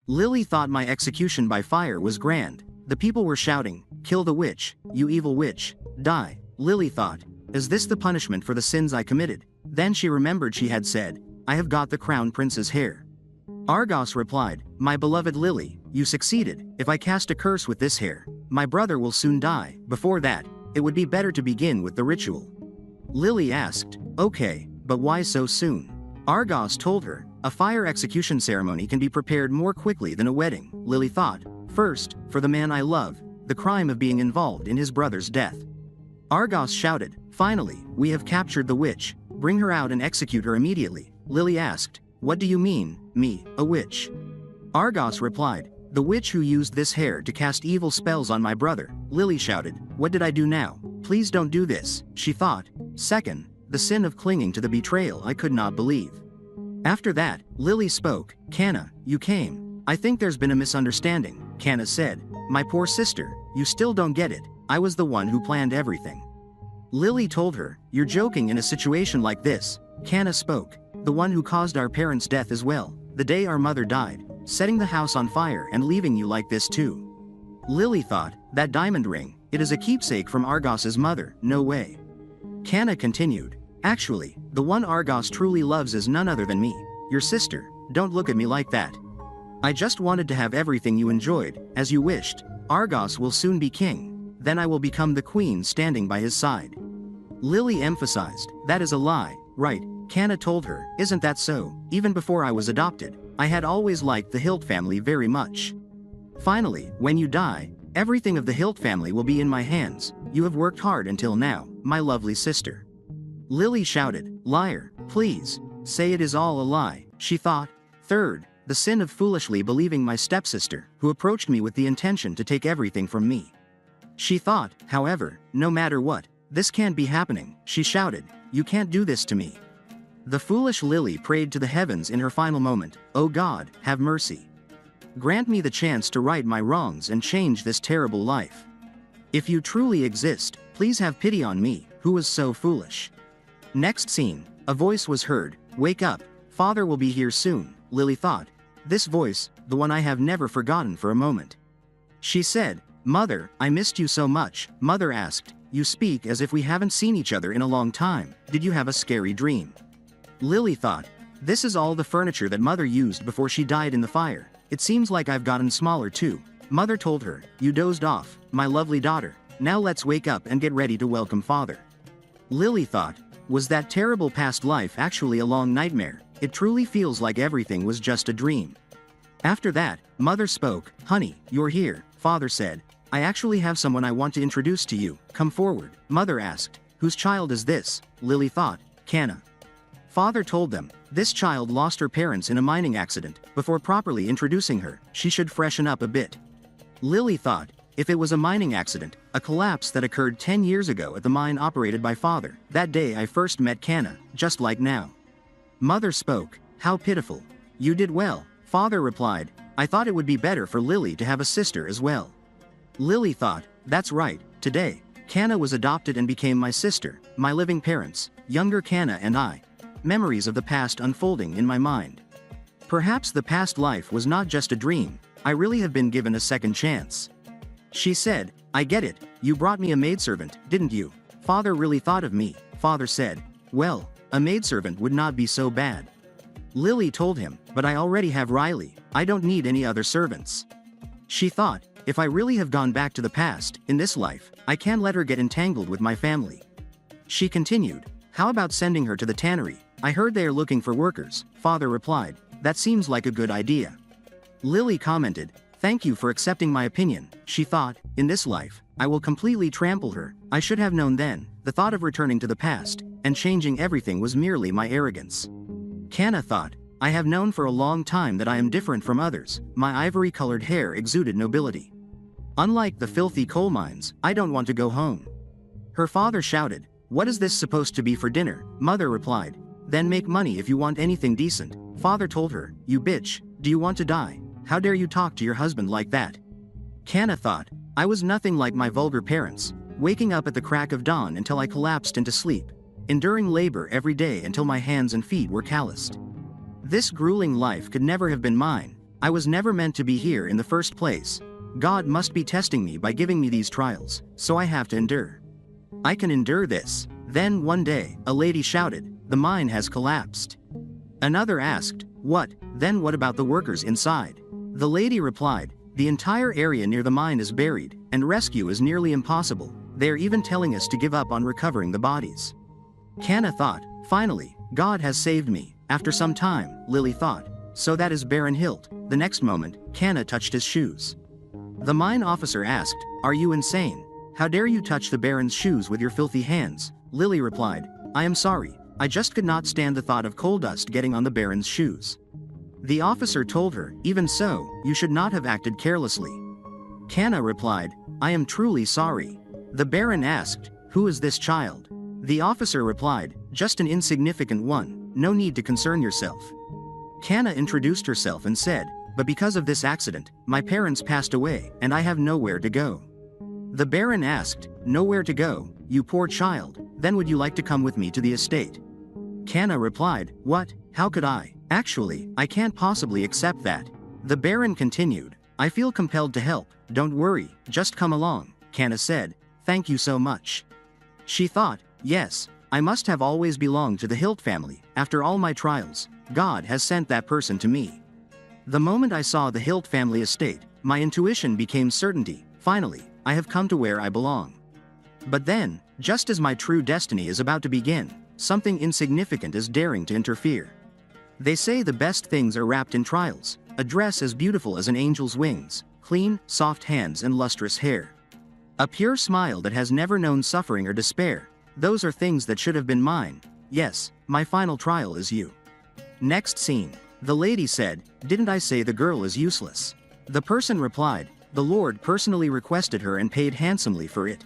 Lily thought my execution by fire was grand. The people were shouting, "Kill the witch, you evil witch, die." Lily thought, is this the punishment for the sins I committed? Then she remembered she had said, I have got the crown prince's hair. Argos replied, my beloved Lily, you succeeded. If I cast a curse with this hair, my brother will soon die. Before that, it would be better to begin with the ritual. Lily asked, okay, but why so soon? Argos told her, a fire execution ceremony can be prepared more quickly than a wedding. Lily thought, first, for the man I love, the crime of being involved in his brother's death. Argos shouted, finally, we have captured the witch, bring her out and execute her immediately. Lily asked, what do you mean, me, a witch? Argos replied, the witch who used this hair to cast evil spells on my brother. Lily shouted, what did I do now? Please don't do this, she thought. Second, the sin of clinging to the betrayal I could not believe. After that, Lily spoke, Canna, you came. I think there's been a misunderstanding, Canna said. My poor sister, you still don't get it. I was the one who planned everything. Lily told her, you're joking in a situation like this. Canna spoke, the one who caused our parents' death as well, the day our mother died, setting the house on fire and leaving you like this too. Lily thought, that diamond ring, it is a keepsake from Argos's mother, no way. Canna continued, actually, the one Argos truly loves is none other than me, your sister. Don't look at me like that. I just wanted to have everything you enjoyed, as you wished. Argos will soon be king, then I will become the queen standing by his side. Lily emphasized, that is a lie, right? Canna told her, isn't that so? Even before I was adopted, I had always liked the Hilt family very much. Finally, when you die, everything of the Hilt family will be in my hands. You have worked hard until now, my lovely sister. Lily shouted, liar, please, say it is all a lie, she thought. Third, the sin of foolishly believing my stepsister, who approached me with the intention to take everything from me. She thought, however, no matter what, this can't be happening, she shouted, you can't do this to me. The foolish Lily prayed to the heavens in her final moment, O God, have mercy. Grant me the chance to right my wrongs and change this terrible life. If you truly exist, please have pity on me, who was so foolish. Next scene, a voice was heard, wake up, Father will be here soon. Lily thought, this voice, the one I have never forgotten for a moment. She said, Mother, I missed you so much. Mother asked, you speak as if we haven't seen each other in a long time. Did you have a scary dream? Lily thought, this is all the furniture that Mother used before she died in the fire. It seems like I've gotten smaller too. Mother told her, you dozed off, my lovely daughter. Now let's wake up and get ready to welcome Father. Lily thought, was that terrible past life actually a long nightmare? It truly feels like everything was just a dream. After that, Mother spoke, honey, you're here. Father said, I actually have someone I want to introduce to you. Come forward. Mother asked, whose child is this? Lily thought, Canna. Father told them, this child lost her parents in a mining accident. Before properly introducing her, she should freshen up a bit. Lily thought, if it was a mining accident, a collapse that occurred 10 years ago at the mine operated by Father, that day I first met Canna, just like now. Mother spoke, how pitiful. You did well. Father replied, I thought it would be better for Lily to have a sister as well. Lily thought, that's right, today, Canna was adopted and became my sister, my living parents, younger Canna and I. Memories of the past unfolding in my mind. Perhaps the past life was not just a dream, I really have been given a second chance. She said, I get it, you brought me a maidservant, didn't you? Father really thought of me. Father said, well, a maidservant would not be so bad. Lily told him, but I already have Riley, I don't need any other servants. She thought, if I really have gone back to the past, in this life, I can't let her get entangled with my family. She continued, how about sending her to the tannery? I heard they are looking for workers. Father replied, that seems like a good idea. Lily commented, thank you for accepting my opinion. She thought, in this life, I will completely trample her. I should have known then. The thought of returning to the past and changing everything was merely my arrogance. Canna thought, I have known for a long time that I am different from others. My ivory-colored hair exuded nobility. Unlike the filthy coal mines, I don't want to go home. Her father shouted, what is this supposed to be for dinner? Mother replied, then make money if you want anything decent. Father told her, you bitch, do you want to die? How dare you talk to your husband like that? Canna thought, I was nothing like my vulgar parents, waking up at the crack of dawn until I collapsed into sleep, enduring labor every day until my hands and feet were calloused. This grueling life could never have been mine. I was never meant to be here in the first place. God must be testing me by giving me these trials, so I have to endure. I can endure this." Then one day, a lady shouted, "The mine has collapsed." Another asked, "What? Then what about the workers inside?" The lady replied, "The entire area near the mine is buried, and rescue is nearly impossible. They are even telling us to give up on recovering the bodies." Kana thought, "Finally, God has saved me." After some time, Lily thought, "So that is Baron Hilt." The next moment, Kana touched his shoes. The mine officer asked, "Are you insane? How dare you touch the Baron's shoes with your filthy hands?" Lily replied, "I am sorry, I just could not stand the thought of coal dust getting on the Baron's shoes." The officer told her, "Even so, you should not have acted carelessly." Kana replied, "I am truly sorry." The Baron asked, "Who is this child?" The officer replied, "Just an insignificant one, no need to concern yourself." Kana introduced herself and said, "But because of this accident, my parents passed away, and I have nowhere to go." The Baron asked, "Nowhere to go, you poor child, then would you like to come with me to the estate?" Kana replied, "What? How could I? Actually, I can't possibly accept that." The Baron continued, "I feel compelled to help, don't worry, just come along." Kana said, "Thank you so much." She thought, "Yes, I must have always belonged to the Hilt family. After all my trials, God has sent that person to me." The moment I saw the Hilt family estate, my intuition became certainty. Finally, I have come to where I belong. But then, just as my true destiny is about to begin, something insignificant is daring to interfere. They say the best things are wrapped in trials: a dress as beautiful as an angel's wings, clean, soft hands and lustrous hair. A pure smile that has never known suffering or despair. Those are things that should have been mine. Yes, my final trial is you. Next scene. The lady said, "Didn't I say the girl is useless?" The person replied, "The Lord personally requested her and paid handsomely for it."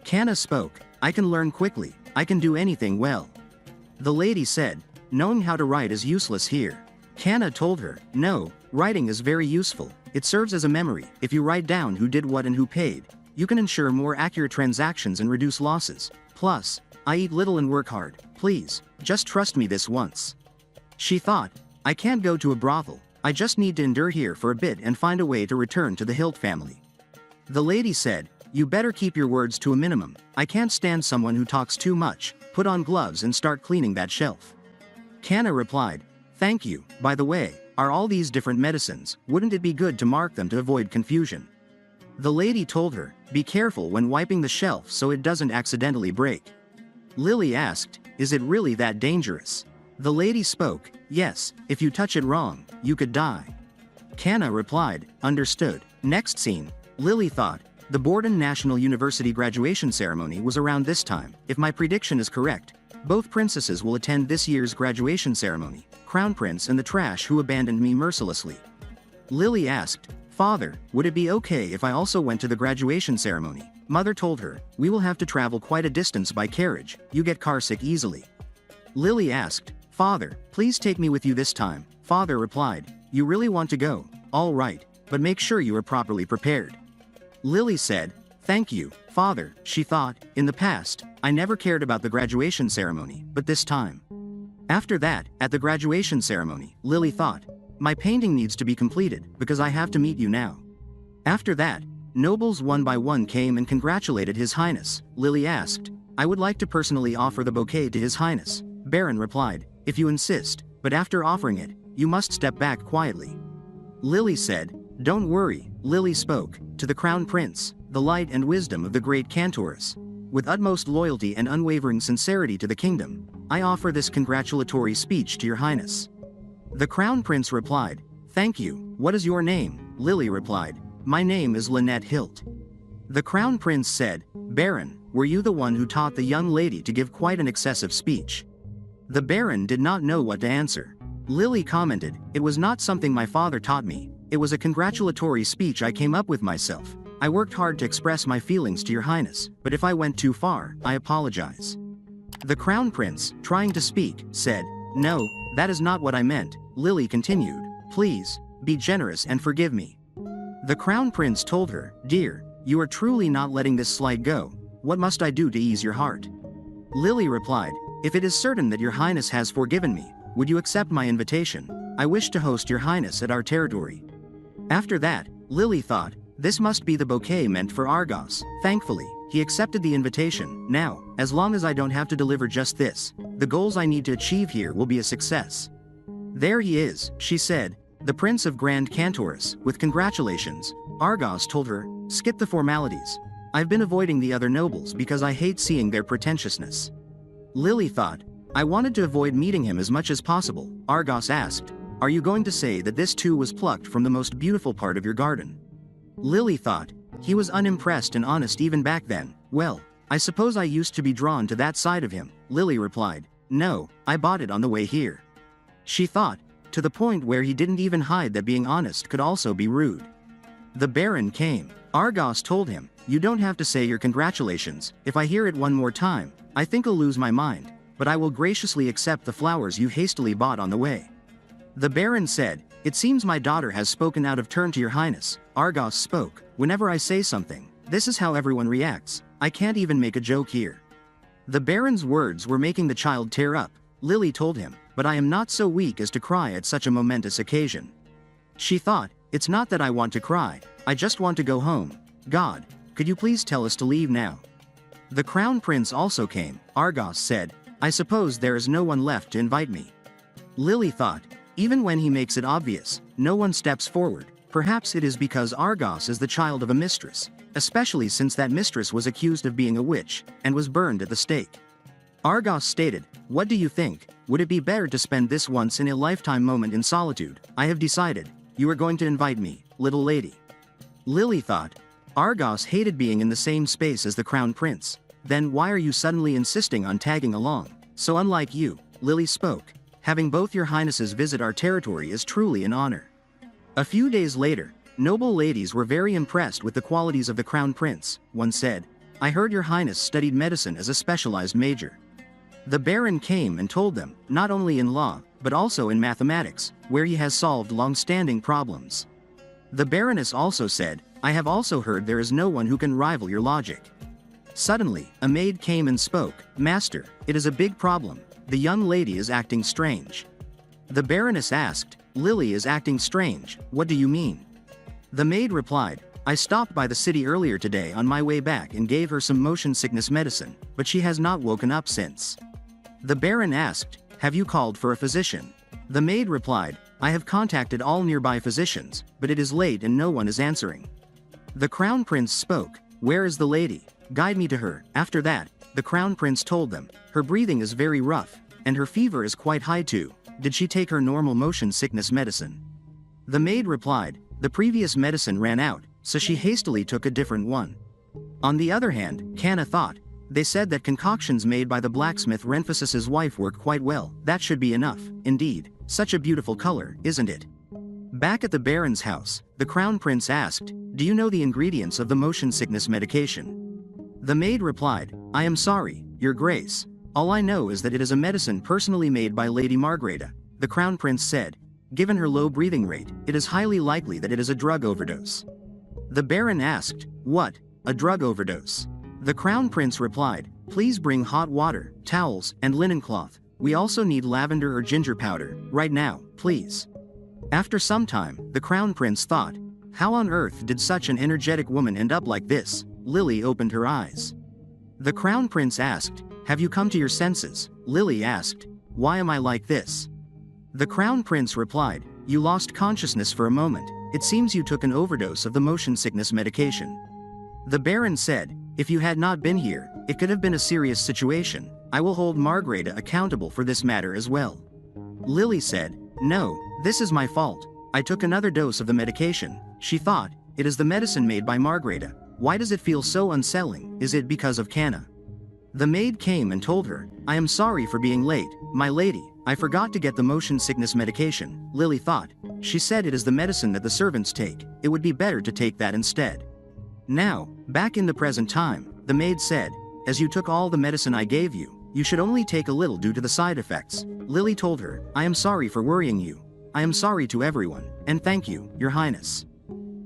Kana spoke, "I can learn quickly, I can do anything well." The lady said, "Knowing how to write is useless here." Kana told her, "No, writing is very useful. It serves as a memory. If you write down who did what and who paid, you can ensure more accurate transactions and reduce losses. Plus, I eat little and work hard. Please, just trust me this once." She thought, "I can't go to a brothel. I just need to endure here for a bit and find a way to return to the Hilt family." The lady said, "You better keep your words to a minimum. I can't stand someone who talks too much. Put on gloves and start cleaning that shelf." Kana replied, "Thank you. By the way, are all these different medicines? Wouldn't it be good to mark them to avoid confusion?" The lady told her, "Be careful when wiping the shelf so it doesn't accidentally break." Lily asked, "Is it really that dangerous?" The lady spoke, "Yes, if you touch it wrong, you could die." Kana replied, "Understood." Next scene. Lily thought, the Borden National University graduation ceremony was around this time. If my prediction is correct, both princesses will attend this year's graduation ceremony, Crown Prince and the trash who abandoned me mercilessly. Lily asked, "Father, would it be okay if I also went to the graduation ceremony?" Mother told her, "We will have to travel quite a distance by carriage, you get carsick easily." Lily asked, "Father, please take me with you this time." Father replied, "You really want to go? All right, but make sure you are properly prepared." Lily said, "Thank you, Father." She thought, in the past, I never cared about the graduation ceremony, but this time. After that, at the graduation ceremony, Lily thought, my painting needs to be completed, because I have to meet you now. After that, nobles one by one came and congratulated His Highness. Lily asked, "I would like to personally offer the bouquet to His Highness." Baron replied, "If you insist, but after offering it, you must step back quietly." Lily said, "Don't worry." Lily spoke, "To the Crown Prince, the light and wisdom of the great Cantorus. With utmost loyalty and unwavering sincerity to the kingdom, I offer this congratulatory speech to your highness." The Crown Prince replied, "Thank you. What is your name?" Lily replied, "My name is Lynette Hilt." The Crown Prince said, "Baron, were you the one who taught the young lady to give quite an excessive speech?" The Baron did not know what to answer. Lily commented, "It was not something my father taught me. It was a congratulatory speech I came up with myself. I worked hard to express my feelings to your highness, but if I went too far, I apologize." The Crown Prince, trying to speak, said, "No, that is not what I meant." Lily continued, "Please, be generous and forgive me." The Crown Prince told her, "Dear, you are truly not letting this slide go. What must I do to ease your heart?" Lily replied, "If it is certain that your highness has forgiven me, would you accept my invitation? I wish to host your highness at our territory." After that, Lily thought, this must be the bouquet meant for Argos. Thankfully, he accepted the invitation. Now, as long as I don't have to deliver just this, the goals I need to achieve here will be a success. There he is, she said, the Prince of Grand Cantorus, with congratulations. Argos told her, skip the formalities. I've been avoiding the other nobles because I hate seeing their pretentiousness. Lily thought, I wanted to avoid meeting him as much as possible. Argos asked, are you going to say that this too was plucked from the most beautiful part of your garden? Lily thought, he was unimpressed and honest even back then. Well, I suppose I used to be drawn to that side of him. Lily replied, no, I bought it on the way here. She thought, to the point where he didn't even hide that being honest could also be rude. The Baron came. Argos told him, you don't have to say your congratulations. If I hear it one more time, I think I'll lose my mind, but I will graciously accept the flowers you hastily bought on the way. The Baron said, it seems my daughter has spoken out of turn to your highness. Argos spoke, whenever I say something, this is how everyone reacts. I can't even make a joke here. The Baron's words were making the child tear up. Lily told him, but I am not so weak as to cry at such a momentous occasion. She thought, it's not that I want to cry, I just want to go home. God, could you please tell us to leave now? The Crown Prince also came. Argos said, I suppose there is no one left to invite me. Lily thought, even when he makes it obvious, no one steps forward. Perhaps it is because Argos is the child of a mistress, especially since that mistress was accused of being a witch, and was burned at the stake. Argos stated, what do you think? Would it be better to spend this once-in-a-lifetime moment in solitude? I have decided, you are going to invite me, little lady. Lily thought, Argos hated being in the same space as the Crown Prince. Then why are you suddenly insisting on tagging along? So unlike you, Lily spoke, having both your highnesses visit our territory is truly an honor. A few days later, noble ladies were very impressed with the qualities of the Crown Prince. One said, I heard your highness studied medicine as a specialized major. The Baron came and told them, not only in law, but also in mathematics, where he has solved long-standing problems. The Baroness also said, I have also heard there is no one who can rival your logic. Suddenly, a maid came and spoke, Master, it is a big problem. The young lady is acting strange. The Baroness asked, Lily is acting strange, what do you mean? The maid replied, I stopped by the city earlier today on my way back and gave her some motion sickness medicine, but she has not woken up since. The Baron asked, have you called for a physician? The maid replied, I have contacted all nearby physicians, but it is late and no one is answering. The Crown Prince spoke, where is the lady? Guide me to her. After that, the Crown Prince told them, her breathing is very rough, and her fever is quite high too. Did she take her normal motion sickness medicine? The maid replied, the previous medicine ran out, so she hastily took a different one. On the other hand, Canna thought, they said that concoctions made by the blacksmith Renphasis's wife work quite well. That should be enough. Indeed, such a beautiful color, isn't it? Back at the Baron's house, the Crown Prince asked, do you know the ingredients of the motion sickness medication? The maid replied, I am sorry, your grace. All I know is that it is a medicine personally made by Lady Margareta. The Crown Prince said, given her low breathing rate, it is highly likely that it is a drug overdose. The Baron asked, what, a drug overdose? The Crown Prince replied, please bring hot water, towels, and linen cloth. We also need lavender or ginger powder, right now, please. After some time, the Crown Prince thought, how on earth did such an energetic woman end up like this? Lily opened her eyes. The Crown Prince asked, have you come to your senses? Lily asked, why am I like this? The Crown Prince replied, you lost consciousness for a moment. It seems you took an overdose of the motion sickness medication. The Baron said, if you had not been here, it could have been a serious situation. I will hold Margareta accountable for this matter as well. Lily said, no, this is my fault. I took another dose of the medication. She thought, it is the medicine made by Margareta. Why does it feel so unsettling? Is it because of Canna? The maid came and told her, I am sorry for being late, my lady. I forgot to get the motion sickness medication. Lily thought, she said it is the medicine that the servants take. It would be better to take that instead. Now, back in the present time, the maid said, as you took all the medicine I gave you, you should only take a little due to the side effects. Lily told her, I am sorry for worrying you. I am sorry to everyone, and thank you, your highness.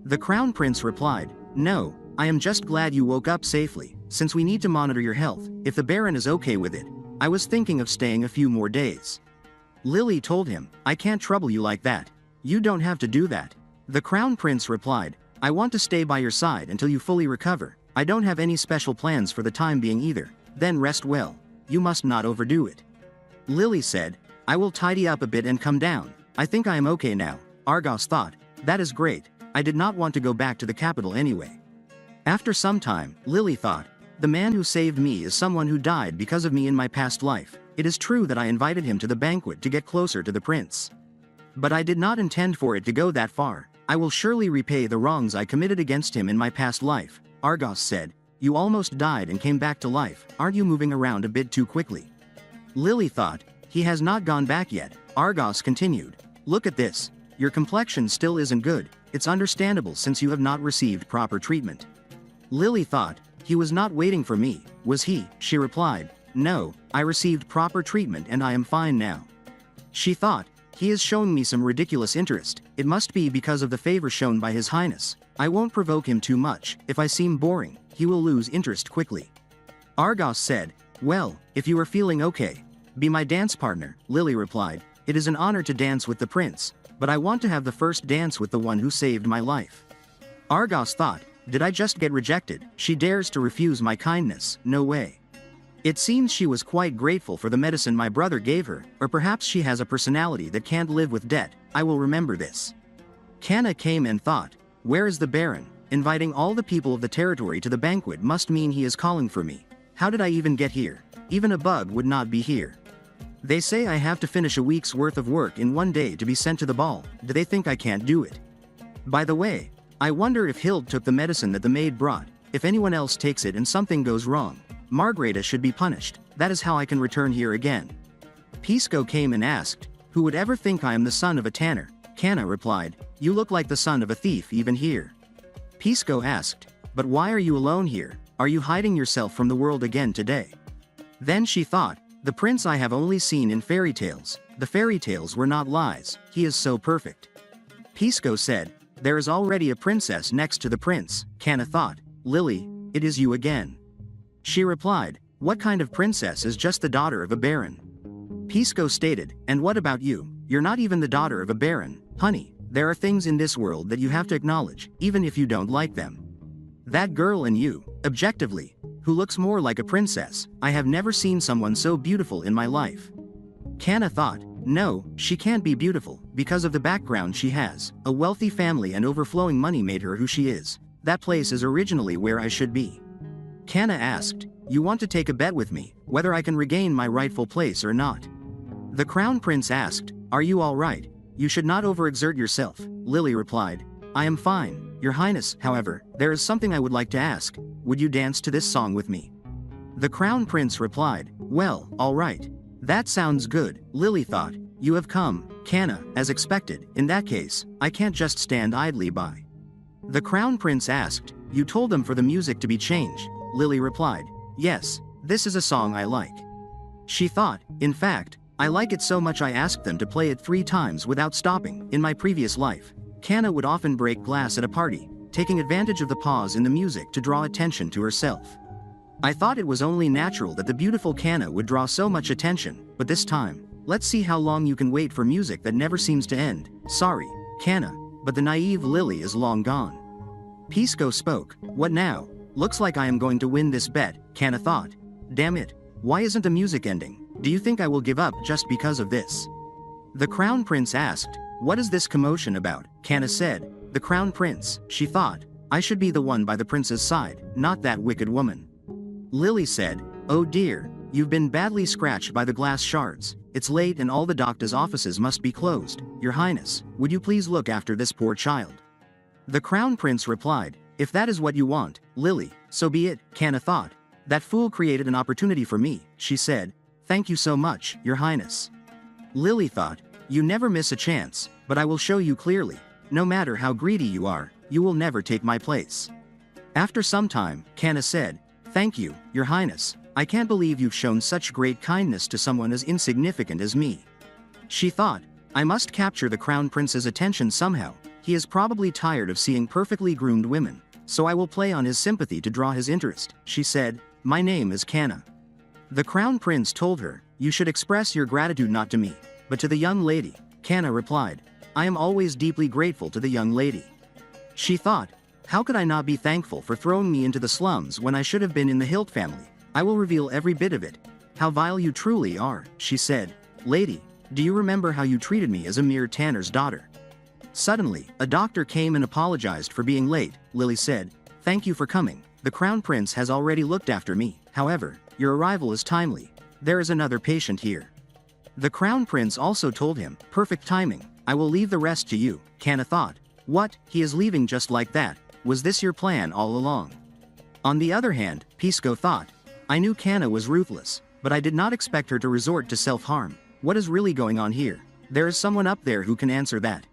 The Crown Prince replied, no, I am just glad you woke up safely, since we need to monitor your health. If the Baron is okay with it, I was thinking of staying a few more days. Lily told him, I can't trouble you like that. You don't have to do that. The crown prince replied, I want to stay by your side until you fully recover. I don't have any special plans for the time being either. Then rest well. You must not overdo it. Lily said, I will tidy up a bit and come down. I think I am okay now. Argos thought, that is great. I did not want to go back to the capital anyway. After some time, Lily thought, the man who saved me is someone who died because of me in my past life. It is true that I invited him to the banquet to get closer to the prince. But I did not intend for it to go that far. I will surely repay the wrongs I committed against him in my past life. Argos said, you almost died and came back to life. Aren't you moving around a bit too quickly? Lily thought, he has not gone back yet. Argos continued, look at this. Your complexion still isn't good. It's understandable since you have not received proper treatment. Lily thought, he was not waiting for me, was he? She replied, no, I received proper treatment and I am fine now. She thought, he is showing me some ridiculous interest. It must be because of the favor shown by His Highness. I won't provoke him too much. If I seem boring, he will lose interest quickly. Argos said, well, if you are feeling okay, be my dance partner. Lily replied, it is an honor to dance with the prince, but I want to have the first dance with the one who saved my life. Argos thought, did I just get rejected? She dares to refuse my kindness. No way. It seems she was quite grateful for the medicine my brother gave her, or perhaps she has a personality that can't live with debt. I will remember this. Kana came and thought, where is the Baron? Inviting all the people of the territory to the banquet must mean he is calling for me. How did I even get here? Even a bug would not be here. They say I have to finish a week's worth of work in one day to be sent to the ball. Do they think I can't do it? By the way, I wonder if Hild took the medicine that the maid brought. If anyone else takes it and something goes wrong, Margareta should be punished. That is how I can return here again. Pisco came and asked, who would ever think I am the son of a tanner? Kana replied, you look like the son of a thief even here. Pisco asked, but why are you alone here? Are you hiding yourself from the world again today? Then she thought, the prince I have only seen in fairy tales. The fairy tales were not lies. He is so perfect. Pisco said, there is already a princess next to the prince. Kana thought, Lily, it is you again. She replied, what kind of princess is just the daughter of a baron? Pisco stated, and what about you? You're not even the daughter of a baron. Honey, there are things in this world that you have to acknowledge, even if you don't like them. That girl and you, objectively, who looks more like a princess. I have never seen someone so beautiful in my life. Kana thought, no, she can't be beautiful, because of the background she has. A wealthy family and overflowing money made her who she is. That place is originally where I should be. Kana asked, you want to take a bet with me, whether I can regain my rightful place or not? The crown prince asked, are you all right? You should not overexert yourself. Lily replied, I am fine, your highness. However, there is something I would like to ask. Would you dance to this song with me? The crown prince replied, well, all right. That sounds good. Lily thought, you have come, Kana, as expected. In that case, I can't just stand idly by. The crown prince asked, you told them for the music to be changed? Lily replied, yes, this is a song I like. She thought, in fact, I like it so much I asked them to play it 3 times without stopping. In my previous life, Kana would often break glass at a party, taking advantage of the pause in the music to draw attention to herself. I thought it was only natural that the beautiful Kana would draw so much attention, but this time, let's see how long you can wait for music that never seems to end. Sorry, Kana, but the naive Lily is long gone. Pisco spoke, what now? Looks like I am going to win this bet, Kana thought. Damn it, why isn't the music ending? Do you think I will give up just because of this? The crown prince asked, what is this commotion about? Kana said, the crown prince. She thought, I should be the one by the prince's side, not that wicked woman. Lily said, oh dear, you've been badly scratched by the glass shards. It's late and all the doctor's offices must be closed. Your highness, would you please look after this poor child? The crown prince replied, if that is what you want, Lily, so be it. Kana thought, that fool created an opportunity for me. She said, thank you so much, your highness. Lily thought, you never miss a chance, but I will show you clearly. No matter how greedy you are, you will never take my place. After some time, Kana said, thank you, your highness. I can't believe you've shown such great kindness to someone as insignificant as me. She thought, I must capture the crown prince's attention somehow. He is probably tired of seeing perfectly groomed women, so I will play on his sympathy to draw his interest. She said, my name is Kana. The crown prince told her, you should express your gratitude not to me, but to the young lady. Kana replied, I am always deeply grateful to the young lady. She thought, how could I not be thankful for throwing me into the slums when I should have been in the Hilt family? I will reveal every bit of it. How vile you truly are, she said. Lady, do you remember how you treated me as a mere tanner's daughter? Suddenly, a doctor came and apologized for being late. Lily said, thank you for coming. The crown prince has already looked after me. However, your arrival is timely. There is another patient here. The crown prince also told him, perfect timing. I will leave the rest to you. Kana thought, what, he is leaving just like that? Was this your plan all along? On the other hand, Pisco thought, I knew Kana was ruthless, but I did not expect her to resort to self-harm. What is really going on here? There is someone up there who can answer that.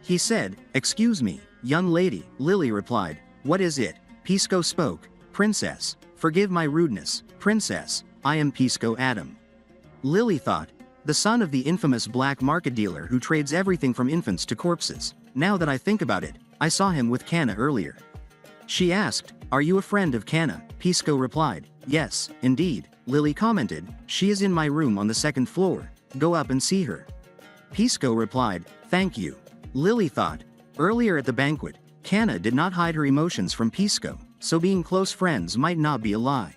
He said, excuse me, young lady. Lily replied, what is it? Pisco spoke, princess, forgive my rudeness. Princess, I am Pisco Adam. Lily thought, the son of the infamous black market dealer who trades everything from infants to corpses. Now that I think about it, I saw him with Kana earlier. She asked, are you a friend of Kana? Pisco replied, yes, indeed. Lily commented, she is in my room on the second floor. Go up and see her. Pisco replied, thank you. Lily thought, earlier at the banquet, Kana did not hide her emotions from Pisco, so being close friends might not be a lie.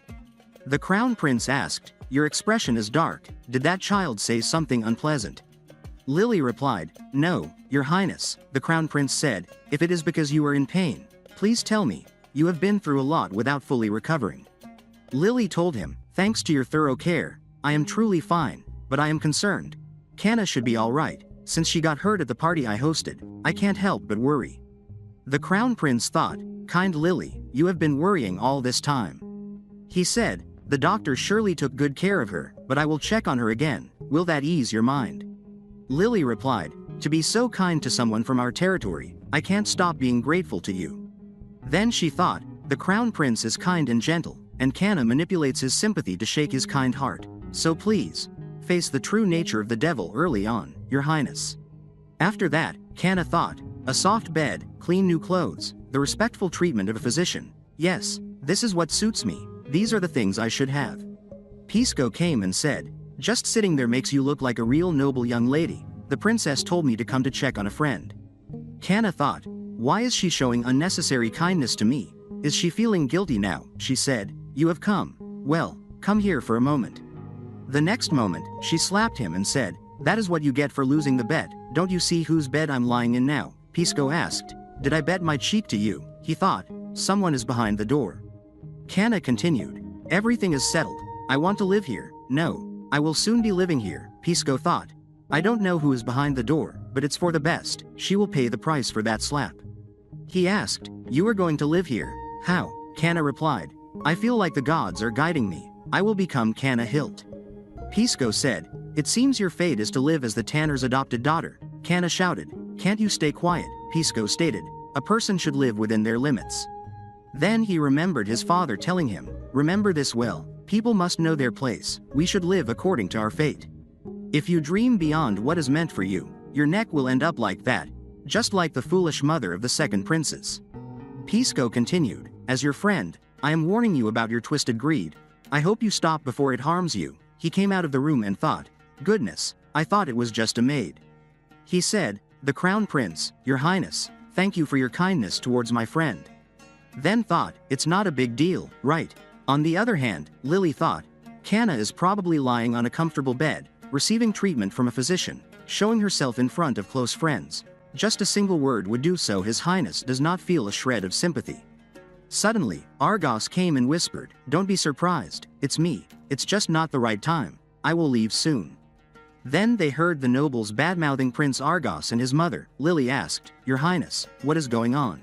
The crown prince asked, your expression is dark. Did that child say something unpleasant? Lily replied, no, your highness. The crown prince said, if it is because you are in pain, please tell me. You have been through a lot without fully recovering. Lily told him, thanks to your thorough care, I am truly fine, but I am concerned. Kana should be alright. Since she got hurt at the party I hosted, I can't help but worry. The crown prince thought, kind Lily, you have been worrying all this time. He said, the doctor surely took good care of her, but I will check on her again. Will that ease your mind? Lily replied, to be so kind to someone from our territory, I can't stop being grateful to you. Then she thought, the crown prince is kind and gentle, and Kana manipulates his sympathy to shake his kind heart. So please, face the true nature of the devil early on, your highness. After that, Kana thought, a soft bed, clean new clothes, the respectful treatment of a physician. Yes, this is what suits me. These are the things I should have. Pisco came and said, just sitting there makes you look like a real noble young lady. The princess told me to come to check on a friend. Kana thought, why is she showing unnecessary kindness to me? Is she feeling guilty now? She said, you have come. Well, come here for a moment. The next moment, she slapped him and said, that is what you get for losing the bet. Don't you see whose bed I'm lying in now? Pisco asked, did I bet my cheek to you? He thought, someone is behind the door. Kana continued, everything is settled. I want to live here. No, I will soon be living here. Pisco thought, I don't know who is behind the door, but it's for the best. She will pay the price for that slap. He asked, you are going to live here? How? Kana replied, I feel like the gods are guiding me. I will become Kana Hilt. Pisco said, it seems your fate is to live as the tanner's adopted daughter. Kana shouted, can't you stay quiet? Pisco stated, a person should live within their limits. Then he remembered his father telling him, remember this well, people must know their place. We should live according to our fate. If you dream beyond what is meant for you, your neck will end up like that, just like the foolish mother of the second princess. Pisco continued, as your friend, I am warning you about your twisted greed. I hope you stop before it harms you. He came out of the room and thought, goodness, I thought it was just a maid. He said, the crown prince, your highness, thank you for your kindness towards my friend. Then thought, it's not a big deal, right? On the other hand, Lily thought, Kana is probably lying on a comfortable bed, receiving treatment from a physician, showing herself in front of close friends. Just a single word would do so. His highness does not feel a shred of sympathy. Suddenly, Argos came and whispered, don't be surprised, it's me, it's just not the right time, I will leave soon. Then they heard the nobles bad-mouthing Prince Argos and his mother. Lily asked, your highness, what is going on?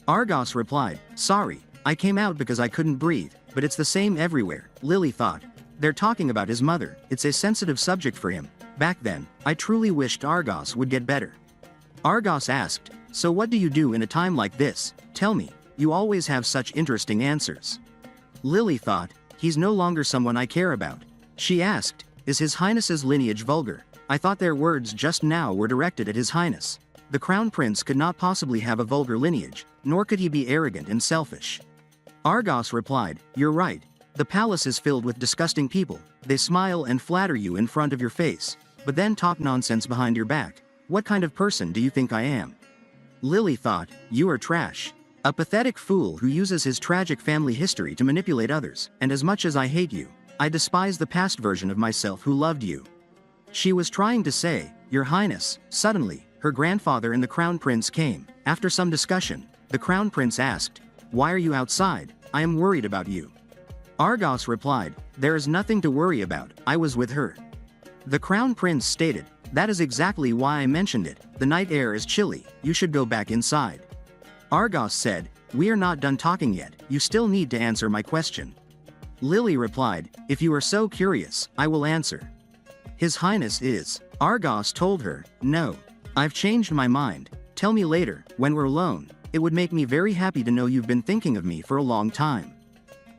Argos replied, sorry, I came out because I couldn't breathe, but it's the same everywhere. Lily thought, they're talking about his mother, it's a sensitive subject for him. Back then, I truly wished Argos would get better. Argos asked, so what do you do in a time like this? Tell me, you always have such interesting answers. Lily thought, he's no longer someone I care about. She asked, is his highness's lineage vulgar? I thought their words just now were directed at his highness. The crown prince could not possibly have a vulgar lineage, nor could he be arrogant and selfish. Argos replied, you're right. The palace is filled with disgusting people. They smile and flatter you in front of your face, but then talk nonsense behind your back. What kind of person do you think I am? Lily thought, you are trash. A pathetic fool who uses his tragic family history to manipulate others, and as much as I hate you, I despise the past version of myself who loved you. She was trying to say, Your Highness. Suddenly, her grandfather and the crown prince came. After some discussion, the crown prince asked, Why are you outside? I am worried about you. Argos replied, There is nothing to worry about, I was with her. The crown prince stated, That is exactly why I mentioned it, the night air is chilly, you should go back inside. Argos said, We are not done talking yet, you still need to answer my question. Lily replied, If you are so curious, I will answer. His Highness is. Argos told her, No. I've changed my mind, tell me later, when we're alone, it would make me very happy to know you've been thinking of me for a long time.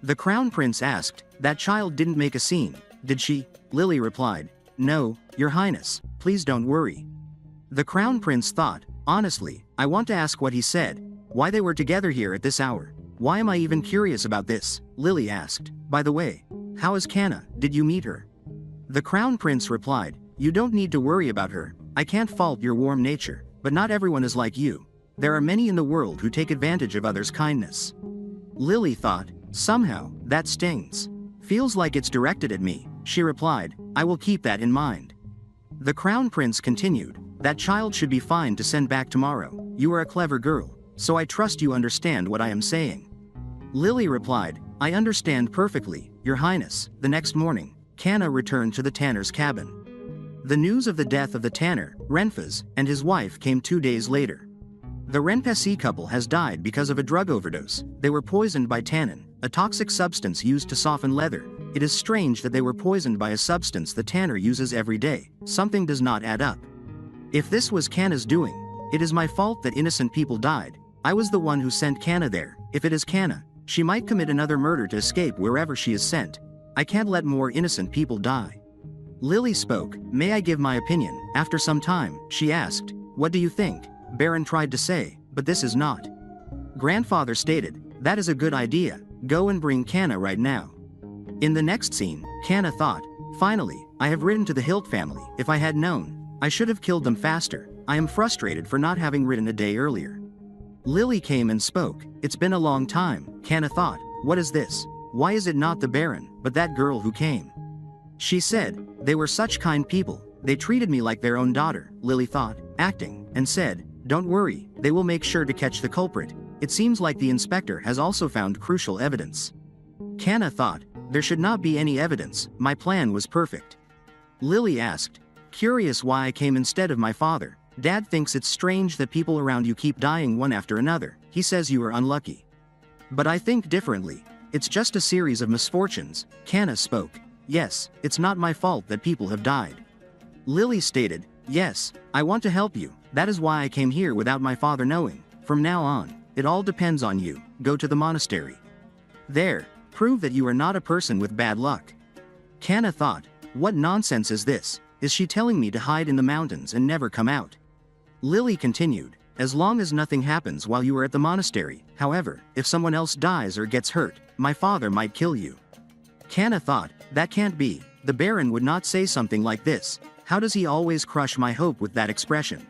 The crown prince asked, That child didn't make a scene, did she? Lily replied, No, Your Highness, please don't worry. The crown prince thought, Honestly, I want to ask what he said, why they were together here at this hour. Why am I even curious about this? Lily asked. By the way, how is Kana? Did you meet her? The crown prince replied, You don't need to worry about her, I can't fault your warm nature, but not everyone is like you. There are many in the world who take advantage of others' kindness. Lily thought, Somehow, that stings. Feels like it's directed at me, she replied, I will keep that in mind. The crown prince continued, That child should be fine to send back tomorrow, you are a clever girl, so I trust you understand what I am saying. Lily replied, I understand perfectly, Your Highness. The next morning, Kana returned to the tanner's cabin. The news of the death of the tanner, Renfas, and his wife came 2 days later. The Renpesi couple has died because of a drug overdose. They were poisoned by tannin, a toxic substance used to soften leather. It is strange that they were poisoned by a substance the tanner uses every day. Something does not add up. If this was Kana's doing, it is my fault that innocent people died. I was the one who sent Kana there. If it is Kana, she might commit another murder to escape wherever she is sent. I can't let more innocent people die. Lily spoke, May I give my opinion? After some time, she asked, What do you think? Baron tried to say, but this is not. Grandfather stated, That is a good idea, go and bring Kana right now. In the next scene, Kana thought, Finally, I have written to the Hilt family. If I had known, I should have killed them faster. I am frustrated for not having written a day earlier. Lily came and spoke, It's been a long time, Kana thought, What is this? Why is it not the Baron, but that girl who came? She said, They were such kind people, they treated me like their own daughter, Lily thought, acting, and said, Don't worry, they will make sure to catch the culprit. It seems like the inspector has also found crucial evidence. Kana thought, There should not be any evidence, my plan was perfect. Lily asked, Curious why I came instead of my father. Dad thinks it's strange that people around you keep dying one after another. He says you are unlucky. But I think differently. It's just a series of misfortunes. Kana spoke. Yes, it's not my fault that people have died. Lily stated, Yes, I want to help you. That is why I came here without my father knowing. From now on, it all depends on you. Go to the monastery. There, prove that you are not a person with bad luck. Kana thought, What nonsense is this? Is she telling me to hide in the mountains and never come out? Lily continued, As long as nothing happens while you are at the monastery. However, if someone else dies or gets hurt, my father might kill you. Kana thought, That can't be. The Baron would not say something like this. How does he always crush my hope with that expression?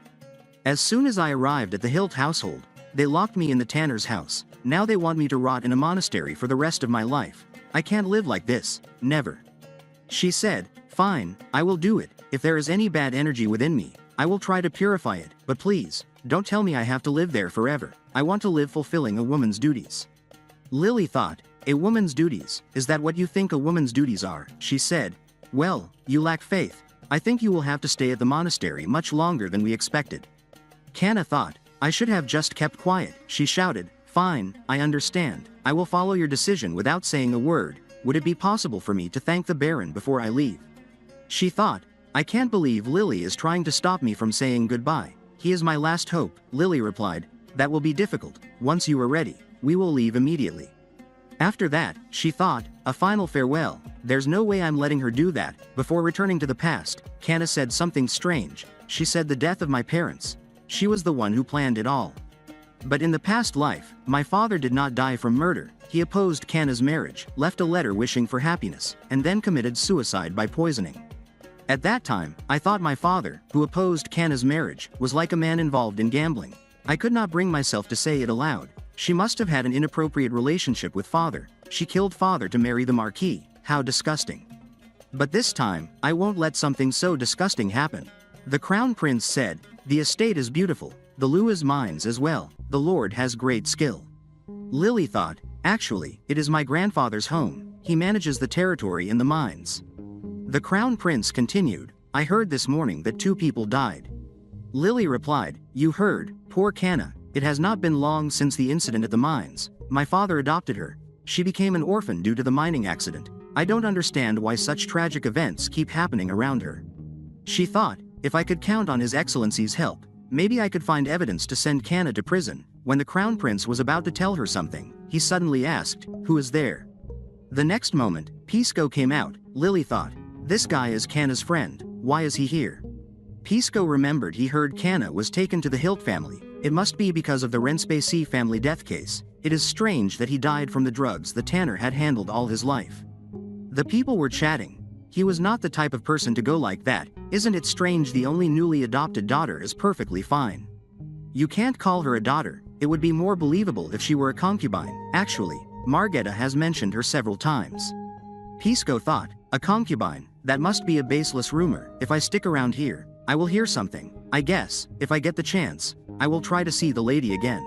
As soon as I arrived at the Hilt household, they locked me in the tanner's house. Now they want me to rot in a monastery for the rest of my life. I can't live like this, never. She said, Fine, I will do it. If there is any bad energy within me, I will try to purify it, but please, don't tell me I have to live there forever. I want to live fulfilling a woman's duties. Lily thought, A woman's duties, is that what you think a woman's duties are? She said, Well, you lack faith. I think you will have to stay at the monastery much longer than we expected. Kana thought, I should have just kept quiet. She shouted, Fine, I understand. I will follow your decision without saying a word. Would it be possible for me to thank the Baron before I leave? She thought, I can't believe Lily is trying to stop me from saying goodbye. He is my last hope. Lily replied, That will be difficult. Once you are ready, we will leave immediately. After that, she thought, a final farewell. There's no way I'm letting her do that. Before returning to the past, Kana said something strange. She said the death of my parents. She was the one who planned it all. But in the past life, my father did not die from murder. He opposed Kana's marriage, left a letter wishing for happiness, and then committed suicide by poisoning. At that time, I thought my father, who opposed Kana's marriage, was like a man involved in gambling. I could not bring myself to say it aloud. She must have had an inappropriate relationship with father. She killed father to marry the Marquis. How disgusting. But this time, I won't let something so disgusting happen. The Crown Prince said, the estate is beautiful. The Lu is mine as well. The Lord has great skill. Lily thought, actually, it is my grandfather's home. He manages the territory in the mines. The Crown Prince continued, I heard this morning that 2 people died. Lily replied, you heard, poor Kana. It has not been long since the incident at the mines. My father adopted her. She became an orphan due to the mining accident. I don't understand why such tragic events keep happening around her. She thought, if I could count on His Excellency's help, maybe I could find evidence to send Kana to prison. When the Crown Prince was about to tell her something, he suddenly asked, who is there? The next moment, Pisco came out. Lily thought, this guy is Kana's friend. Why is he here? Pisco remembered he heard Kana was taken to the Hilt family. It must be because of the Renspacey family death case. It is strange that he died from the drugs the Tanner had handled all his life. The people were chatting. He was not the type of person to go like that. Isn't it strange the only newly adopted daughter is perfectly fine? You can't call her a daughter. It would be more believable if she were a concubine. Actually, Margetta has mentioned her several times. Pisco thought, a concubine, that must be a baseless rumor. If I stick around here, I will hear something. I guess, if I get the chance, I will try to see the lady again.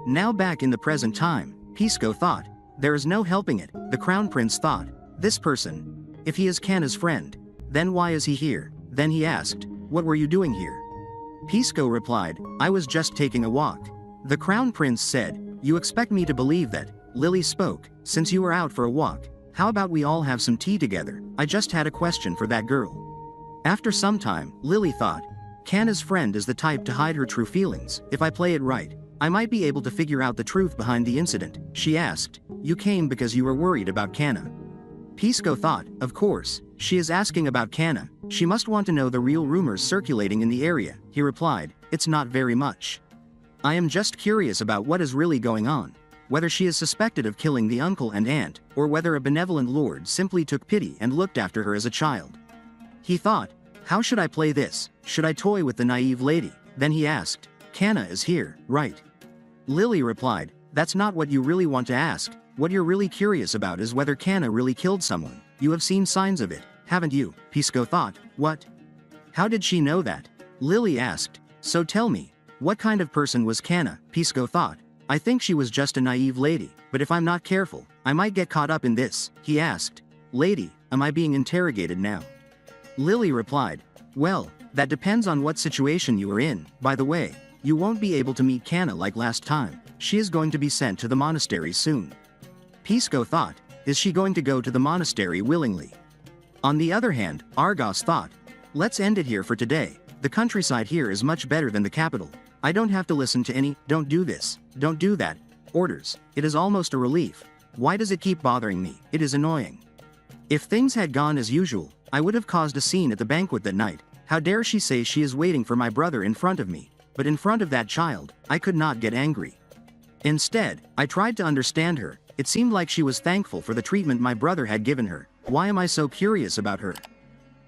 Now back in the present time, Pisco thought, there is no helping it. The Crown Prince thought, this person, if he is Kana's friend, then why is he here? Then he asked, what were you doing here? Pisco replied, I was just taking a walk. The Crown Prince said, you expect me to believe that? Lily spoke, since you were out for a walk, how about we all have some tea together? I just had a question for that girl. After some time, Lily thought, Kana's friend is the type to hide her true feelings. If I play it right, I might be able to figure out the truth behind the incident. She asked, you came because you were worried about Kana. Pisco thought, of course, she is asking about Kana. She must want to know the real rumors circulating in the area. He replied, it's not very much. I am just curious about what is really going on. Whether she is suspected of killing the uncle and aunt, or whether a benevolent lord simply took pity and looked after her as a child. He thought, how should I play this? Should I toy with the naive lady? Then he asked, Kana is here, right? Lily replied, that's not what you really want to ask. What you're really curious about is whether Kana really killed someone. You have seen signs of it, haven't you? Pisco thought, what? How did she know that? Lily asked, so tell me, what kind of person was Kana? Pisco thought, I think she was just a naive lady, but if I'm not careful, I might get caught up in this. He asked, lady, am I being interrogated now? Lily replied, well, that depends on what situation you are in. By the way, you won't be able to meet Kana like last time. She is going to be sent to the monastery soon. Pisco thought, is she going to go to the monastery willingly? On the other hand, Argos thought, let's end it here for today. The countryside here is much better than the capital. I don't have to listen to any, don't do this, don't do that, orders. It is almost a relief. Why does it keep bothering me? It is annoying. If things had gone as usual, I would have caused a scene at the banquet that night. How dare she say she is waiting for my brother in front of me? But in front of that child, I could not get angry. Instead, I tried to understand her. It seemed like she was thankful for the treatment my brother had given her. Why am I so curious about her?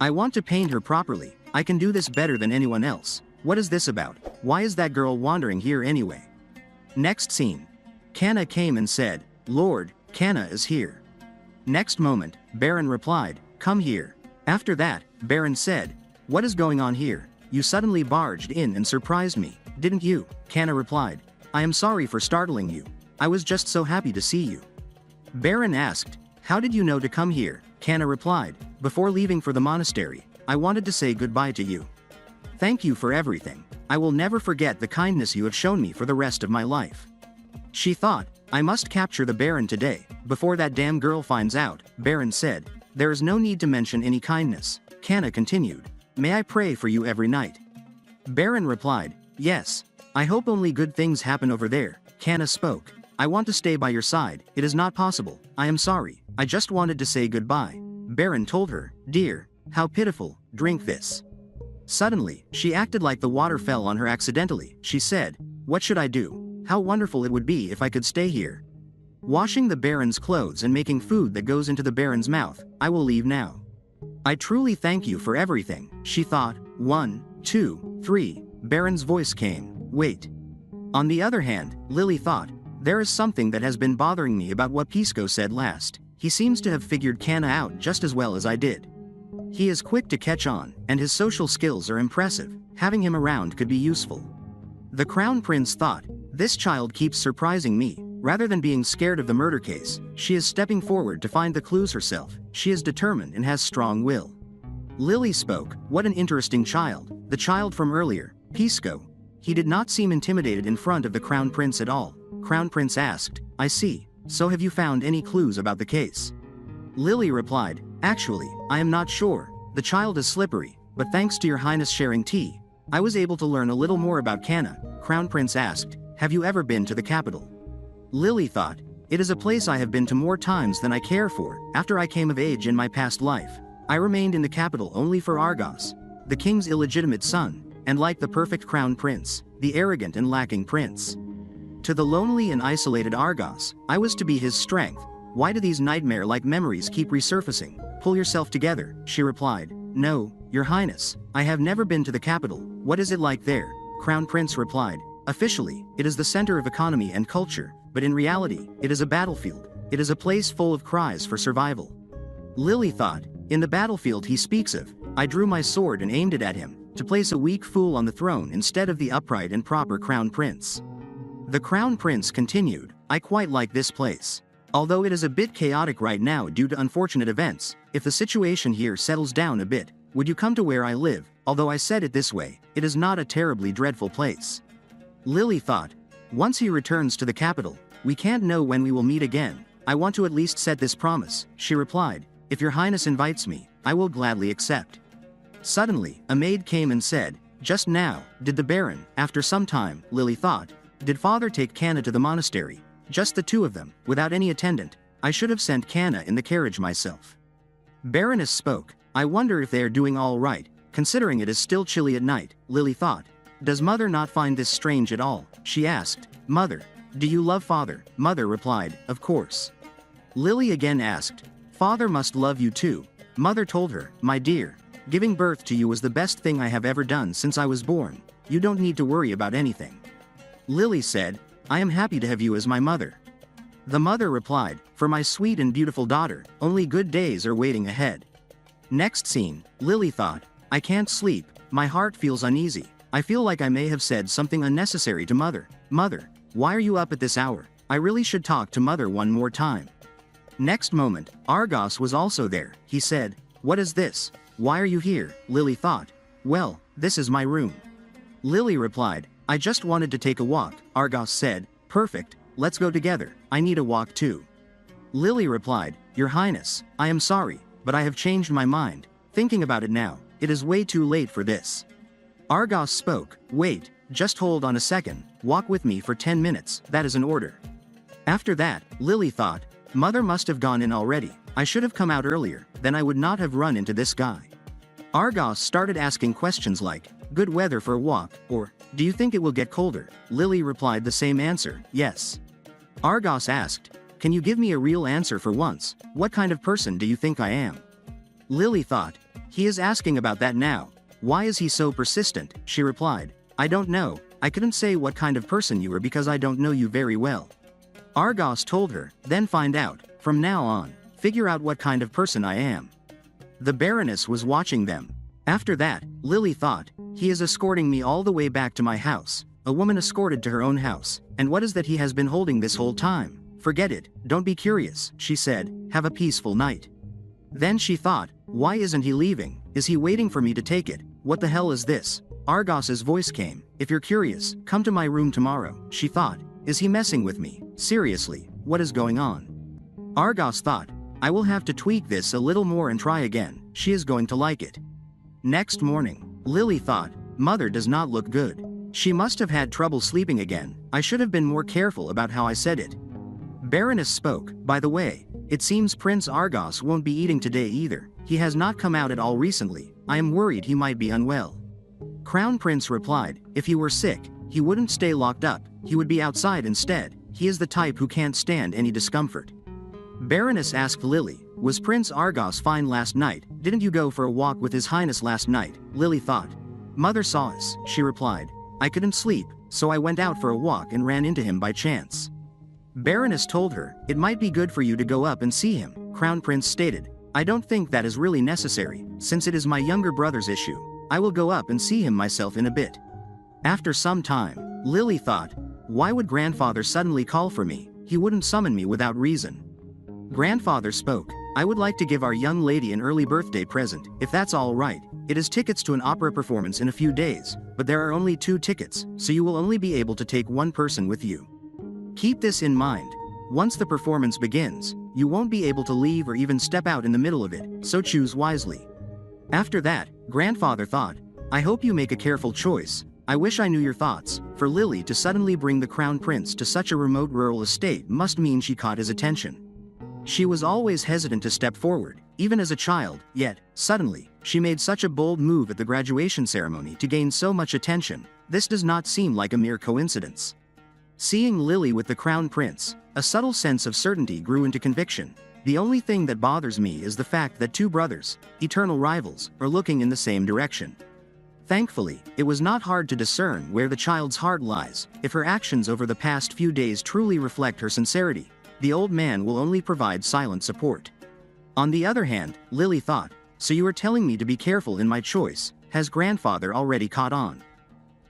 I want to paint her properly. I can do this better than anyone else. What is this about? Why is that girl wandering here anyway? Next scene. Kana came and said, Lord, Kana is here. Next moment, Baron replied, come here. After that, Baron said, what is going on here? You suddenly barged in and surprised me, didn't you? Kana replied, I am sorry for startling you. I was just so happy to see you. Baron asked, how did you know to come here? Kana replied, before leaving for the monastery, I wanted to say goodbye to you. Thank you for everything. I will never forget the kindness you have shown me for the rest of my life. She thought, I must capture the Baron today, before that damn girl finds out. Baron said, there is no need to mention any kindness. Kana continued, may I pray for you every night? Baron replied, yes. I hope only good things happen over there. Kana spoke, I want to stay by your side. It is not possible. I am sorry. I just wanted to say goodbye. Baron told her, dear, how pitiful, drink this. Suddenly, she acted like the water fell on her accidentally. She said, what should I do? How wonderful it would be if I could stay here. Washing the Baron's clothes and making food that goes into the Baron's mouth. I will leave now. I truly thank you for everything. She thought, 1, 2, 3. Baron's voice came, wait. On the other hand, Lily thought, there is something that has been bothering me about what Pisco said last. He seems to have figured Kana out just as well as I did. He is quick to catch on, and his social skills are impressive. Having him around could be useful. The Crown Prince thought, this child keeps surprising me. Rather than being scared of the murder case, she is stepping forward to find the clues herself. She is determined and has strong will. Lily spoke, what an interesting child, the child from earlier, Pisco. He did not seem intimidated in front of the Crown Prince at all. Crown Prince asked, I see, so have you found any clues about the case? Lily replied, actually, I am not sure. The child is slippery, but thanks to your highness sharing tea, I was able to learn a little more about Kana. Crown Prince asked, have you ever been to the capital? Lily thought, it is a place I have been to more times than I care for. After I came of age in my past life, I remained in the capital only for Argos, the king's illegitimate son, and like the perfect crown prince, the arrogant and lacking prince. To the lonely and isolated Argos, I was to be his strength. Why do these nightmare-like memories keep resurfacing? Pull yourself together, she replied. No, your highness, I have never been to the capital. What is it like there? Crown Prince replied. Officially, it is the center of economy and culture, but in reality, it is a battlefield. It is a place full of cries for survival. Lily thought, in the battlefield he speaks of, I drew my sword and aimed it at him, to place a weak fool on the throne instead of the upright and proper Crown Prince. The Crown Prince continued, I quite like this place. Although it is a bit chaotic right now due to unfortunate events, if the situation here settles down a bit, would you come to where I live? Although I said it this way, it is not a terribly dreadful place. Lily thought, once he returns to the capital, we can't know when we will meet again. I want to at least set this promise, she replied. If your highness invites me, I will gladly accept. Suddenly, a maid came and said, just now, did the Baron, after some time, Lily thought, did father take Kana to the monastery? Just the two of them, without any attendant. I should have sent Kana in the carriage myself. Baroness spoke, I wonder if they are doing all right, considering it is still chilly at night, Lily thought. Does mother not find this strange at all? She asked, Mother, do you love father? Mother replied, of course. Lily again asked, Father must love you too. Mother told her, my dear, giving birth to you was the best thing I have ever done since I was born. You don't need to worry about anything. Lily said, I am happy to have you as my mother. The mother replied, for my sweet and beautiful daughter, only good days are waiting ahead. Next scene, Lily thought, I can't sleep, my heart feels uneasy. I feel like I may have said something unnecessary to mother. Mother, why are you up at this hour? I really should talk to mother one more time. Next moment, Argos was also there. He said, what is this? Why are you here? Lily thought, well, this is my room. Lily replied, I just wanted to take a walk. Argos said, perfect, let's go together. I need a walk too. Lily replied, Your Highness, I am sorry, but I have changed my mind. Thinking about it now, it is way too late for this. Argos spoke, wait, just hold on a second, walk with me for 10 minutes, that is an order. After that, Lily thought, Mother must have gone in already. I should have come out earlier, then I would not have run into this guy. Argos started asking questions like, good weather for a walk, or, do you think it will get colder? Lily replied the same answer, yes. Argos asked, can you give me a real answer for once? What kind of person do you think I am? Lily thought, he is asking about that now. Why is he so persistent? She replied, I don't know, I couldn't say what kind of person you are because I don't know you very well. Argos told her, then find out, from now on, figure out what kind of person I am. The Baroness was watching them. After that, Lily thought, he is escorting me all the way back to my house. A woman escorted to her own house, and what is that he has been holding this whole time? Forget it, don't be curious, she said, have a peaceful night. Then she thought, why isn't he leaving? Is he waiting for me to take it? What the hell is this? Argos's voice came, if you're curious, come to my room tomorrow. She thought, is he messing with me? Seriously, what is going on? Argos thought, I will have to tweak this a little more and try again, she is going to like it. Next morning, Lily thought, Mother does not look good. She must have had trouble sleeping again. I should have been more careful about how I said it. Baroness spoke, by the way, it seems Prince Argos won't be eating today either. He has not come out at all recently. I am worried he might be unwell. Crown Prince replied, if he were sick, he wouldn't stay locked up, he would be outside instead. He is the type who can't stand any discomfort. Baroness asked Lily, was Prince Argos fine last night? Didn't you go for a walk with His Highness last night? Lily thought. Mother saw us, she replied. I couldn't sleep, so I went out for a walk and ran into him by chance. Baroness told her, "It might be good for you to go up and see him," Crown Prince stated. "I don't think that is really necessary, since it is my younger brother's issue. I will go up and see him myself in a bit." After some time, Lily thought, "Why would grandfather suddenly call for me? He wouldn't summon me without reason." Grandfather spoke, "I would like to give our young lady an early birthday present, if that's all right. It is tickets to an opera performance in a few days, but there are only 2 tickets, so you will only be able to take 1 person with you. Keep this in mind. Once the performance begins, you won't be able to leave or even step out in the middle of it, so choose wisely." After that, grandfather thought, "I hope you make a careful choice. I wish I knew your thoughts." For Lily to suddenly bring the crown prince to such a remote rural estate must mean she caught his attention. She was always hesitant to step forward, even as a child, yet, suddenly, she made such a bold move at the graduation ceremony to gain so much attention. This does not seem like a mere coincidence. Seeing Lily with the crown prince, a subtle sense of certainty grew into conviction. The only thing that bothers me is the fact that 2 brothers, eternal rivals, are looking in the same direction. Thankfully, it was not hard to discern where the child's heart lies. If her actions over the past few days truly reflect her sincerity, the old man will only provide silent support. On the other hand, Lily thought, "So you are telling me to be careful in my choice. Has grandfather already caught on?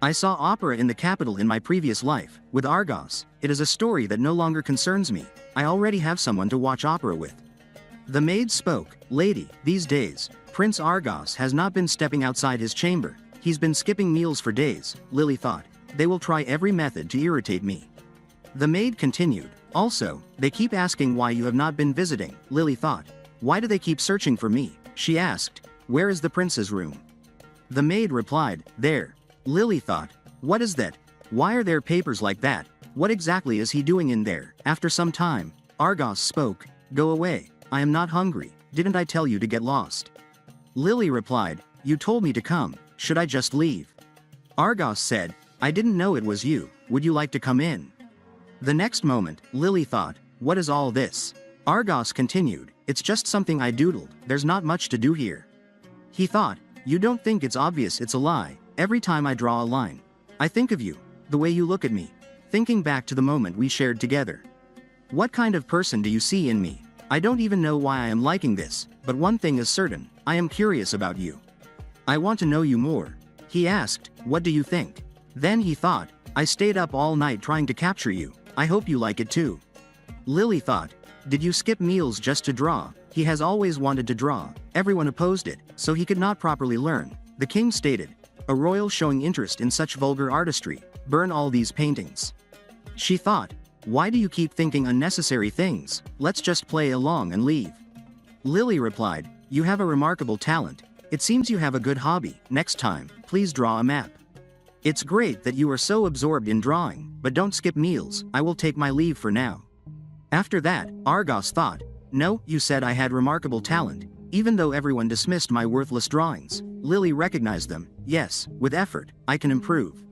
I saw opera in the capital in my previous life, with Argos. It is a story that no longer concerns me. I already have someone to watch opera with." The maid spoke, "Lady, these days, Prince Argos has not been stepping outside his chamber. He's been skipping meals for days." Lily thought, "They will try every method to irritate me." The maid continued, "Also, they keep asking why you have not been visiting." Lily thought, "Why do they keep searching for me?" She asked, "Where is the prince's room?" The maid replied, "There." Lily thought, "What is that? Why are there papers like that? What exactly is he doing in there?" After some time, Argos spoke, "Go away. I am not hungry. Didn't I tell you to get lost?" Lily replied, "You told me to come. Should I just leave?" Argos said, "I didn't know it was you. Would you like to come in?" The next moment, Lily thought, "What is all this?" Argos continued, "It's just something I doodled. There's not much to do here." He thought, "You don't think it's obvious it's a lie? Every time I draw a line, I think of you, the way you look at me, thinking back to the moment we shared together. What kind of person do you see in me? I don't even know why I am liking this, but one thing is certain, I am curious about you. I want to know you more." He asked, "What do you think?" Then he thought, "I stayed up all night trying to capture you. I hope you like it too." Lily thought, "Did you skip meals just to draw?" He has always wanted to draw. Everyone opposed it, so he could not properly learn. The king stated, "A royal showing interest in such vulgar artistry. Burn all these paintings." She thought, "Why do you keep thinking unnecessary things? Let's just play along and leave." Lily replied, "You have a remarkable talent. It seems you have a good hobby. Next time, please draw a map. It's great that you are so absorbed in drawing, but don't skip meals. I will take my leave for now." After that, Argos thought, "No, you said I had remarkable talent. Even though everyone dismissed my worthless drawings, Lily recognized them. Yes, with effort, I can improve."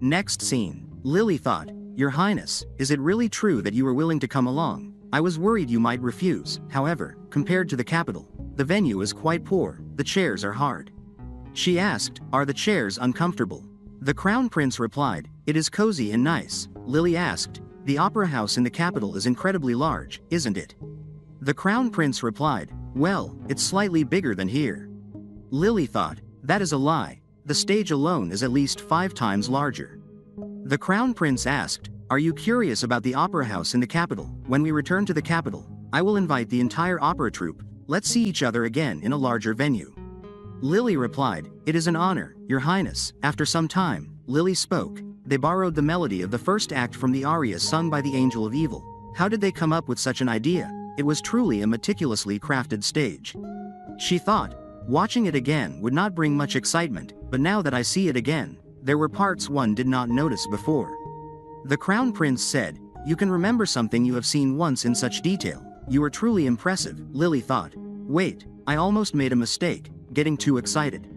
Next scene. Lily thought, "Your Highness, is it really true that you were willing to come along? I was worried you might refuse. However, compared to the capital, the venue is quite poor. The chairs are hard." She asked, "Are the chairs uncomfortable?" The crown prince replied, "It is cozy and nice." Lily asked, "The opera house in the capital is incredibly large, isn't it?" The crown prince replied, "Well, it's slightly bigger than here." Lily thought, "That is a lie. The stage alone is at least 5 times larger." The crown prince asked, "Are you curious about the opera house in the capital? When we return to the capital, I will invite the entire opera troupe. Let's see each other again in a larger venue." Lily replied, "It is an honor, Your Highness." After some time, Lily spoke, "They borrowed the melody of the first act from the aria sung by the Angel of Evil. How did they come up with such an idea? It was truly a meticulously crafted stage." She thought, watching it again would not bring much excitement, but now that I see it again, there were parts one did not notice before. The crown prince said, "You can remember something you have seen once in such detail. You are truly impressive." Lily thought, "Wait, I almost made a mistake, getting too excited."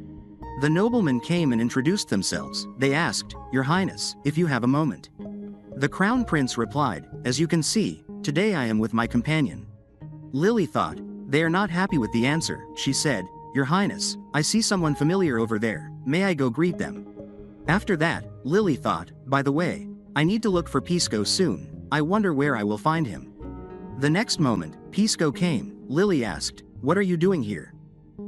The noblemen came and introduced themselves. They asked, "Your Highness, if you have a moment." The crown prince replied, "As you can see, today I am with my companion." Lily thought, "They are not happy with the answer." She said, "Your Highness, I see someone familiar over there. May I go greet them?" After that, Lily thought, by the way, I need to look for Pisco soon. I wonder where I will find him. The next moment, Pisco came. Lily asked, what are you doing here?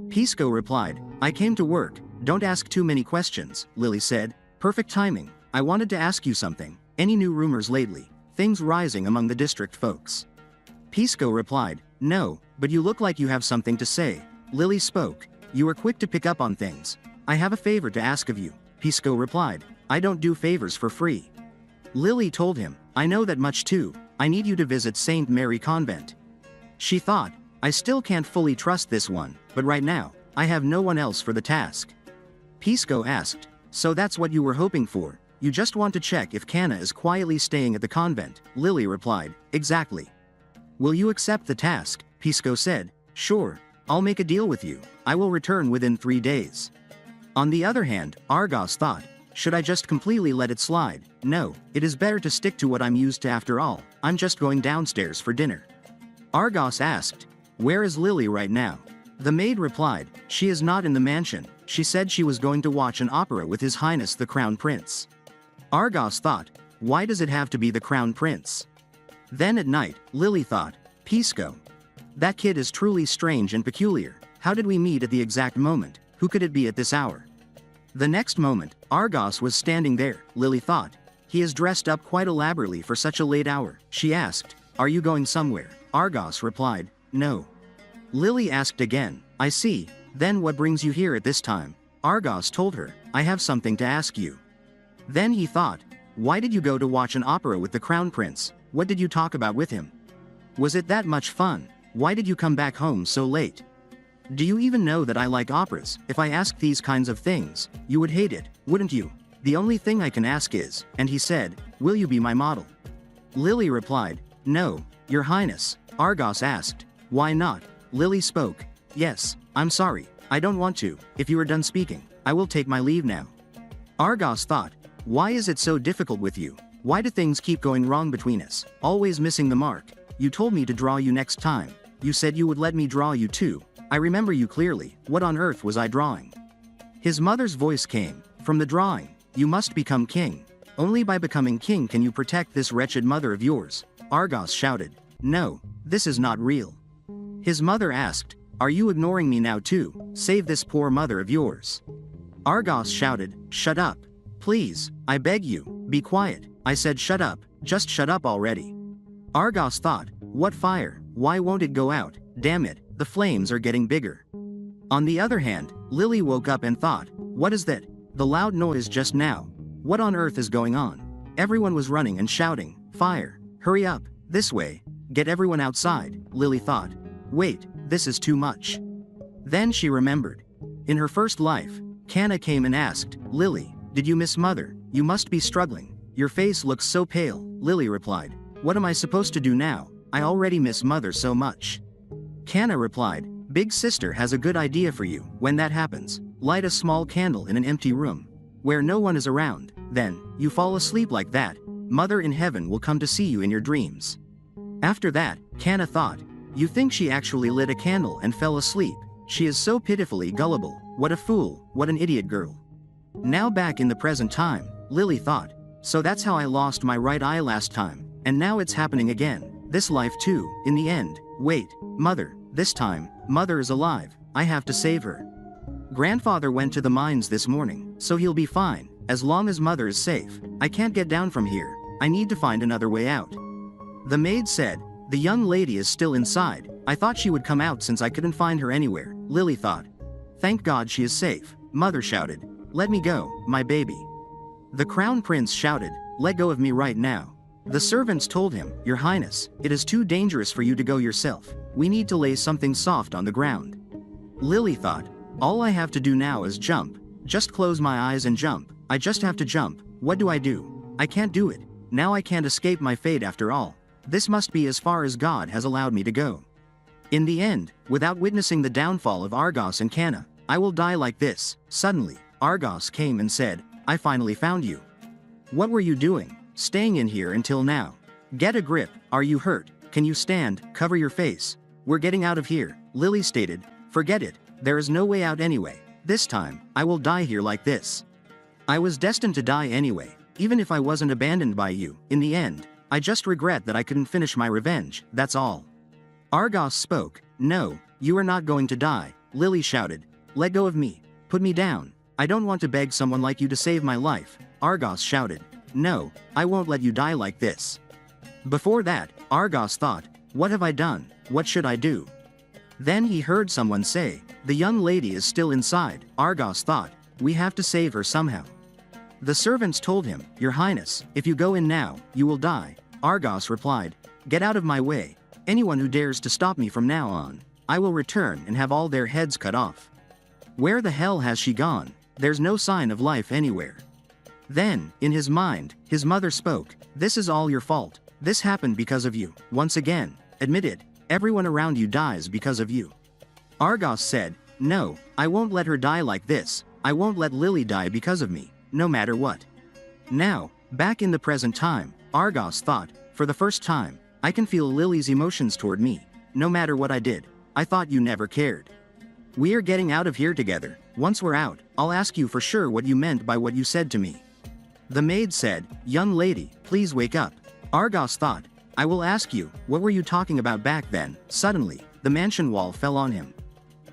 Pisco replied, I came to work. Don't ask too many questions, Lily said. Perfect timing. I wanted to ask you something. Any new rumors lately? Things rising among the district folks? Pisco replied, no, but you look like you have something to say. Lily spoke. You are quick to pick up on things. I have a favor to ask of you. Pisco replied, I don't do favors for free. Lily told him, I know that much too. I need you to visit St. Mary Convent. She thought, I still can't fully trust this one, but right now, I have no one else for the task. Pisco asked, so that's what you were hoping for? You just want to check if Kana is quietly staying at the convent? Lily replied, exactly. Will you accept the task? Pisco said, sure, I'll make a deal with you. I will return within 3 days. On the other hand, Argos thought, should I just completely let it slide? No, it is better to stick to what I'm used to after all. I'm just going downstairs for dinner. Argos asked, where is Lily right now? The maid replied, she is not in the mansion. She said she was going to watch an opera with His Highness the Crown Prince. Argos thought, why does it have to be the Crown Prince? Then at night, Lily thought, Pisco. That kid is truly strange and peculiar. How did we meet at the exact moment? Who could it be at this hour? The next moment, Argos was standing there. Lily thought, he is dressed up quite elaborately for such a late hour. She asked, are you going somewhere? Argos replied, no. Lily asked again, I see, then what brings you here at this time? Argos told her, I have something to ask you. Then he thought, why did you go to watch an opera with the Crown Prince? What did you talk about with him? Was it that much fun? Why did you come back home so late? Do you even know that I like operas? If I asked these kinds of things, you would hate it, wouldn't you? The only thing I can ask is, and he said, will you be my model? Lily replied, no, Your Highness. Argos asked, why not? Lily spoke, yes, I'm sorry, I don't want to. If you are done speaking, I will take my leave now. Argos thought, why is it so difficult with you? Why do things keep going wrong between us? Always missing the mark. You told me to draw you next time. You said you would let me draw you too. I remember you clearly. What on earth was I drawing? His mother's voice came. From the drawing, you must become king. Only by becoming king can you protect this wretched mother of yours. Argos shouted, no, this is not real. His mother asked, are you ignoring me now too? Save this poor mother of yours. Argos shouted, shut up. Please, I beg you, be quiet. I said shut up, just shut up already. Argos thought, what fire? Why won't it go out? Damn it, the flames are getting bigger. On the other hand, Lily woke up and thought, what is that? The loud noise just now. What on earth is going on? Everyone was running and shouting, fire, hurry up, this way, get everyone outside. Lily thought, wait, this is too much. Then she remembered. In her first life, Kana came and asked, Lily, did you miss mother? You must be struggling. Your face looks so pale. Lily replied, what am I supposed to do now? I already miss mother so much. Kana replied, big sister has a good idea for you. When that happens, light a small candle in an empty room, where no one is around. Then, you fall asleep like that. Mother in heaven will come to see you in your dreams. After that, Kana thought, you think she actually lit a candle and fell asleep? She is so pitifully gullible. What a fool, what an idiot girl. Now back in the present time, Lily thought, so that's how I lost my right eye last time, and now it's happening again. This life too, in the end. Wait, mother, this time, mother is alive. I have to save her. Grandfather went to the mines this morning, so he'll be fine, as long as mother is safe. I can't get down from here. I need to find another way out. The maid said, the young lady is still inside. I thought she would come out since I couldn't find her anywhere. Lily thought, thank God she is safe. Mother shouted, let me go, my baby. The Crown Prince shouted, let go of me right now. The servants told him, Your Highness, it is too dangerous for you to go yourself. We need to lay something soft on the ground. Lily thought, all I have to do now is jump. Just close my eyes and jump. I just have to jump. What do? I can't do it. Now I can't escape my fate after all. This must be as far as God has allowed me to go. In the end, without witnessing the downfall of Argos and Kana, I will die like this. Suddenly, Argos came and said, I finally found you. What were you doing? Staying in here until now. Get a grip. Are you hurt? Can you stand? Cover your face. We're getting out of here. Lily stated, forget it. There is no way out anyway. This time, I will die here like this. I was destined to die anyway, even if I wasn't abandoned by you. In the end, I just regret that I couldn't finish my revenge, that's all. Argos spoke. No, you are not going to die, Lily shouted. Let go of me. Put me down. I don't want to beg someone like you to save my life, Argos shouted. No, I won't let you die like this. Before that, Argos thought, what have I done? What should I do? Then he heard someone say, the young lady is still inside. Argos thought, we have to save her somehow. The servants told him, Your Highness, if you go in now, you will die. Argos replied, Get out of my way. Anyone who dares to stop me from now on, I will return and have all their heads cut off. Where the hell has she gone? There's no sign of life anywhere. Then, in his mind, his mother spoke, This is all your fault. This happened because of you. Once again, admit it, everyone around you dies because of you. Argos said, No, I won't let her die like this. I won't let Lily die because of me, no matter what. Now, back in the present time, Argos thought, for the first time, I can feel Lily's emotions toward me. No matter what I did, I thought you never cared. We're getting out of here together. Once we're out, I'll ask you for sure what you meant by what you said to me. The maid said, Young lady, please wake up. Argos thought, I will ask you, what were you talking about back then? Suddenly, the mansion wall fell on him.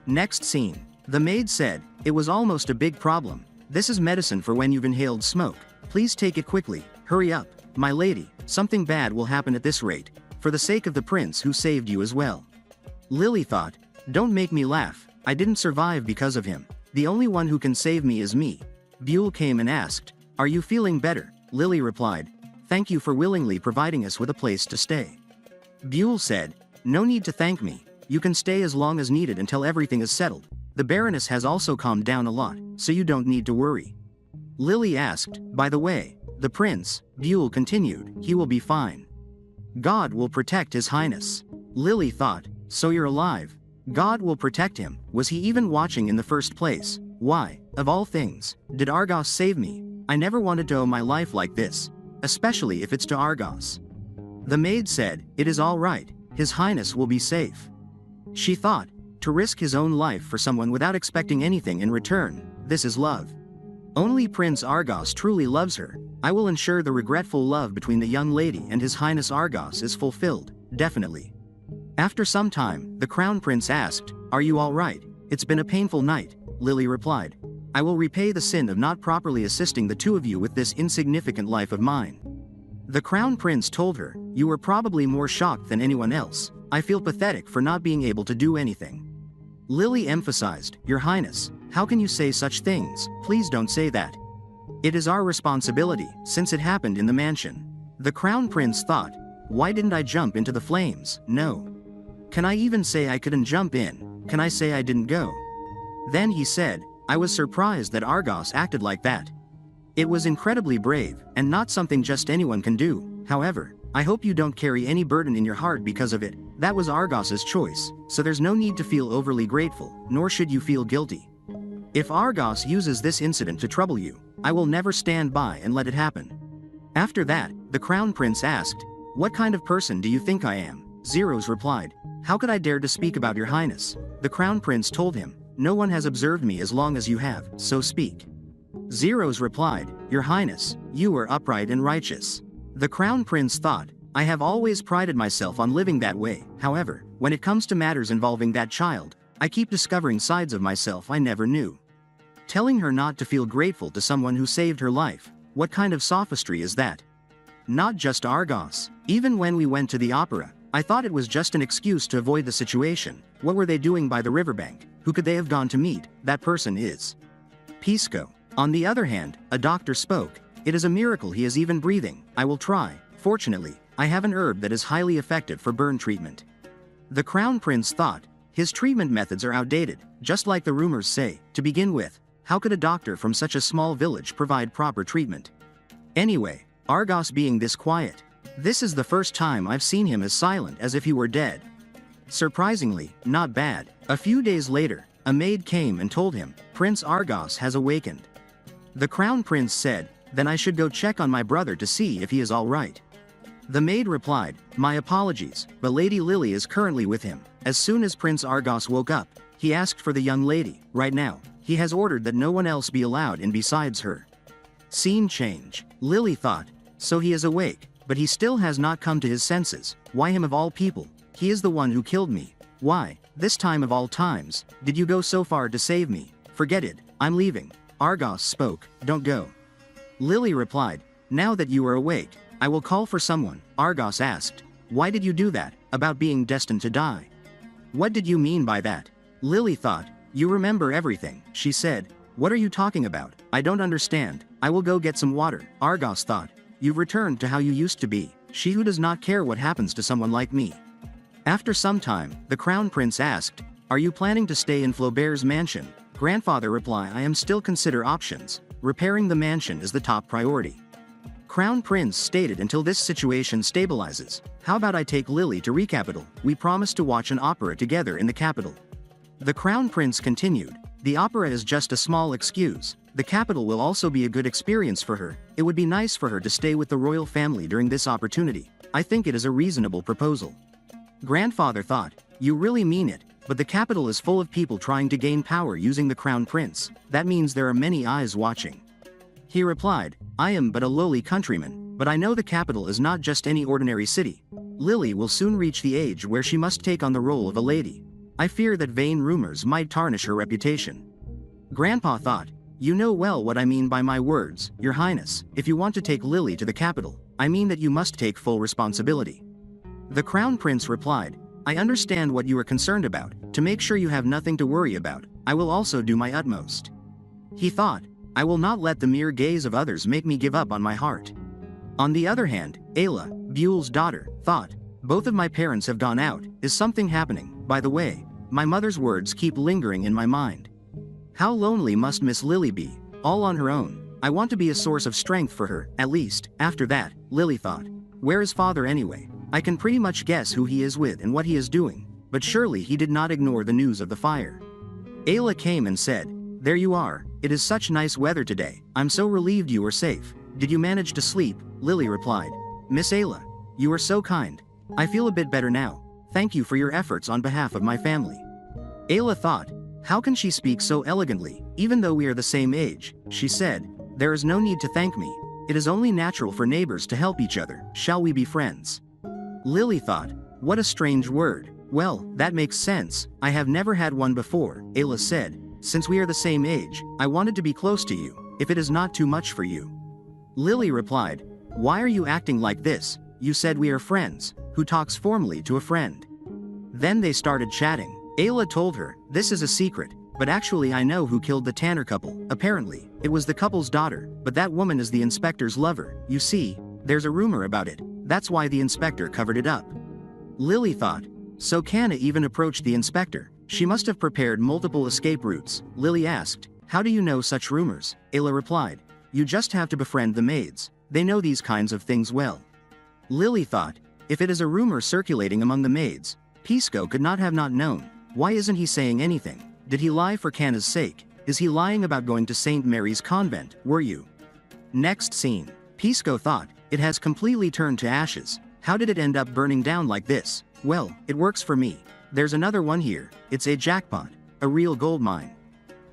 Next scene. The maid said, It was almost a big problem. This is medicine for when you've inhaled smoke. Please take it quickly. Hurry up, my lady. Something bad will happen at this rate. For the sake of the prince who saved you as well. Lily thought, Don't make me laugh. I didn't survive because of him. The only one who can save me is me. Buell came and asked, Are you feeling better? Lily replied, Thank you for willingly providing us with a place to stay. Buell said, No need to thank me. You can stay as long as needed until everything is settled. The Baroness has also calmed down a lot, so you don't need to worry. Lily asked, By the way, the prince, Buell continued, he will be fine. God will protect His Highness. Lily thought, So you're alive. God will protect him. Was he even watching in the first place? Why, of all things, did Argos save me? I never wanted to owe my life like this. Especially if it's to Argos. The maid said, It is all right. His Highness will be safe. She thought, to risk his own life for someone without expecting anything in return, this is love. Only Prince Argos truly loves her. I will ensure the regretful love between the young lady and His Highness Argos is fulfilled, definitely. After some time, the Crown Prince asked, Are you all right? It's been a painful night, Lily replied. I will repay the sin of not properly assisting the two of you with this insignificant life of mine. The Crown Prince told her, You were probably more shocked than anyone else. I feel pathetic for not being able to do anything. Lily emphasized, Your Highness, how can you say such things? Please don't say that. It is our responsibility, since it happened in the mansion. The Crown Prince thought, Why didn't I jump into the flames? No. Can I even say I couldn't jump in? Can I say I didn't go? Then he said, I was surprised that Argos acted like that. It was incredibly brave, and not something just anyone can do. However, I hope you don't carry any burden in your heart because of it. That was Argos's choice, so there's no need to feel overly grateful, nor should you feel guilty. If Argos uses this incident to trouble you, I will never stand by and let it happen. After that, the Crown Prince asked, What kind of person do you think I am? Zeros replied, How could I dare to speak about your highness? The Crown Prince told him, No one has observed me as long as you have, so speak. Zeros replied, Your highness, you are upright and righteous. The Crown Prince thought, I have always prided myself on living that way. However, when it comes to matters involving that child, I keep discovering sides of myself I never knew. Telling her not to feel grateful to someone who saved her life, what kind of sophistry is that? Not just Argos. Even when we went to the opera, I thought it was just an excuse to avoid the situation. What were they doing by the riverbank? Who could they have gone to meet? That person is Pisco. On the other hand, a doctor spoke. It is a miracle he is even breathing. I will try. Fortunately, I have an herb that is highly effective for burn treatment. The Crown Prince thought, his treatment methods are outdated, just like the rumors say. To begin with, how could a doctor from such a small village provide proper treatment? Anyway, Argos being this quiet. This is the first time I've seen him as silent as if he were dead. Surprisingly, not bad. A few days later, a maid came and told him, Prince Argos has awakened. The Crown Prince said, Then I should go check on my brother to see if he is all right. The maid replied, My apologies, but Lady Lily is currently with him. As soon as Prince Argos woke up, he asked for the young lady. Right now, he has ordered that no one else be allowed in besides her. Scene change. Lily thought, so he is awake, but he still has not come to his senses. Why him of all people? He is the one who killed me. Why, this time of all times, did you go so far to save me? Forget it, I'm leaving. Argos spoke, don't go. Lily replied, now that you are awake, I will call for someone. Argos asked, why did you do that, about being destined to die? What did you mean by that? Lily thought, you remember everything, she said. What are you talking about? I don't understand. I will go get some water. Argos thought, you've returned to how you used to be, she who does not care what happens to someone like me. After some time, the crown prince asked, are you planning to stay in Flaubert's mansion? Grandfather replied, I am still consider options. Repairing the mansion is the top priority. Crown Prince stated, until this situation stabilizes, how about I take Lily to Recapital? We promised to watch an opera together in the capital. The Crown Prince continued, the opera is just a small excuse. The capital will also be a good experience for her. It would be nice for her to stay with the royal family during this opportunity. I think it is a reasonable proposal. Grandfather thought, you really mean it, but the capital is full of people trying to gain power using the Crown Prince. That means there are many eyes watching. He replied, I am but a lowly countryman, but I know the capital is not just any ordinary city. Lily will soon reach the age where she must take on the role of a lady. I fear that vain rumors might tarnish her reputation. Grandpa thought, you know well what I mean by my words, Your Highness. If you want to take Lily to the capital, I mean that you must take full responsibility. The Crown Prince replied, I understand what you are concerned about. To make sure you have nothing to worry about, I will also do my utmost. He thought, I will not let the mere gaze of others make me give up on my heart. On the other hand, Ayla, Buell's daughter, thought, both of my parents have gone out. Is something happening? By the way, my mother's words keep lingering in my mind. How lonely must Miss Lily be, all on her own? I want to be a source of strength for her, at least. After that, Lily thought, where is father anyway? I can pretty much guess who he is with and what he is doing, but surely he did not ignore the news of the fire. Ayla came and said, there you are, it is such nice weather today. I'm so relieved you are safe. Did you manage to sleep? Lily replied, Miss Ayla, you are so kind. I feel a bit better now. Thank you for your efforts on behalf of my family. Ayla thought, how can she speak so elegantly, even though we are the same age? She said, there is no need to thank me. It is only natural for neighbors to help each other. Shall we be friends? Lily thought, what a strange word. Well, that makes sense. I have never had one before. Ayla said, since we are the same age, I wanted to be close to you, if it is not too much for you. Lily replied, why are you acting like this? You said we are friends. Who talks formally to a friend? Then they started chatting. Ayla told her, this is a secret, but actually I know who killed the Tanner couple. Apparently, it was the couple's daughter, but that woman is the inspector's lover. You see, there's a rumor about it. That's why the inspector covered it up. Lily thought, so Kana even approached the inspector. She must have prepared multiple escape routes. Lily asked, how do you know such rumors? Ayla replied, you just have to befriend the maids. They know these kinds of things well. Lily thought, if it is a rumor circulating among the maids, Pisco could not have not known. Why isn't he saying anything? Did he lie for Kana's sake? Is he lying about going to St. Mary's convent? Were you? Next scene. Pisco thought, it has completely turned to ashes. How did it end up burning down like this? Well, it works for me. There's another one here. It's a jackpot. A real gold mine.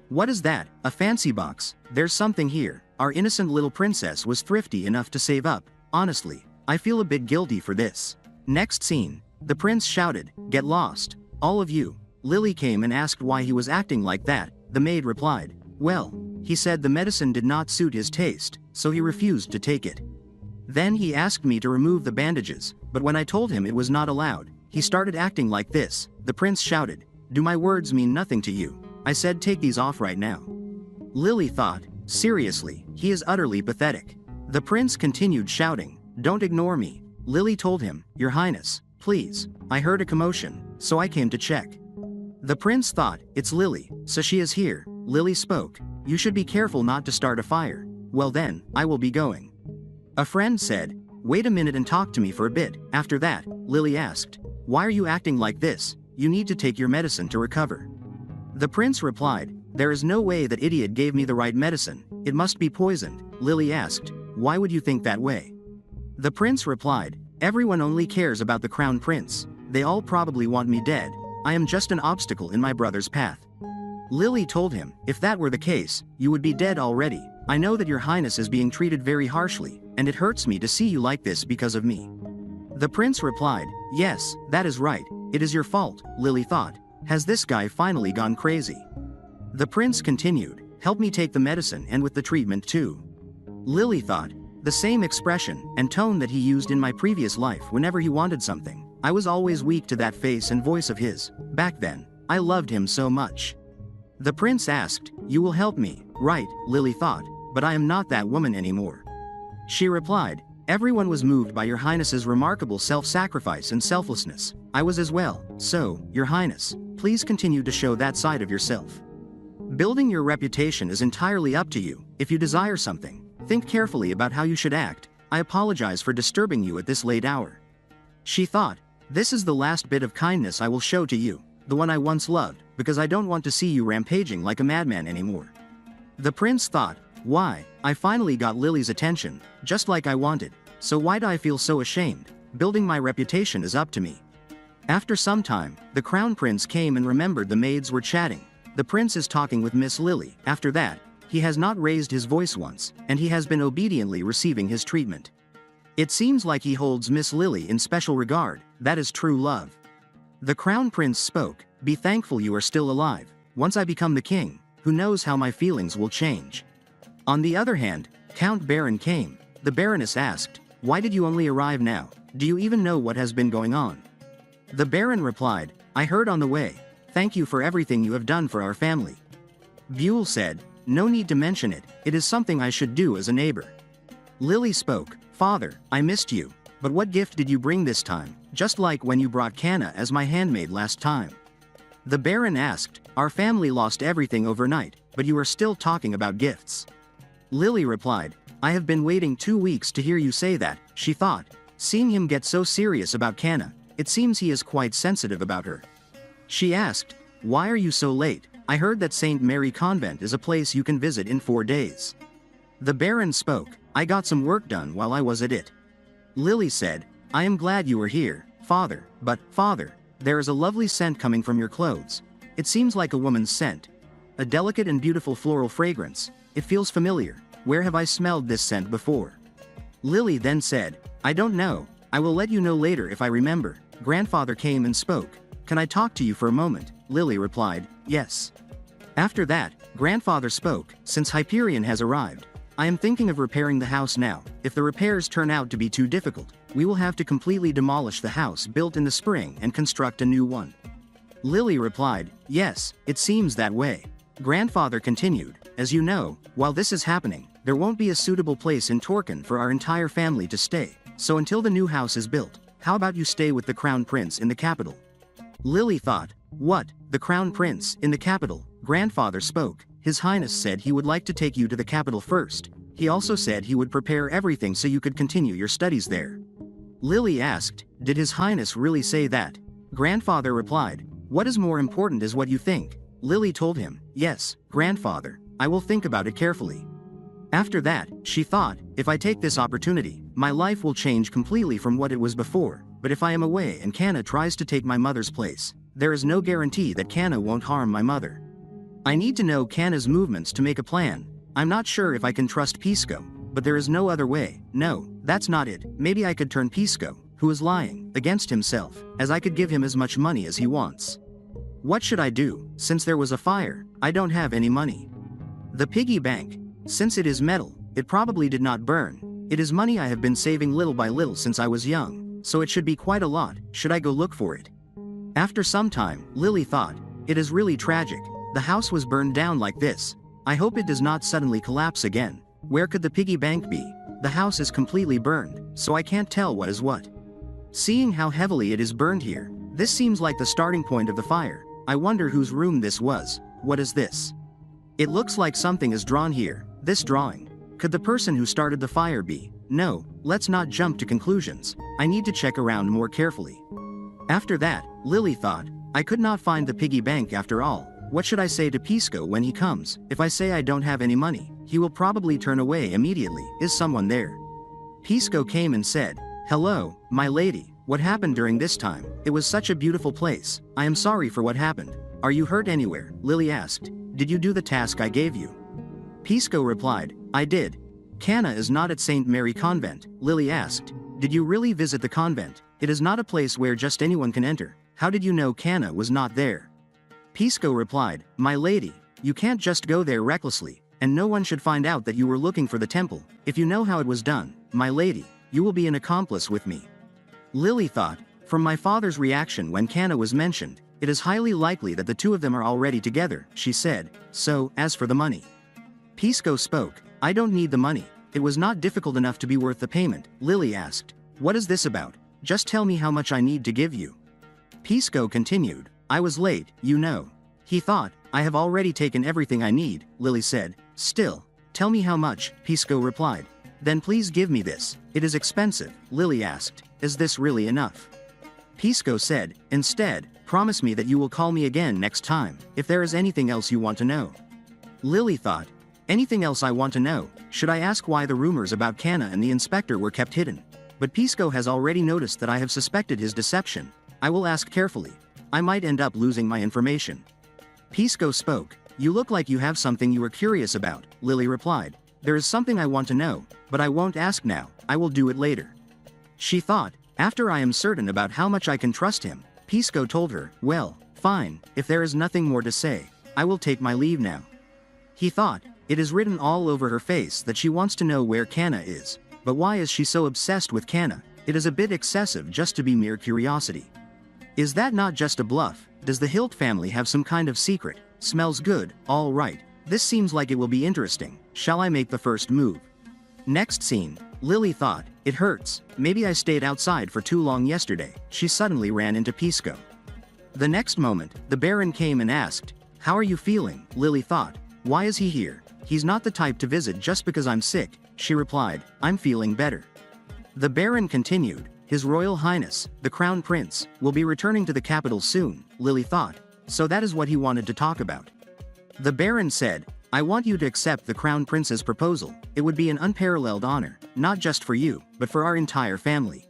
What is that? A fancy box. There's something here. Our innocent little princess was thrifty enough to save up. Honestly, I feel a bit guilty for this. Next scene. The prince shouted, get lost. All of you. Lily came and asked why he was acting like that. The maid replied, well, he said the medicine did not suit his taste, so he refused to take it. Then he asked me to remove the bandages, but when I told him it was not allowed, he started acting like this. The prince shouted, do my words mean nothing to you? I said take these off right now. Lily thought, seriously, he is utterly pathetic. The prince continued shouting, don't ignore me. Lily told him, Your Highness, please, I heard a commotion, so I came to check. The prince thought, it's Lily, so she is here. Lily spoke, you should be careful not to start a fire. Well then, I will be going. A friend said, wait a minute and talk to me for a bit. After that, Lily asked, why are you acting like this? You need to take your medicine to recover. The prince replied, there is no way that idiot gave me the right medicine. It must be poisoned. Lily asked, why would you think that way? The prince replied, everyone only cares about the crown prince. They all probably want me dead. I am just an obstacle in my brother's path. Lily told him, if that were the case, you would be dead already. I know that your highness is being treated very harshly, and it hurts me to see you like this because of me. The prince replied, yes, that is right, it is your fault, Lily thought. Has this guy finally gone crazy? The prince continued, help me take the medicine and with the treatment too. Lily thought, the same expression and tone that he used in my previous life whenever he wanted something. I was always weak to that face and voice of his. Back then, I loved him so much. The prince asked, you will help me, right, Lily thought, but I am not that woman anymore. She replied, everyone was moved by your highness's remarkable self-sacrifice and selflessness. I was as well, so, your highness, please continue to show that side of yourself. Building your reputation is entirely up to you. If you desire something, think carefully about how you should act. I apologize for disturbing you at this late hour. She thought, this is the last bit of kindness I will show to you, the one I once loved, because I don't want to see you rampaging like a madman anymore. The prince thought, why, I finally got Lily's attention, just like I wanted, so why do I feel so ashamed? Building my reputation is up to me. After some time, the crown prince came and remembered the maids were chatting. The prince is talking with Miss Lily. After that, he has not raised his voice once, and he has been obediently receiving his treatment. It seems like he holds Miss Lily in special regard. That is true love. The crown prince spoke, be thankful you are still alive. Once I become the king, who knows how my feelings will change. On the other hand, Count Baron came. The Baroness asked, why did you only arrive now? Do you even know what has been going on? The Baron replied, I heard on the way. Thank you for everything you have done for our family. Buell said, no need to mention it, it is something I should do as a neighbor. Lily spoke, Father, I missed you, but what gift did you bring this time, just like when you brought Canna as my handmaid last time? The Baron asked, our family lost everything overnight, but you are still talking about gifts. Lily replied, I have been waiting 2 weeks to hear you say that. She thought, seeing him get so serious about Canna, it seems he is quite sensitive about her. She asked, why are you so late? I heard that St. Mary Convent is a place you can visit in 4 days. The Baron spoke, I got some work done while I was at it. Lily said, I am glad you are here, Father, but, Father, there is a lovely scent coming from your clothes. It seems like a woman's scent. A delicate and beautiful floral fragrance. It feels familiar. Where have I smelled this scent before? Lily then said, I don't know. I will let you know later if I remember. Grandfather came and spoke. Can I talk to you for a moment? Lily replied, yes. After that, Grandfather spoke, since Hyperion has arrived. I am thinking of repairing the house now. If the repairs turn out to be too difficult, we will have to completely demolish the house built in the spring and construct a new one. Lily replied, yes, it seems that way. Grandfather continued, as you know, while this is happening, there won't be a suitable place in Torquin for our entire family to stay, so until the new house is built, how about you stay with the Crown Prince in the capital? Lily thought, what, the Crown Prince, in the capital? Grandfather spoke, His Highness said he would like to take you to the capital first. He also said he would prepare everything so you could continue your studies there. Lily asked, did His Highness really say that? Grandfather replied, what is more important is what you think. Lily told him, yes, Grandfather, I will think about it carefully. After that, she thought, if I take this opportunity, my life will change completely from what it was before, but if I am away and Canna tries to take my mother's place, there is no guarantee that Canna won't harm my mother. I need to know Canna's movements to make a plan. I'm not sure if I can trust Pisco, but there is no other way. No, that's not it. Maybe I could turn Pisco, who is lying, against himself, as I could give him as much money as he wants. What should I do? Since there was a fire, I don't have any money. The piggy bank. Since it is metal, it probably did not burn. It is money I have been saving little by little since I was young, so it should be quite a lot. Should I go look for it? After some time, Lily thought, it is really tragic. The house was burned down like this. I hope it does not suddenly collapse again. Where could the piggy bank be? The house is completely burned, so I can't tell what is what. Seeing how heavily it is burned here, this seems like the starting point of the fire. I wonder whose room this was. What is this? It looks like something is drawn here. This drawing. Could the person who started the fire be? No, let's not jump to conclusions. I need to check around more carefully. After that, Lily thought, I could not find the piggy bank after all. What should I say to Pisco when he comes? If I say I don't have any money, he will probably turn away immediately. Is someone there? Pisco came and said, hello, my lady. What happened during this time? It was such a beautiful place. I am sorry for what happened. Are you hurt anywhere? Lily asked. Did you do the task I gave you? Pisco replied, I did. Kana is not at St. Mary Convent, Lily asked. Did you really visit the convent? It is not a place where just anyone can enter. How did you know Kana was not there? Pisco replied, My lady, you can't just go there recklessly, and no one should find out that you were looking for the temple. If you know how it was done, my lady, you will be an accomplice with me. Lily thought, from my father's reaction when Kana was mentioned, it is highly likely that the two of them are already together, she said. So, as for the money. Pisco spoke, I don't need the money. It was not difficult enough to be worth the payment, Lily asked. What is this about? Just tell me how much I need to give you. Pisco continued, I was late, you know. He thought, I have already taken everything I need, Lily said. Still, tell me how much, Pisco replied. Then please give me this. It is expensive, Lily asked. Is this really enough? Pisco said, instead, promise me that you will call me again next time, if there is anything else you want to know. Lily thought, anything else I want to know? Should I ask why the rumors about Kana and the inspector were kept hidden? But Pisco has already noticed that I have suspected his deception. I will ask carefully. I might end up losing my information. Pisco spoke, you look like you have something you are curious about, Lily replied. There is something I want to know, but I won't ask now, I will do it later. She thought, after I am certain about how much I can trust him. Pisco told her, well, fine, if there is nothing more to say, I will take my leave now. He thought, it is written all over her face that she wants to know where Kana is, but why is she so obsessed with Kana? It is a bit excessive just to be mere curiosity. Is that not just a bluff? Does the Hilt family have some kind of secret? Smells good, all right. This seems like it will be interesting. Shall I make the first move? Next scene. Lily thought, it hurts. Maybe I stayed outside for too long yesterday. She suddenly ran into Pisco. The next moment, the Baron came and asked, how are you feeling? Lily thought, why is he here? He's not the type to visit just because I'm sick. She replied, I'm feeling better. The Baron continued, His Royal Highness, the Crown Prince, will be returning to the capital soon, Lily thought. So that is what he wanted to talk about. The Baron said, I want you to accept the Crown Prince's proposal. It would be an unparalleled honor, not just for you, but for our entire family.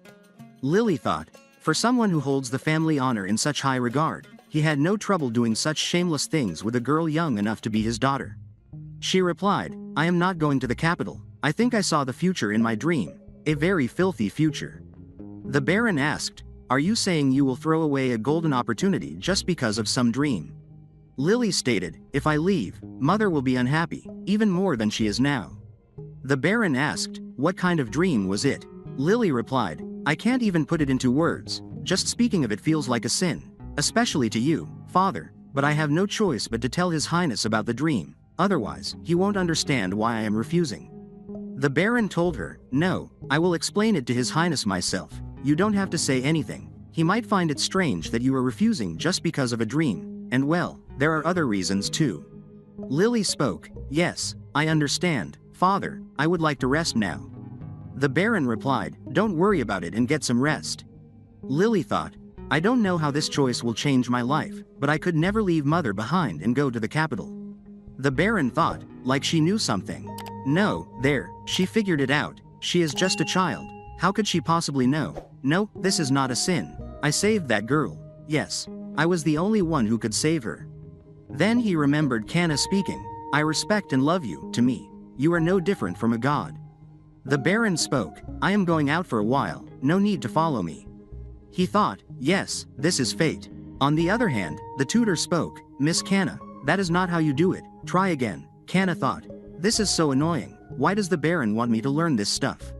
Lily thought, for someone who holds the family honor in such high regard, he had no trouble doing such shameless things with a girl young enough to be his daughter. She replied, I am not going to the capital. I think I saw the future in my dream. A very filthy future. The Baron asked, are you saying you will throw away a golden opportunity just because of some dream? Lily stated, if I leave, Mother will be unhappy, even more than she is now. The Baron asked, what kind of dream was it? Lily replied, I can't even put it into words, just speaking of it feels like a sin, especially to you, Father, but I have no choice but to tell His Highness about the dream, otherwise, he won't understand why I am refusing. The Baron told her, no, I will explain it to His Highness myself, you don't have to say anything, he might find it strange that you are refusing just because of a dream. And well, there are other reasons too. Lily spoke, yes, I understand, Father, I would like to rest now. The Baron replied, don't worry about it and get some rest. Lily thought, I don't know how this choice will change my life, but I could never leave Mother behind and go to the capital. The Baron thought, like she knew something. No, there, she figured it out, she is just a child, how could she possibly know? No, this is not a sin, I saved that girl, yes. I was the only one who could save her. Then he remembered Kana speaking, I respect and love you, to me. You are no different from a god. The Baron spoke, I am going out for a while, no need to follow me. He thought, yes, this is fate. On the other hand, the tutor spoke, Miss Kana, that is not how you do it, try again. Kana thought, this is so annoying, why does the Baron want me to learn this stuff?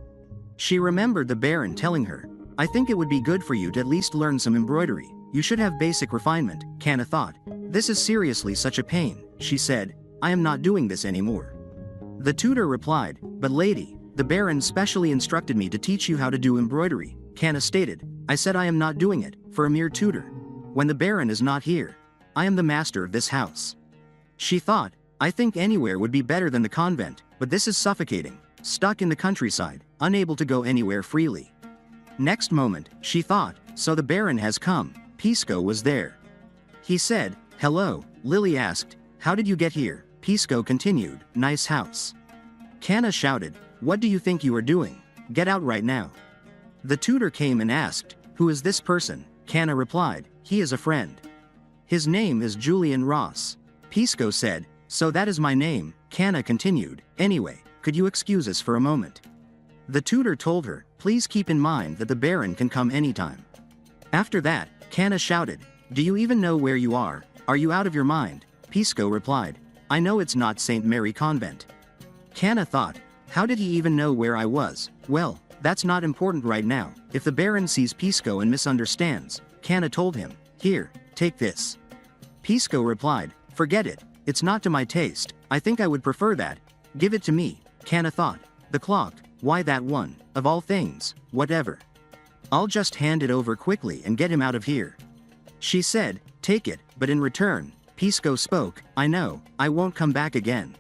She remembered the Baron telling her, I think it would be good for you to at least learn some embroidery. You should have basic refinement, Kana thought. This is seriously such a pain, she said, I am not doing this anymore. The tutor replied, but lady, the Baron specially instructed me to teach you how to do embroidery, Kana stated. I said I am not doing it, for a mere tutor. When the Baron is not here, I am the master of this house. She thought, I think anywhere would be better than the convent, but this is suffocating, stuck in the countryside, unable to go anywhere freely. Next moment, she thought, so the Baron has come. Pisco was there. He said, hello, Lily asked, how did you get here? Pisco continued, nice house. Kana shouted, what do you think you are doing? Get out right now. The tutor came and asked, who is this person? Kana replied, he is a friend. His name is Julian Ross. Pisco said, so that is my name, Kana continued, anyway, could you excuse us for a moment? The tutor told her, please keep in mind that the Baron can come anytime. After that, Kana shouted, do you even know where you are? Are you out of your mind? Pisco replied, I know it's not St. Mary Convent. Kana thought, how did he even know where I was? Well, that's not important right now. If the Baron sees Pisco and misunderstands, Kana told him, here, take this. Pisco replied, forget it, it's not to my taste, I think I would prefer that. Give it to me, Kana thought. The clock, why that one? Of all things, whatever. I'll just hand it over quickly and get him out of here. She said, take it, but in return, Pisco spoke, I know, I won't come back again.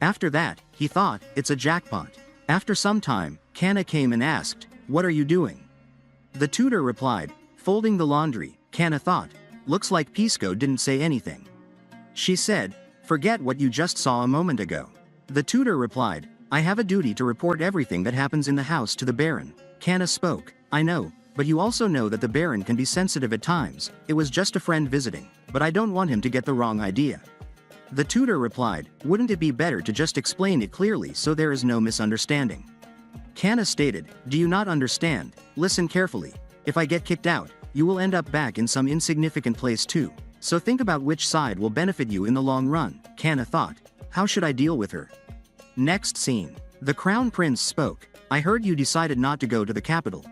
After that, he thought, it's a jackpot. After some time, Kana came and asked, what are you doing? The tutor replied, folding the laundry. Kana thought, looks like Pisco didn't say anything. She said, forget what you just saw a moment ago. The tutor replied, I have a duty to report everything that happens in the house to the Baron. Kana spoke, I know, but you also know that the Baron can be sensitive at times. It was just a friend visiting, but I don't want him to get the wrong idea. The tutor replied, wouldn't it be better to just explain it clearly so there is no misunderstanding? Kana stated, do you not understand? Listen carefully. If I get kicked out, you will end up back in some insignificant place too. So think about which side will benefit you in the long run. Kana thought, how should I deal with her? Next scene. The Crown Prince spoke, I heard you decided not to go to the capital.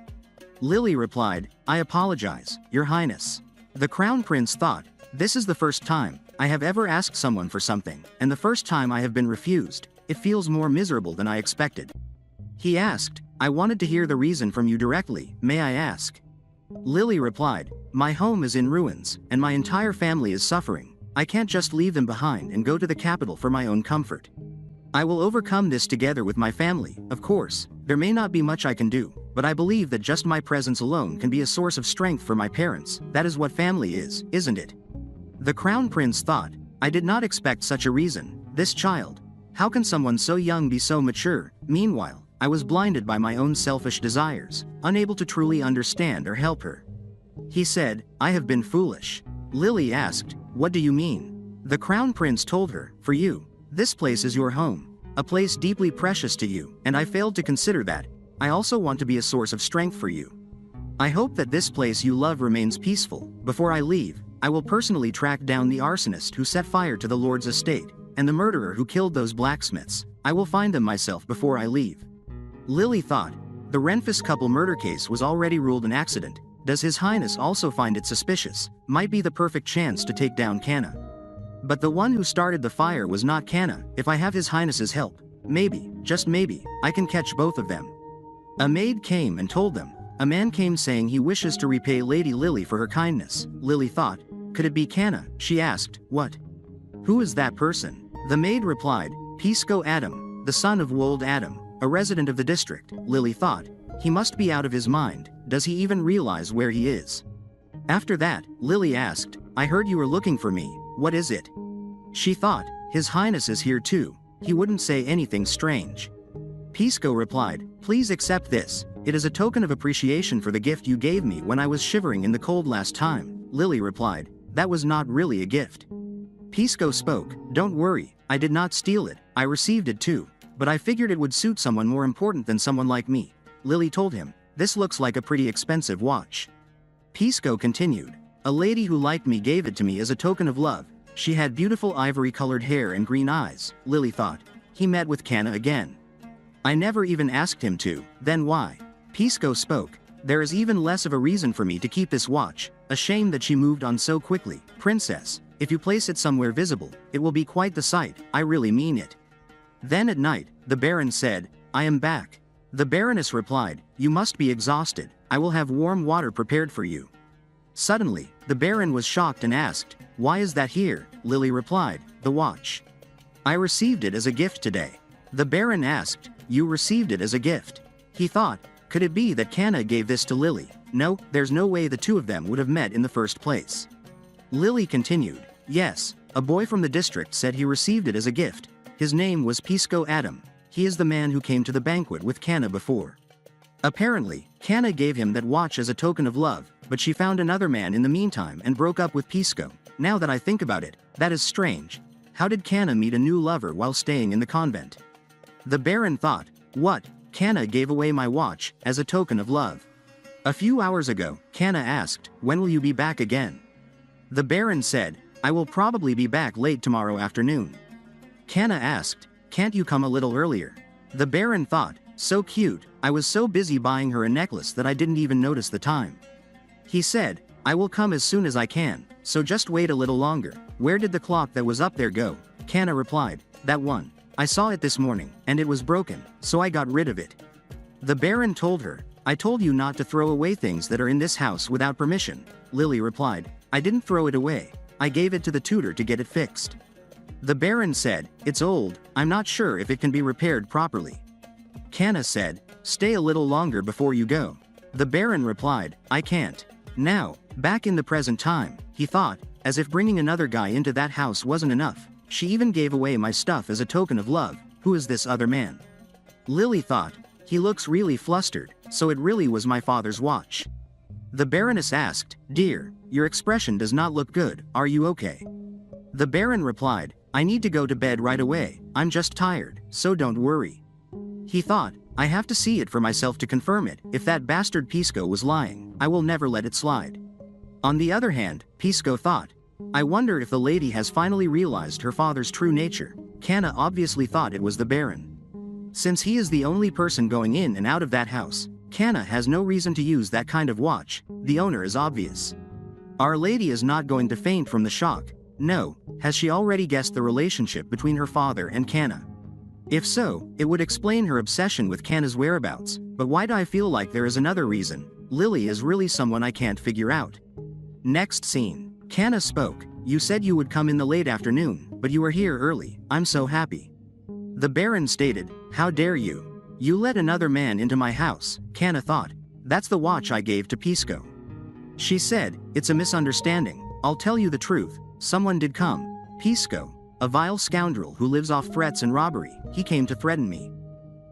Lily replied, I apologize, Your Highness. The Crown Prince thought, this is the first time I have ever asked someone for something, and the first time I have been refused. It feels more miserable than I expected. He asked, I wanted to hear the reason from you directly, may I ask? Lily replied, my home is in ruins, and my entire family is suffering. I can't just leave them behind and go to the capital for my own comfort. I will overcome this together with my family, of course. There may not be much I can do, but I believe that just my presence alone can be a source of strength for my parents. That is what family is, isn't it? The Crown Prince thought, I did not expect such a reason. This child. How can someone so young be so mature? Meanwhile, I was blinded by my own selfish desires, unable to truly understand or help her. He said, I have been foolish. Lily asked, what do you mean? The Crown Prince told her, for you. This place is your home, a place deeply precious to you, and I failed to consider that. I also want to be a source of strength for you. I hope that this place you love remains peaceful. Before I leave, I will personally track down the arsonist who set fire to the Lord's estate, and the murderer who killed those blacksmiths. I will find them myself before I leave. Lily thought, the Renfus couple murder case was already ruled an accident. Does His Highness also find it suspicious? Might be the perfect chance to take down Kana. But the one who started the fire was not Kana. If I have His Highness's help, maybe, just maybe, I can catch both of them. A maid came and told them. A man came saying he wishes to repay Lady Lily for her kindness. Lily thought, could it be Kana? She asked, what? Who is that person? The maid replied, Pisco Adam, the son of Wold Adam, a resident of the district. Lily thought, he must be out of his mind. Does he even realize where he is? After that, Lily asked, I heard you were looking for me. What is it? She thought, His Highness is here too. He wouldn't say anything strange. Pisco replied, please accept this. It is a token of appreciation for the gift you gave me when I was shivering in the cold last time. Lily replied, that was not really a gift. Pisco spoke, don't worry, I did not steal it, I received it too. But I figured it would suit someone more important than someone like me. Lily told him, this looks like a pretty expensive watch. Pisco continued, a lady who liked me gave it to me as a token of love. She had beautiful ivory-colored hair and green eyes. Lily thought, he met with Kana again. I never even asked him to, then why? Pisco spoke, there is even less of a reason for me to keep this watch. A shame that she moved on so quickly. Princess, if you place it somewhere visible, it will be quite the sight. I really mean it. Then at night, the Baron said, I am back. The Baroness replied, you must be exhausted. I will have warm water prepared for you. Suddenly, the Baron was shocked and asked, why is that here? Lily replied, the watch. I received it as a gift today. The Baron asked, you received it as a gift? He thought, could it be that Kana gave this to Lily? No, there's no way the two of them would have met in the first place. Lily continued, yes, a boy from the district said he received it as a gift. His name was Pisco Adam. He is the man who came to the banquet with Kana before. Apparently, Kana gave him that watch as a token of love, but she found another man in the meantime and broke up with Pisco. Now that I think about it, that is strange. How did Kana meet a new lover while staying in the convent? The Baron thought, what? Kana gave away my watch, as a token of love. A few hours ago, Kana asked, when will you be back again? The Baron said, I will probably be back late tomorrow afternoon. Kana asked, can't you come a little earlier? The Baron thought, so cute, I was so busy buying her a necklace that I didn't even notice the time. He said, I will come as soon as I can, so just wait a little longer. Where did the clock that was up there go? Kana replied, that one. I saw it this morning, and it was broken, so I got rid of it. The Baron told her, I told you not to throw away things that are in this house without permission. Lily replied, I didn't throw it away, I gave it to the tutor to get it fixed. The Baron said, it's old, I'm not sure if it can be repaired properly. Kana said, stay a little longer before you go. The Baron replied, I can't. Now, back in the present time, he thought, as if bringing another guy into that house wasn't enough, she even gave away my stuff as a token of love. Who is this other man? Lily thought, he looks really flustered, so it really was my father's watch. The Baroness asked, dear, your expression does not look good, are you okay? The Baron replied, I need to go to bed right away, I'm just tired, so don't worry. He thought, I have to see it for myself to confirm it. If that bastard Pisco was lying, I will never let it slide. On the other hand, Pisco thought, I wonder if the lady has finally realized her father's true nature. Kana obviously thought it was the Baron. Since he is the only person going in and out of that house, Kana has no reason to use that kind of watch. The owner is obvious. Our lady is not going to faint from the shock. No, has she already guessed the relationship between her father and Kana? If so, it would explain her obsession with Kana's whereabouts. But why do I feel like there is another reason? Lily is really someone I can't figure out. Next scene. Kana spoke, you said you would come in the late afternoon, but you are here early, I'm so happy. The Baron stated, how dare you? You let another man into my house. Kana thought, that's the watch I gave to Pisco. She said, it's a misunderstanding, I'll tell you the truth, someone did come. Pisco, a vile scoundrel who lives off threats and robbery, he came to threaten me.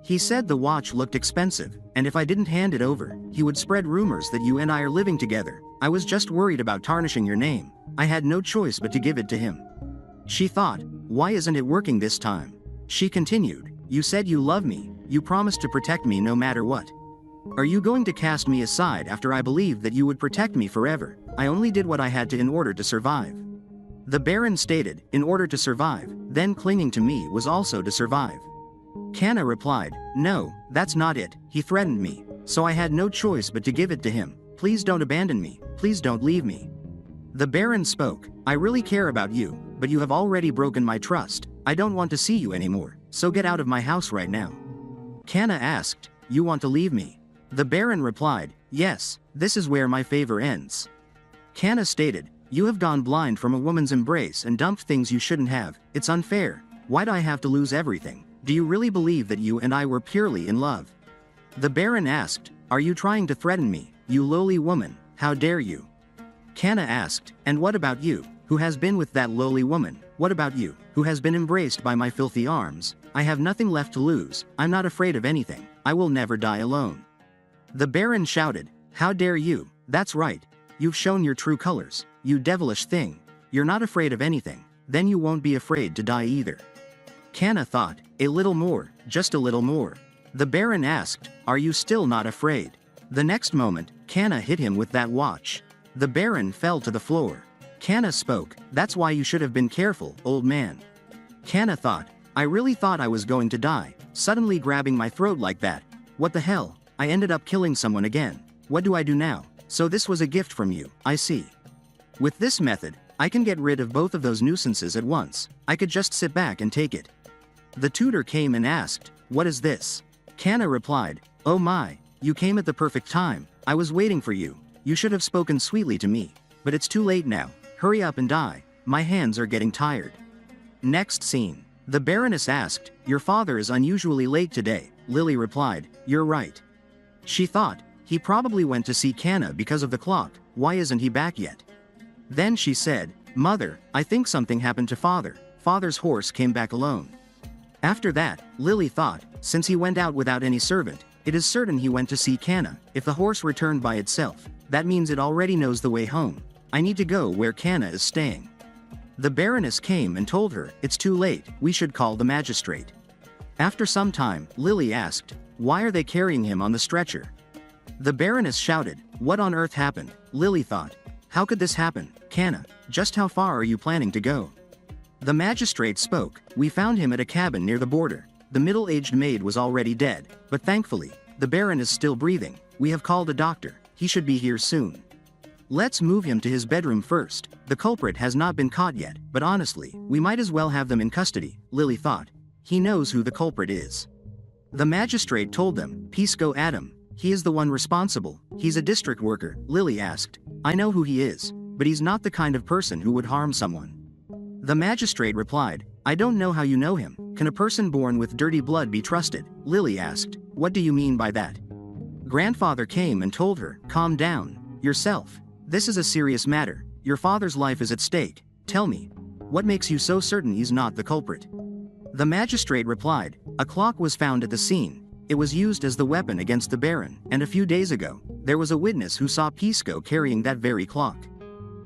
He said the watch looked expensive, and if I didn't hand it over, he would spread rumors that you and I are living together. I was just worried about tarnishing your name. I had no choice but to give it to him. She thought, why isn't it working this time? She continued, you said you love me, you promised to protect me no matter what. Are you going to cast me aside after I believed that you would protect me forever? I only did what I had to in order to survive. The Baron stated, in order to survive, then clinging to me was also to survive. Kana replied, no, that's not it, he threatened me, so I had no choice but to give it to him. Please don't abandon me, please don't leave me. The Baron spoke, I really care about you, but you have already broken my trust. I don't want to see you anymore, so get out of my house right now. Kana asked, you want to leave me? The Baron replied, yes, this is where my favor ends. Kana stated, you have gone blind from a woman's embrace and dumped things you shouldn't have. It's unfair. Why do I have to lose everything? Do you really believe that you and I were purely in love? The Baron asked, are you trying to threaten me, you lowly woman? How dare you? Kana asked, and what about you, who has been with that lowly woman? What about you, who has been embraced by my filthy arms? I have nothing left to lose, I'm not afraid of anything, I will never die alone. The Baron shouted, how dare you? That's right, you've shown your true colors, you devilish thing. You're not afraid of anything, then you won't be afraid to die either. Kana thought, a little more, just a little more. The Baron asked, are you still not afraid? The next moment, Kana hit him with that watch. The Baron fell to the floor. Kana spoke, that's why you should have been careful, old man. Kana thought, I really thought I was going to die, suddenly grabbing my throat like that. What the hell, I ended up killing someone again. What do I do now? So this was a gift from you, I see. With this method, I can get rid of both of those nuisances at once. I could just sit back and take it. The tutor came and asked, what is this? Kana replied, oh my, you came at the perfect time, I was waiting for you. You should have spoken sweetly to me. But it's too late now, hurry up and die, my hands are getting tired. Next scene. The Baroness asked, your father is unusually late today. Lily replied, you're right. She thought, he probably went to see Kana because of the clock, why isn't he back yet? Then she said, mother, I think something happened to father. Father's horse came back alone. After that, Lily thought, since he went out without any servant, it is certain he went to see Kana. If the horse returned by itself, that means it already knows the way home. I need to go where Kana is staying. The Baroness came and told her, it's too late, we should call the magistrate. After some time, Lily asked, "Why are they carrying him on the stretcher?" The Baroness shouted, "What on earth happened?" Lily thought, "How could this happen, Canna? Just how far are you planning to go?" The magistrate spoke, "We found him at a cabin near the border. The middle-aged maid was already dead, but thankfully, the Baron is still breathing. We have called a doctor. He should be here soon. Let's move him to his bedroom first. The culprit has not been caught yet, but honestly, we might as well have them in custody," Lily thought. "He knows who the culprit is." The magistrate told them, "Pisco Adam. He is the one responsible. He's a district worker," Lily asked. "I know who he is, but he's not the kind of person who would harm someone." The magistrate replied, "I don't know how you know him. Can a person born with dirty blood be trusted?" Lily asked, "What do you mean by that?" Grandfather came and told her, "Calm down. Yourself. This is a serious matter. Your father's life is at stake. Tell me, what makes you so certain he's not the culprit?" The magistrate replied, "A clock was found at the scene. It was used as the weapon against the Baron, and a few days ago, there was a witness who saw Pisco carrying that very clock.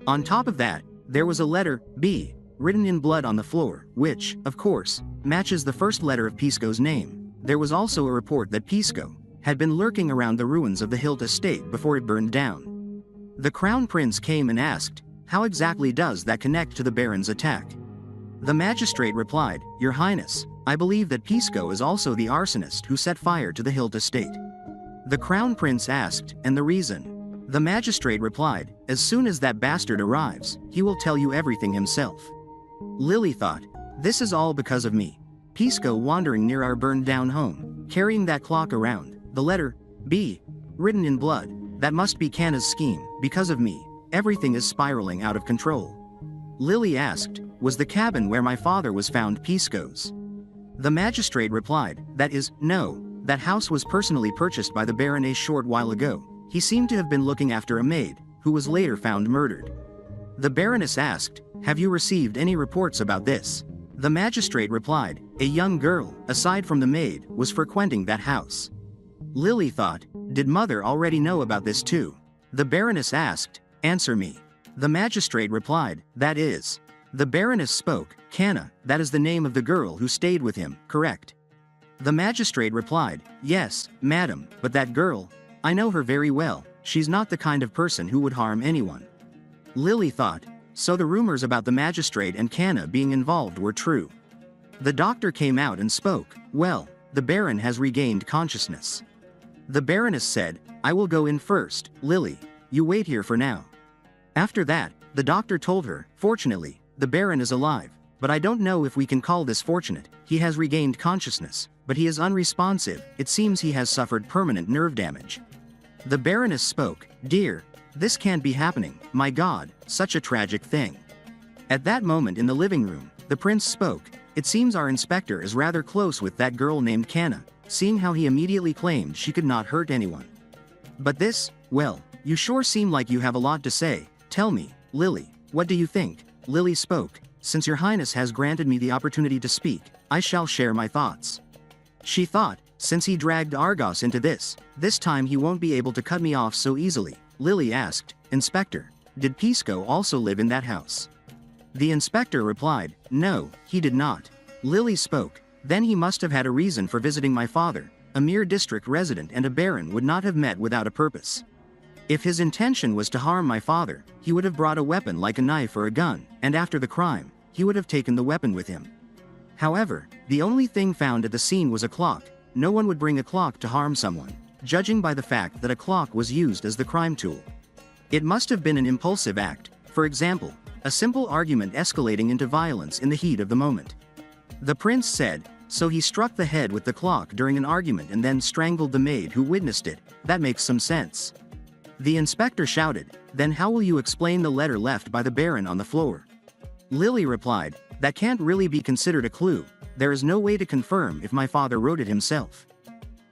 On top of that, there was a letter, B, written in blood on the floor, which, of course, matches the first letter of Pisco's name. There was also a report that Pisco had been lurking around the ruins of the Hilt estate before it burned down." The Crown Prince came and asked, "How exactly does that connect to the Baron's attack?" The magistrate replied, "Your Highness, I believe that Pisco is also the arsonist who set fire to the Hilt estate." The Crown Prince asked, "And the reason?" The magistrate replied, "As soon as that bastard arrives, he will tell you everything himself." Lily thought, "This is all because of me. Pisco wandering near our burned down home, carrying that clock around, the letter, B, written in blood, that must be Canna's scheme. Because of me, everything is spiraling out of control." Lily asked, "Was the cabin where my father was found Pisco's?" The magistrate replied, "That is, no. That house was personally purchased by the Baron a short while ago. He seemed to have been looking after a maid, who was later found murdered." The Baroness asked, "Have you received any reports about this?" The magistrate replied, "A young girl, aside from the maid, was frequenting that house." Lily thought, "Did mother already know about this too?" The Baroness asked, "Answer me." The magistrate replied, "That is." The Baroness spoke, "Canna, that is the name of the girl who stayed with him, correct?" The magistrate replied, "Yes, madam, but that girl, I know her very well. She's not the kind of person who would harm anyone." Lily thought, so the rumors about the magistrate and Canna being involved were true. The doctor came out and spoke, "Well, the Baron has regained consciousness." The Baroness said, "I will go in first, Lily. You wait here for now." After that, the doctor told her, "Fortunately, the Baron is alive, but I don't know if we can call this fortunate. He has regained consciousness, but he is unresponsive. It seems he has suffered permanent nerve damage." The Baroness spoke, "Dear, this can't be happening. My God, such a tragic thing." At that moment in the living room, the prince spoke, "It seems our inspector is rather close with that girl named Canna, seeing how he immediately claimed she could not hurt anyone. But this, well, you sure seem like you have a lot to say. Tell me, Lily, what do you think?" Lily spoke, "Since your Highness has granted me the opportunity to speak, I shall share my thoughts." She thought, since he dragged Argos into this time he won't be able to cut me off so easily. Lily asked, "Inspector, did Pisco also live in that house?" The inspector replied, "No, he did not." Lily spoke, "Then he must have had a reason for visiting my father. A mere district resident and a baron would not have met without a purpose. If his intention was to harm my father, he would have brought a weapon like a knife or a gun, and after the crime, he would have taken the weapon with him. However, the only thing found at the scene was a clock. No one would bring a clock to harm someone, judging by the fact that a clock was used as the crime tool. It must have been an impulsive act, for example, a simple argument escalating into violence in the heat of the moment." The prince said, "So he struck the head with the clock during an argument and then strangled the maid who witnessed it. That makes some sense." The inspector shouted, "Then how will you explain the letter left by the Baron on the floor?" Lily replied, "That can't really be considered a clue. There is no way to confirm if my father wrote it himself."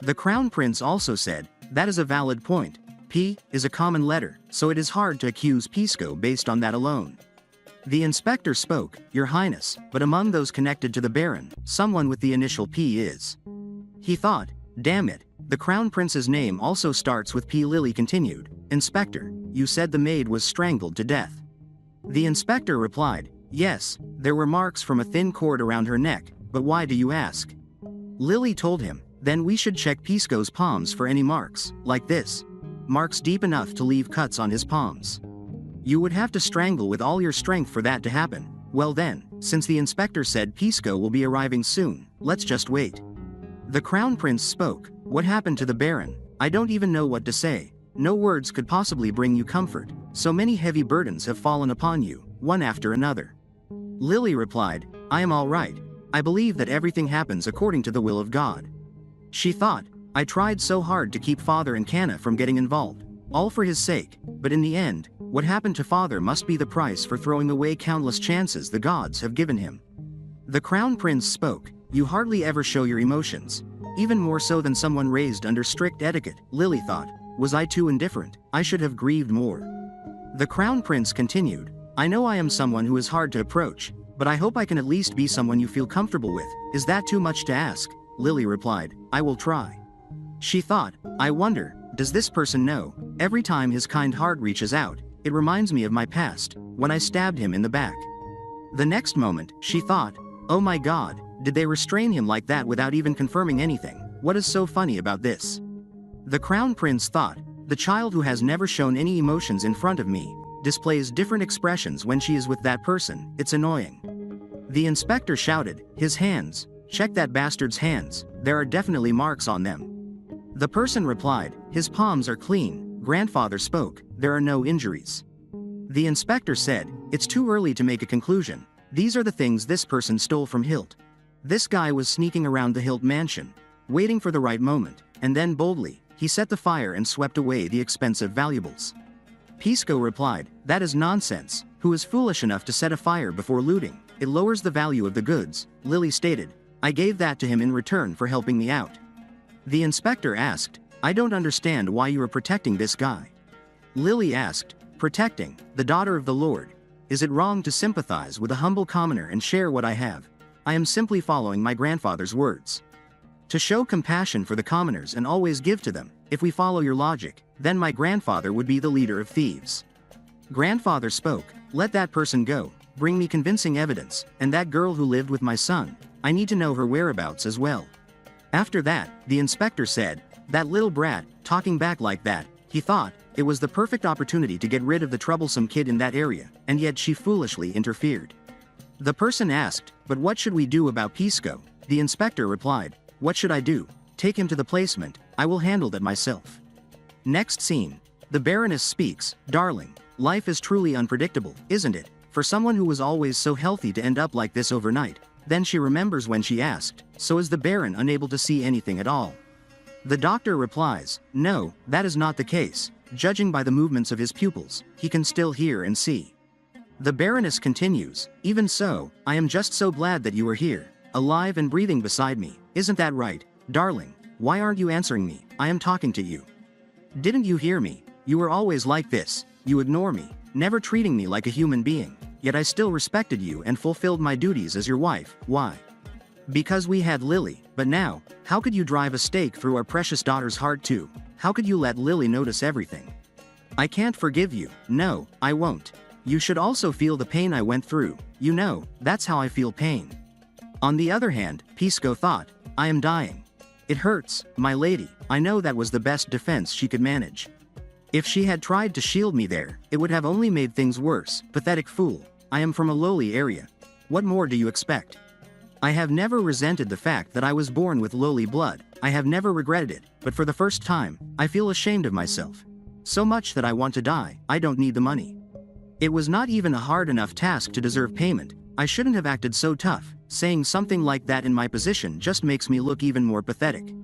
The Crown Prince also said, "That is a valid point. P is a common letter, so it is hard to accuse Pisco based on that alone." The inspector spoke, "Your Highness, but among those connected to the Baron, someone with the initial P is." He thought, "Damn it, the Crown Prince's name also starts with P." Lily continued, "Inspector, you said the maid was strangled to death." The inspector replied, "Yes, there were marks from a thin cord around her neck, but why do you ask?" Lily told him, then we should check Pisco's palms for any marks, like this. Marks deep enough to leave cuts on his palms. You would have to strangle with all your strength for that to happen. Well then, since the inspector said Pisco will be arriving soon, let's just wait. The Crown Prince spoke. What happened to the Baron? I don't even know what to say. No words could possibly bring you comfort. So many heavy burdens have fallen upon you, one after another. Lily replied, I am all right. I believe that everything happens according to the will of God. She thought, I tried so hard to keep Father and Canna from getting involved, all for his sake, but in the end, what happened to Father must be the price for throwing away countless chances the gods have given him. The Crown Prince spoke, you hardly ever show your emotions. Even more so than someone raised under strict etiquette, Lily thought. Was I too indifferent? I should have grieved more. The Crown Prince continued, I know I am someone who is hard to approach, but I hope I can at least be someone you feel comfortable with. Is that too much to ask? Lily replied, I will try. She thought, I wonder, does this person know? Every time his kind heart reaches out, it reminds me of my past, when I stabbed him in the back. The next moment, she thought, oh my God, did they restrain him like that without even confirming anything? What is so funny about this? The Crown Prince thought, the child who has never shown any emotions in front of me, displays different expressions when she is with that person, it's annoying. The inspector shouted, his hands, check that bastard's hands, there are definitely marks on them. The person replied, his palms are clean. Grandfather spoke, there are no injuries. The inspector said, it's too early to make a conclusion, these are the things this person stole from Hilt. This guy was sneaking around the Hilt mansion, waiting for the right moment, and then boldly, he set the fire and swept away the expensive valuables. Pisco replied, that is nonsense, who is foolish enough to set a fire before looting? It lowers the value of the goods. Lily stated, I gave that to him in return for helping me out. The inspector asked, I don't understand why you are protecting this guy. Lily asked, protecting, the daughter of the Lord. Is it wrong to sympathize with a humble commoner and share what I have? I am simply following my grandfather's words. To show compassion for the commoners and always give to them, if we follow your logic, then my grandfather would be the leader of thieves. Grandfather spoke, let that person go, bring me convincing evidence, and that girl who lived with my son, I need to know her whereabouts as well. After that, the inspector said, that little brat, talking back like that, he thought, it was the perfect opportunity to get rid of the troublesome kid in that area, and yet she foolishly interfered. The person asked, but what should we do about Pisco? The inspector replied, what should I do? Take him to the placement, I will handle that myself. Next scene. The Baroness speaks, darling, life is truly unpredictable, isn't it? For someone who was always so healthy to end up like this overnight. Then she remembers when she asked, so is the Baron unable to see anything at all? The doctor replies, no, that is not the case. Judging by the movements of his pupils, he can still hear and see. The Baroness continues, even so, I am just so glad that you are here, alive and breathing beside me. Isn't that right, darling? Why aren't you answering me? I am talking to you. Didn't you hear me? You were always like this, you ignore me, never treating me like a human being, yet I still respected you and fulfilled my duties as your wife. Why? Because we had Lily, but now, how could you drive a stake through our precious daughter's heart too? How could you let Lily notice everything? I can't forgive you, no, I won't. You should also feel the pain I went through, you know, that's how I feel pain. On the other hand, Pisco thought, I am dying. It hurts, my lady, I know that was the best defense she could manage. If she had tried to shield me there, it would have only made things worse, pathetic fool. I am from a lowly area. What more do you expect? I have never resented the fact that I was born with lowly blood, I have never regretted it, but for the first time, I feel ashamed of myself. So much that I want to die, I don't need the money. It was not even a hard enough task to deserve payment, I shouldn't have acted so tough. Saying something like that in my position just makes me look even more pathetic.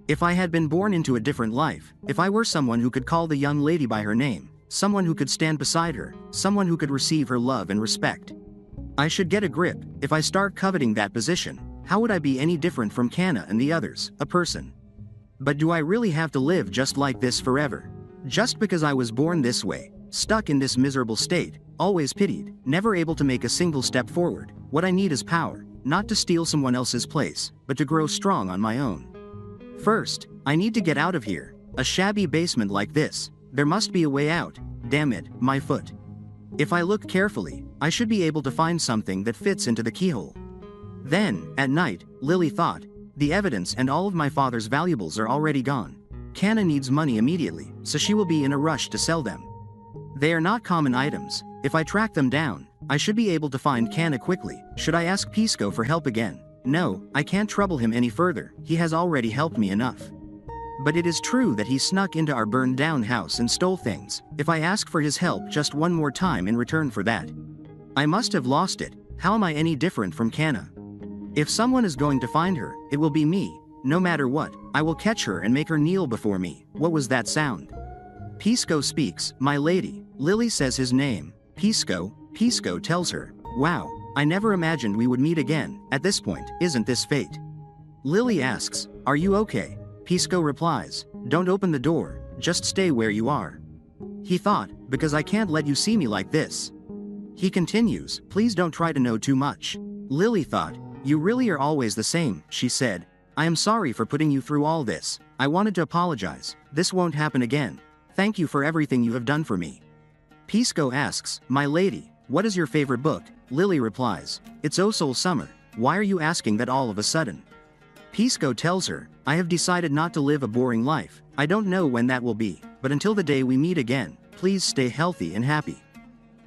If I had been born into a different life, if I were someone who could call the young lady by her name, someone who could stand beside her, someone who could receive her love and respect. I should get a grip. If I start coveting that position, how would I be any different from Canna and the others, a person? But do I really have to live just like this forever? Just because I was born this way, stuck in this miserable state, always pitied, never able to make a single step forward. What I need is power, not to steal someone else's place, but to grow strong on my own. First, I need to get out of here. A shabby basement like this. There must be a way out. Damn it, my foot. If I look carefully, I should be able to find something that fits into the keyhole. Then, at night, Lily thought, The evidence and all of my father's valuables are already gone. Kana needs money immediately, so she will be in a rush to sell them. They are not common items. If I track them down, I should be able to find Kana quickly. Should I ask Pisco for help again? No, I can't trouble him any further, he has already helped me enough. But it is true that he snuck into our burned down house and stole things. If I ask for his help just one more time in return for that, I must have lost it. How am I any different from Kana? If someone is going to find her, it will be me. No matter what, I will catch her and make her kneel before me. What was that sound? Pisco speaks, my lady. Lily says his name. Pisco tells her, wow, I never imagined we would meet again. At this point, isn't this fate? Lily asks, are you okay? Pisco replies, don't open the door, just stay where you are. He thought, because I can't let you see me like this. He continues, please don't try to know too much. Lily thought, you really are always the same, she said. I am sorry for putting you through all this. I wanted to apologize. This won't happen again. Thank you for everything you have done for me. Pisco asks, my lady, what is your favorite book? Lily replies, it's O Soul Summer. Why are you asking that all of a sudden? Pisco tells her, I have decided not to live a boring life. I don't know when that will be, but until the day we meet again, please stay healthy and happy.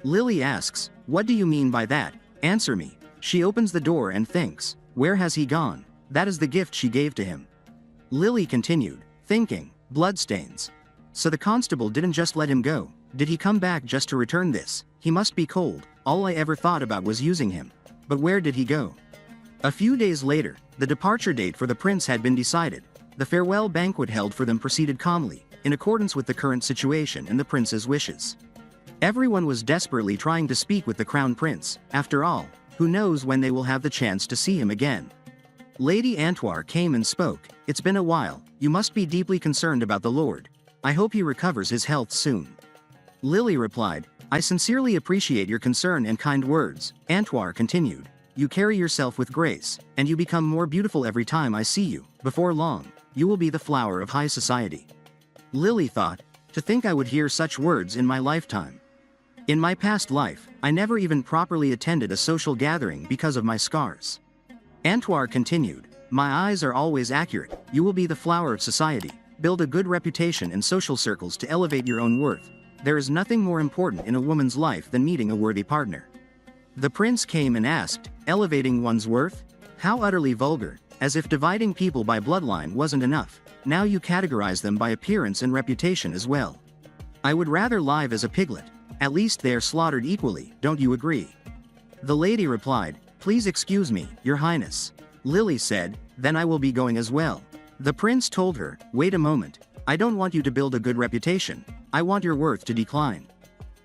Lily asks, what do you mean by that? Answer me. She opens the door and thinks, where has he gone? That is the gift she gave to him. Lily continued, thinking, bloodstains. So the constable didn't just let him go. Did he come back just to return this? He must be cold. All I ever thought about was using him. But where did he go? A few days later, the departure date for the prince had been decided. The farewell banquet held for them proceeded calmly, in accordance with the current situation and the prince's wishes. Everyone was desperately trying to speak with the crown prince. After all, who knows when they will have the chance to see him again? Lady Antoire came and spoke. It's been a while. You must be deeply concerned about the lord. I hope he recovers his health soon. Lily replied, I sincerely appreciate your concern and kind words. Antoire continued, you carry yourself with grace, and you become more beautiful every time I see you. Before long, you will be the flower of high society. Lily thought, to think I would hear such words in my lifetime. In my past life, I never even properly attended a social gathering because of my scars. Antoire continued, my eyes are always accurate. You will be the flower of society. Build a good reputation in social circles to elevate your own worth. There is nothing more important in a woman's life than meeting a worthy partner. The prince came and asked, elevating one's worth? How utterly vulgar, as if dividing people by bloodline wasn't enough. Now you categorize them by appearance and reputation as well. I would rather live as a piglet. At least they are slaughtered equally, don't you agree? The lady replied, please excuse me, your highness. Lily said, then I will be going as well. The prince told her, wait a moment, I don't want you to build a good reputation. I want your worth to decline.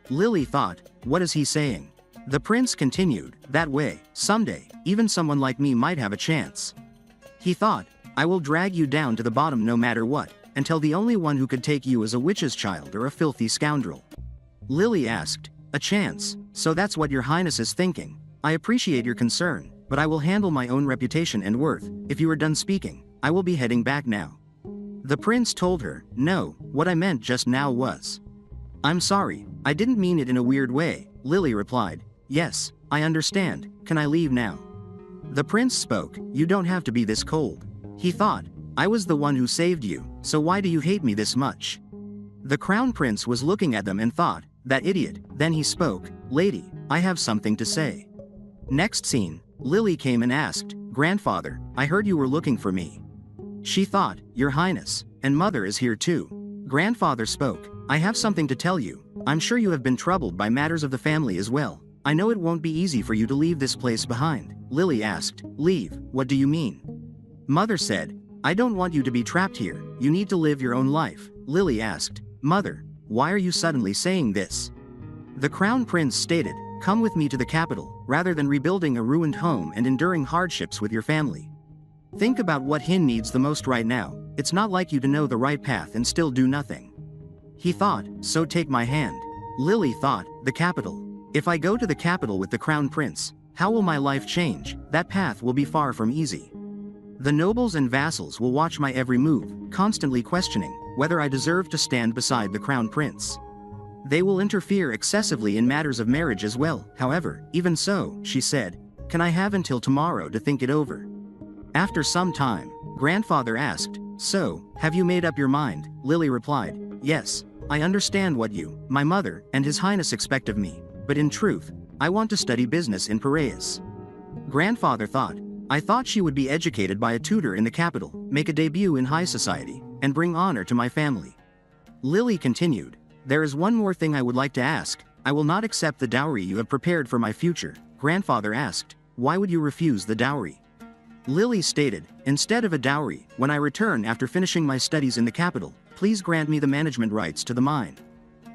Lily thought, what is he saying? The prince continued, that way, someday, even someone like me might have a chance. He thought, I will drag you down to the bottom no matter what, until the only one who could take you is a witch's child or a filthy scoundrel. Lily asked, a chance, so that's what your highness is thinking. I appreciate your concern, but I will handle my own reputation and worth. If you are done speaking, I will be heading back now. The prince told her, no, what I meant just now was. I'm sorry, I didn't mean it in a weird way. Lily replied, yes, I understand, can I leave now? The prince spoke, you don't have to be this cold. He thought, I was the one who saved you, so why do you hate me this much? The crown prince was looking at them and thought, that idiot. Then he spoke, lady, I have something to say. Next scene, Lily came and asked, grandfather, I heard you were looking for me. She thought, your highness, and mother is here too. Grandfather spoke, I have something to tell you. I'm sure you have been troubled by matters of the family as well. I know it won't be easy for you to leave this place behind. Lily asked, leave, what do you mean? Mother said, I don't want you to be trapped here. You need to live your own life. Lily asked, mother, why are you suddenly saying this? The crown prince stated, come with me to the capital, rather than rebuilding a ruined home and enduring hardships with your family. Think about what Hin needs the most right now. It's not like you to know the right path and still do nothing. He thought, so take my hand. Lily thought, the capital. If I go to the capital with the crown prince, how will my life change? That path will be far from easy. The nobles and vassals will watch my every move, constantly questioning whether I deserve to stand beside the crown prince. They will interfere excessively in matters of marriage as well. However, even so, she said, can I have until tomorrow to think it over? After some time, Grandfather asked, "So, have you made up your mind?" Lily replied, "Yes, I understand what you, my mother, and His Highness expect of me, but in truth, I want to study business in Paris." Grandfather thought, "I thought she would be educated by a tutor in the capital, make a debut in high society, and bring honor to my family." Lily continued, "There is one more thing I would like to ask. I will not accept the dowry you have prepared for my future." Grandfather asked, "Why would you refuse the dowry?" Lily stated, "Instead of a dowry, when I return after finishing my studies in the capital, please grant me the management rights to the mine."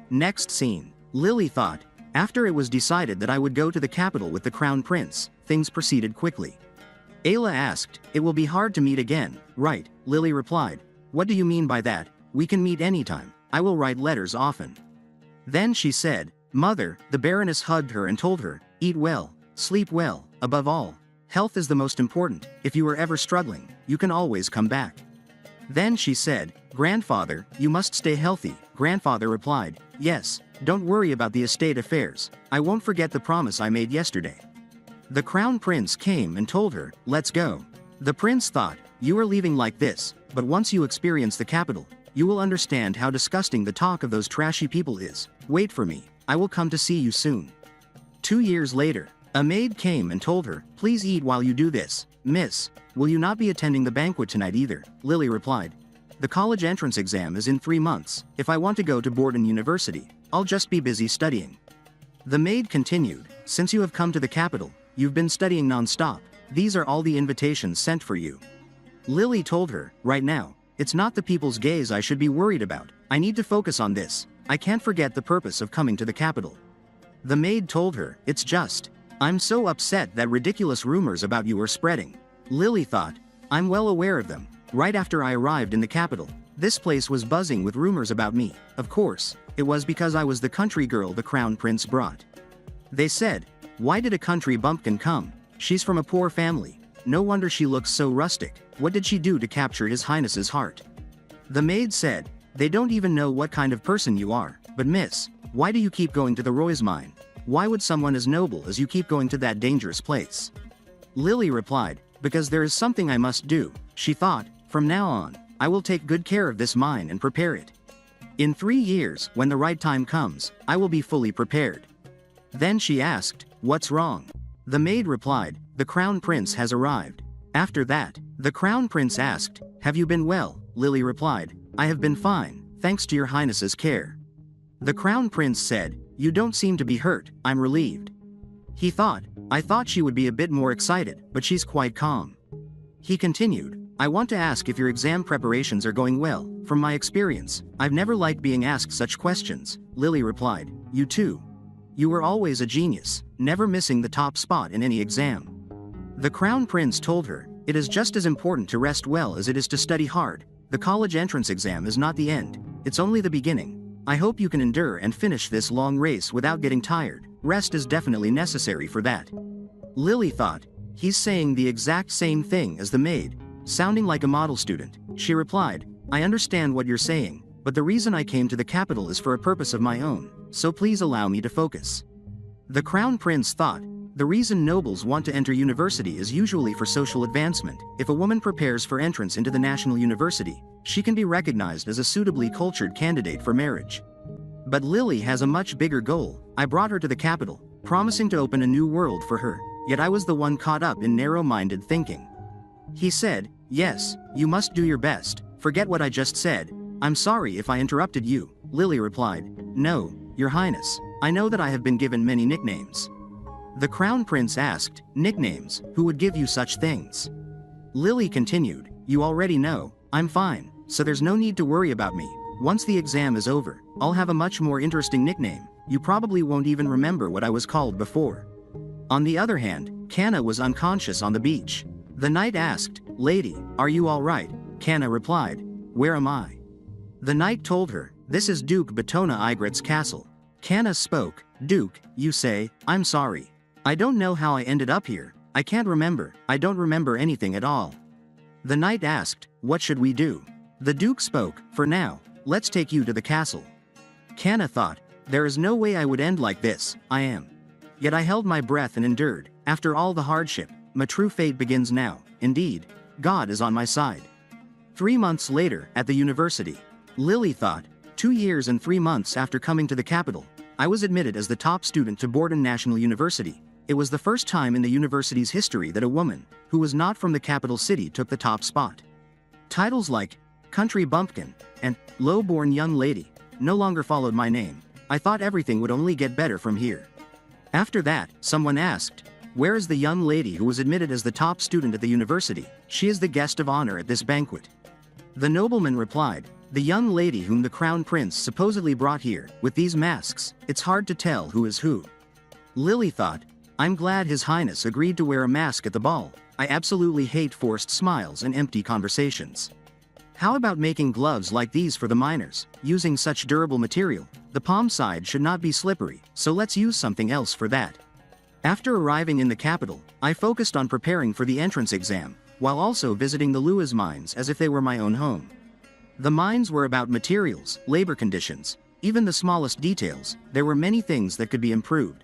Next scene. Lily thought, "After it was decided that I would go to the capital with the crown prince, things proceeded quickly." Ayla asked, "It will be hard to meet again, right?" Lily replied, "What do you mean by that? We can meet anytime. I will write letters often." Then she said, "Mother," the Baroness hugged her and told her, "Eat well, sleep well, above all. Health is the most important. If you are ever struggling, you can always come back." Then she said, "Grandfather, you must stay healthy." Grandfather replied, "Yes, don't worry about the estate affairs. I won't forget the promise I made yesterday." The crown prince came and told her, "Let's go." The prince thought, "You are leaving like this, but once you experience the capital, you will understand how disgusting the talk of those trashy people is. Wait for me, I will come to see you soon." 2 years later, a maid came and told her, "Please eat while you do this. Miss, will you not be attending the banquet tonight either?" Lily replied, "The college entrance exam is in 3 months. If I want to go to Borden University, I'll just be busy studying." The maid continued, "Since you have come to the capital, you've been studying non-stop. These are all the invitations sent for you." Lily told her, "Right now, it's not the people's gaze I should be worried about. I need to focus on this. I can't forget the purpose of coming to the capital." The maid told her, "It's just, I'm so upset that ridiculous rumors about you are spreading." Lily thought, "I'm well aware of them. Right after I arrived in the capital, this place was buzzing with rumors about me. Of course, it was because I was the country girl the crown prince brought. They said, 'Why did a country bumpkin come? She's from a poor family. No wonder she looks so rustic. What did she do to capture His Highness's heart?' The maid said, 'They don't even know what kind of person you are. But miss, why do you keep going to the Roy's mine? Why would someone as noble as you keep going to that dangerous place?' Lily replied, 'Because there is something I must do.' She thought, 'From now on, I will take good care of this mine and prepare it. In 3 years, when the right time comes, I will be fully prepared.' Then she asked, 'What's wrong?' The maid replied, 'The crown prince has arrived.' After that, the crown prince asked, 'Have you been well?' Lily replied, 'I have been fine, thanks to your highness's care.' The crown prince said, 'You don't seem to be hurt, I'm relieved.' He thought, 'I thought she would be a bit more excited, but she's quite calm.' He continued, 'I want to ask if your exam preparations are going well. From my experience, I've never liked being asked such questions.' Lily replied, 'You too. You were always a genius, never missing the top spot in any exam.' The crown prince told her, 'It is just as important to rest well as it is to study hard. The college entrance exam is not the end, it's only the beginning. I hope you can endure and finish this long race without getting tired. Rest is definitely necessary for that.' Lily thought, 'He's saying the exact same thing as the maid, sounding like a model student.' She replied, 'I understand what you're saying, but the reason I came to the capital is for a purpose of my own, so please allow me to focus.' The crown prince thought, 'The reason nobles want to enter university is usually for social advancement. If a woman prepares for entrance into the national university, she can be recognized as a suitably cultured candidate for marriage. But Lily has a much bigger goal. I brought her to the capital, promising to open a new world for her, yet I was the one caught up in narrow-minded thinking.' He said, 'Yes, you must do your best. Forget what I just said. I'm sorry if I interrupted you.' Lily replied, 'No, your highness. I know that I have been given many nicknames.' The crown prince asked, 'Nicknames? Who would give you such things?' Lily continued, 'You already know. I'm fine, so there's no need to worry about me. Once the exam is over, I'll have a much more interesting nickname. You probably won't even remember what I was called before.' On the other hand, Kanna was unconscious on the beach. The knight asked, 'Lady, are you all right?' Kanna replied, 'Where am I?' The knight told her, 'This is Duke Batona Igret's castle.' Kanna spoke, 'Duke, you say, I'm sorry. I don't know how I ended up here. I can't remember. I don't remember anything at all.' The knight asked, 'What should we do?' The duke spoke, 'For now, let's take you to the castle.' Kanna thought, 'There is no way I would end like this. I am.' Yet I held my breath and endured. After all the hardship, my true fate begins now. Indeed, God is on my side. 3 months later, at the university. Lily thought, 2 years and 3 months after coming to the capital, I was admitted as the top student to Borden National University. It was the first time in the university's history that a woman, who was not from the capital city, took the top spot. Titles like Country Bumpkin and Low-Born Young Lady no longer followed my name. I thought everything would only get better from here. After that, someone asked, "Where is the young lady who was admitted as the top student at the university? She is the guest of honor at this banquet." The nobleman replied, "The young lady whom the crown prince supposedly brought here, with these masks. It's hard to tell who is who." Lily thought, "I'm glad His Highness agreed to wear a mask at the ball. I absolutely hate forced smiles and empty conversations. How about making gloves like these for the miners, using such durable material? The palm side should not be slippery, so let's use something else for that." After arriving in the capital, I focused on preparing for the entrance exam, while also visiting the Lewis mines as if they were my own home. The mines were about materials, labor conditions, even the smallest details. There were many things that could be improved.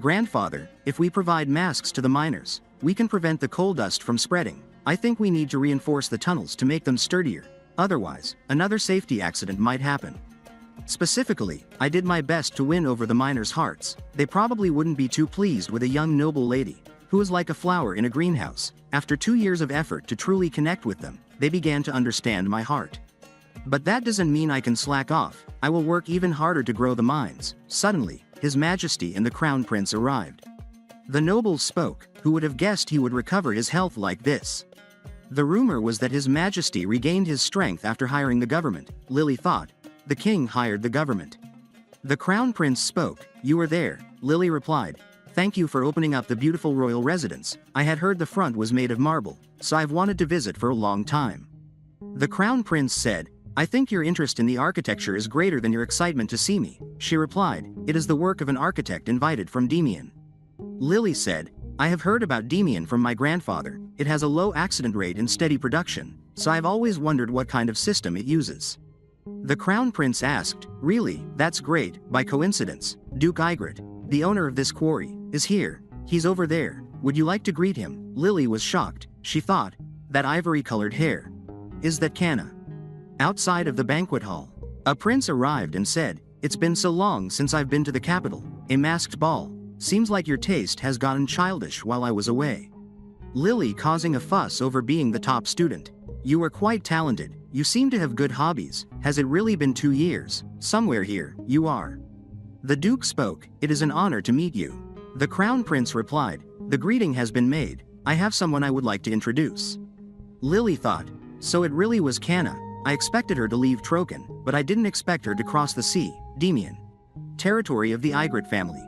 "Grandfather, if we provide masks to the miners, we can prevent the coal dust from spreading. I think we need to reinforce the tunnels to make them sturdier. Otherwise, another safety accident might happen." Specifically, I did my best to win over the miners' hearts. They probably wouldn't be too pleased with a young noble lady, who was like a flower in a greenhouse. After 2 years of effort to truly connect with them, they began to understand my heart. But that doesn't mean I can slack off. I will work even harder to grow the mines. Suddenly, His Majesty and the Crown Prince arrived. The nobles spoke. Who would have guessed he would recover his health like this? The rumor was that His Majesty regained his strength after hiring the government. Lily thought, the king hired the government. The Crown Prince spoke. "You were there," Lily replied. "Thank you for opening up the beautiful royal residence. I had heard the front was made of marble, so I've wanted to visit for a long time." The Crown Prince said, "I think your interest in the architecture is greater than your excitement to see me." She replied, "It is the work of an architect invited from Demian." Lily said, "I have heard about Demian from my grandfather. It has a low accident rate and steady production, so I've always wondered what kind of system it uses." The Crown Prince asked, "Really? That's great. By coincidence, Duke Igrit, the owner of this quarry, is here. He's over there. Would you like to greet him?" Lily was shocked. She thought, that ivory-colored hair. Is that Kana? Outside of the banquet hall, a prince arrived and said, "It's been so long since I've been to the capital. A masked ball. Seems like your taste has gotten childish while I was away." Lily causing a fuss over being the top student. "You are quite talented. You seem to have good hobbies. Has it really been 2 years? Somewhere here, you are." The Duke spoke, "It is an honor to meet you." The Crown Prince replied, "The greeting has been made. I have someone I would like to introduce." Lily thought, so it really was Kana. I expected her to leave Troken, but I didn't expect her to cross the sea. Demian, territory of the Igrit family.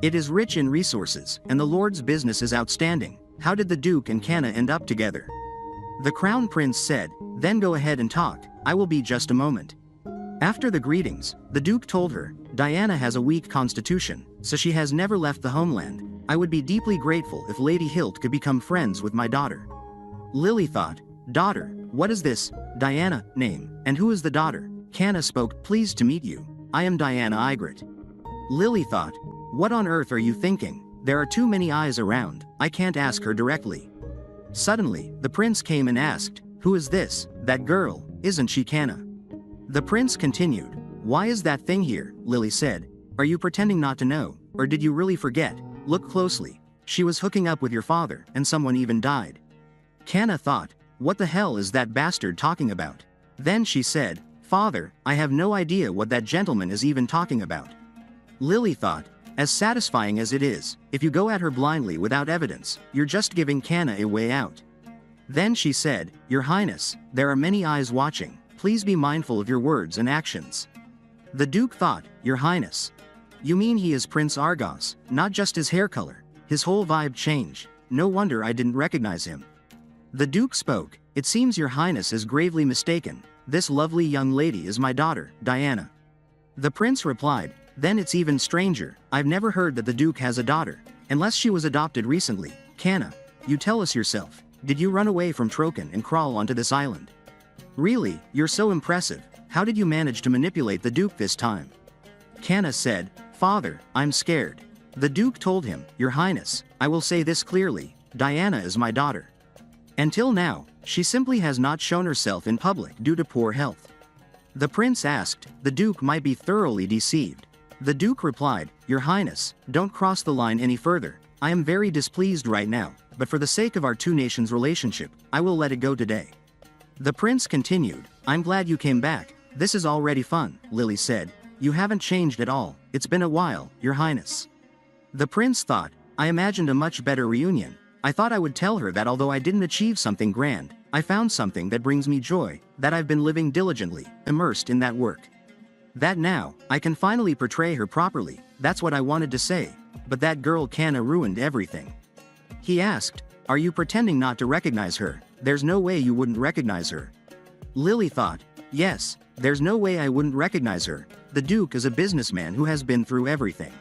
It is rich in resources, and the Lord's business is outstanding. How did the Duke and Kana end up together? The Crown Prince said, "Then go ahead and talk. I will be just a moment." After the greetings, the Duke told her, "Diana has a weak constitution, so she has never left the homeland. I would be deeply grateful if Lady Hilt could become friends with my daughter." Lily thought, "Daughter, what is this Diana name, and who is the daughter?" Kana spoke, "Pleased to meet you. I am Diana Igrit." Lily thought, "What on earth are you thinking? There are too many eyes around. I can't ask her directly." Suddenly, the prince came and asked, "Who is this? That girl, isn't she Kana?" The prince continued, "Why is that thing here?" Lily said, "Are you pretending not to know, or did you really forget? Look closely. She was hooking up with your father, and someone even died." Kana thought, "What the hell is that bastard talking about?" Then she said, "Father, I have no idea what that gentleman is even talking about." Lily thought, as satisfying as it is, if you go at her blindly without evidence, you're just giving Kana a way out. Then she said, "Your Highness, there are many eyes watching. Please be mindful of your words and actions." The Duke thought, "Your Highness, you mean he is Prince Argos, not just his hair color?" His whole vibe changed. No wonder I didn't recognize him. The Duke spoke, "It seems your Highness is gravely mistaken. This lovely young lady is my daughter, Diana." The prince replied, "Then it's even stranger. I've never heard that the Duke has a daughter, unless she was adopted recently." Kana, you tell us yourself. Did you run away from Troken and crawl onto this island? Really, you're so impressive. How did you manage to manipulate the Duke this time? Kana said, "Father, I'm scared." The Duke told him, "Your Highness, I will say this clearly. Diana is my daughter." Until now, she simply has not shown herself in public due to poor health. The prince asked, the duke might be thoroughly deceived. The duke replied, Your Highness, don't cross the line any further. I am very displeased right now, but for the sake of our two nations' relationship, I will let it go today. The prince continued, I'm glad you came back. This is already fun, Lily said. You haven't changed at all. It's been a while, Your Highness. The prince thought, I imagined a much better reunion. I thought I would tell her that although I didn't achieve something grand, I found something that brings me joy, that I've been living diligently, immersed in that work. That now, I can finally portray her properly, that's what I wanted to say, but that girl Kana ruined everything. He asked, Are you pretending not to recognize her? There's no way you wouldn't recognize her. Lily thought, Yes, there's no way I wouldn't recognize her. The Duke is a businessman who has been through everything.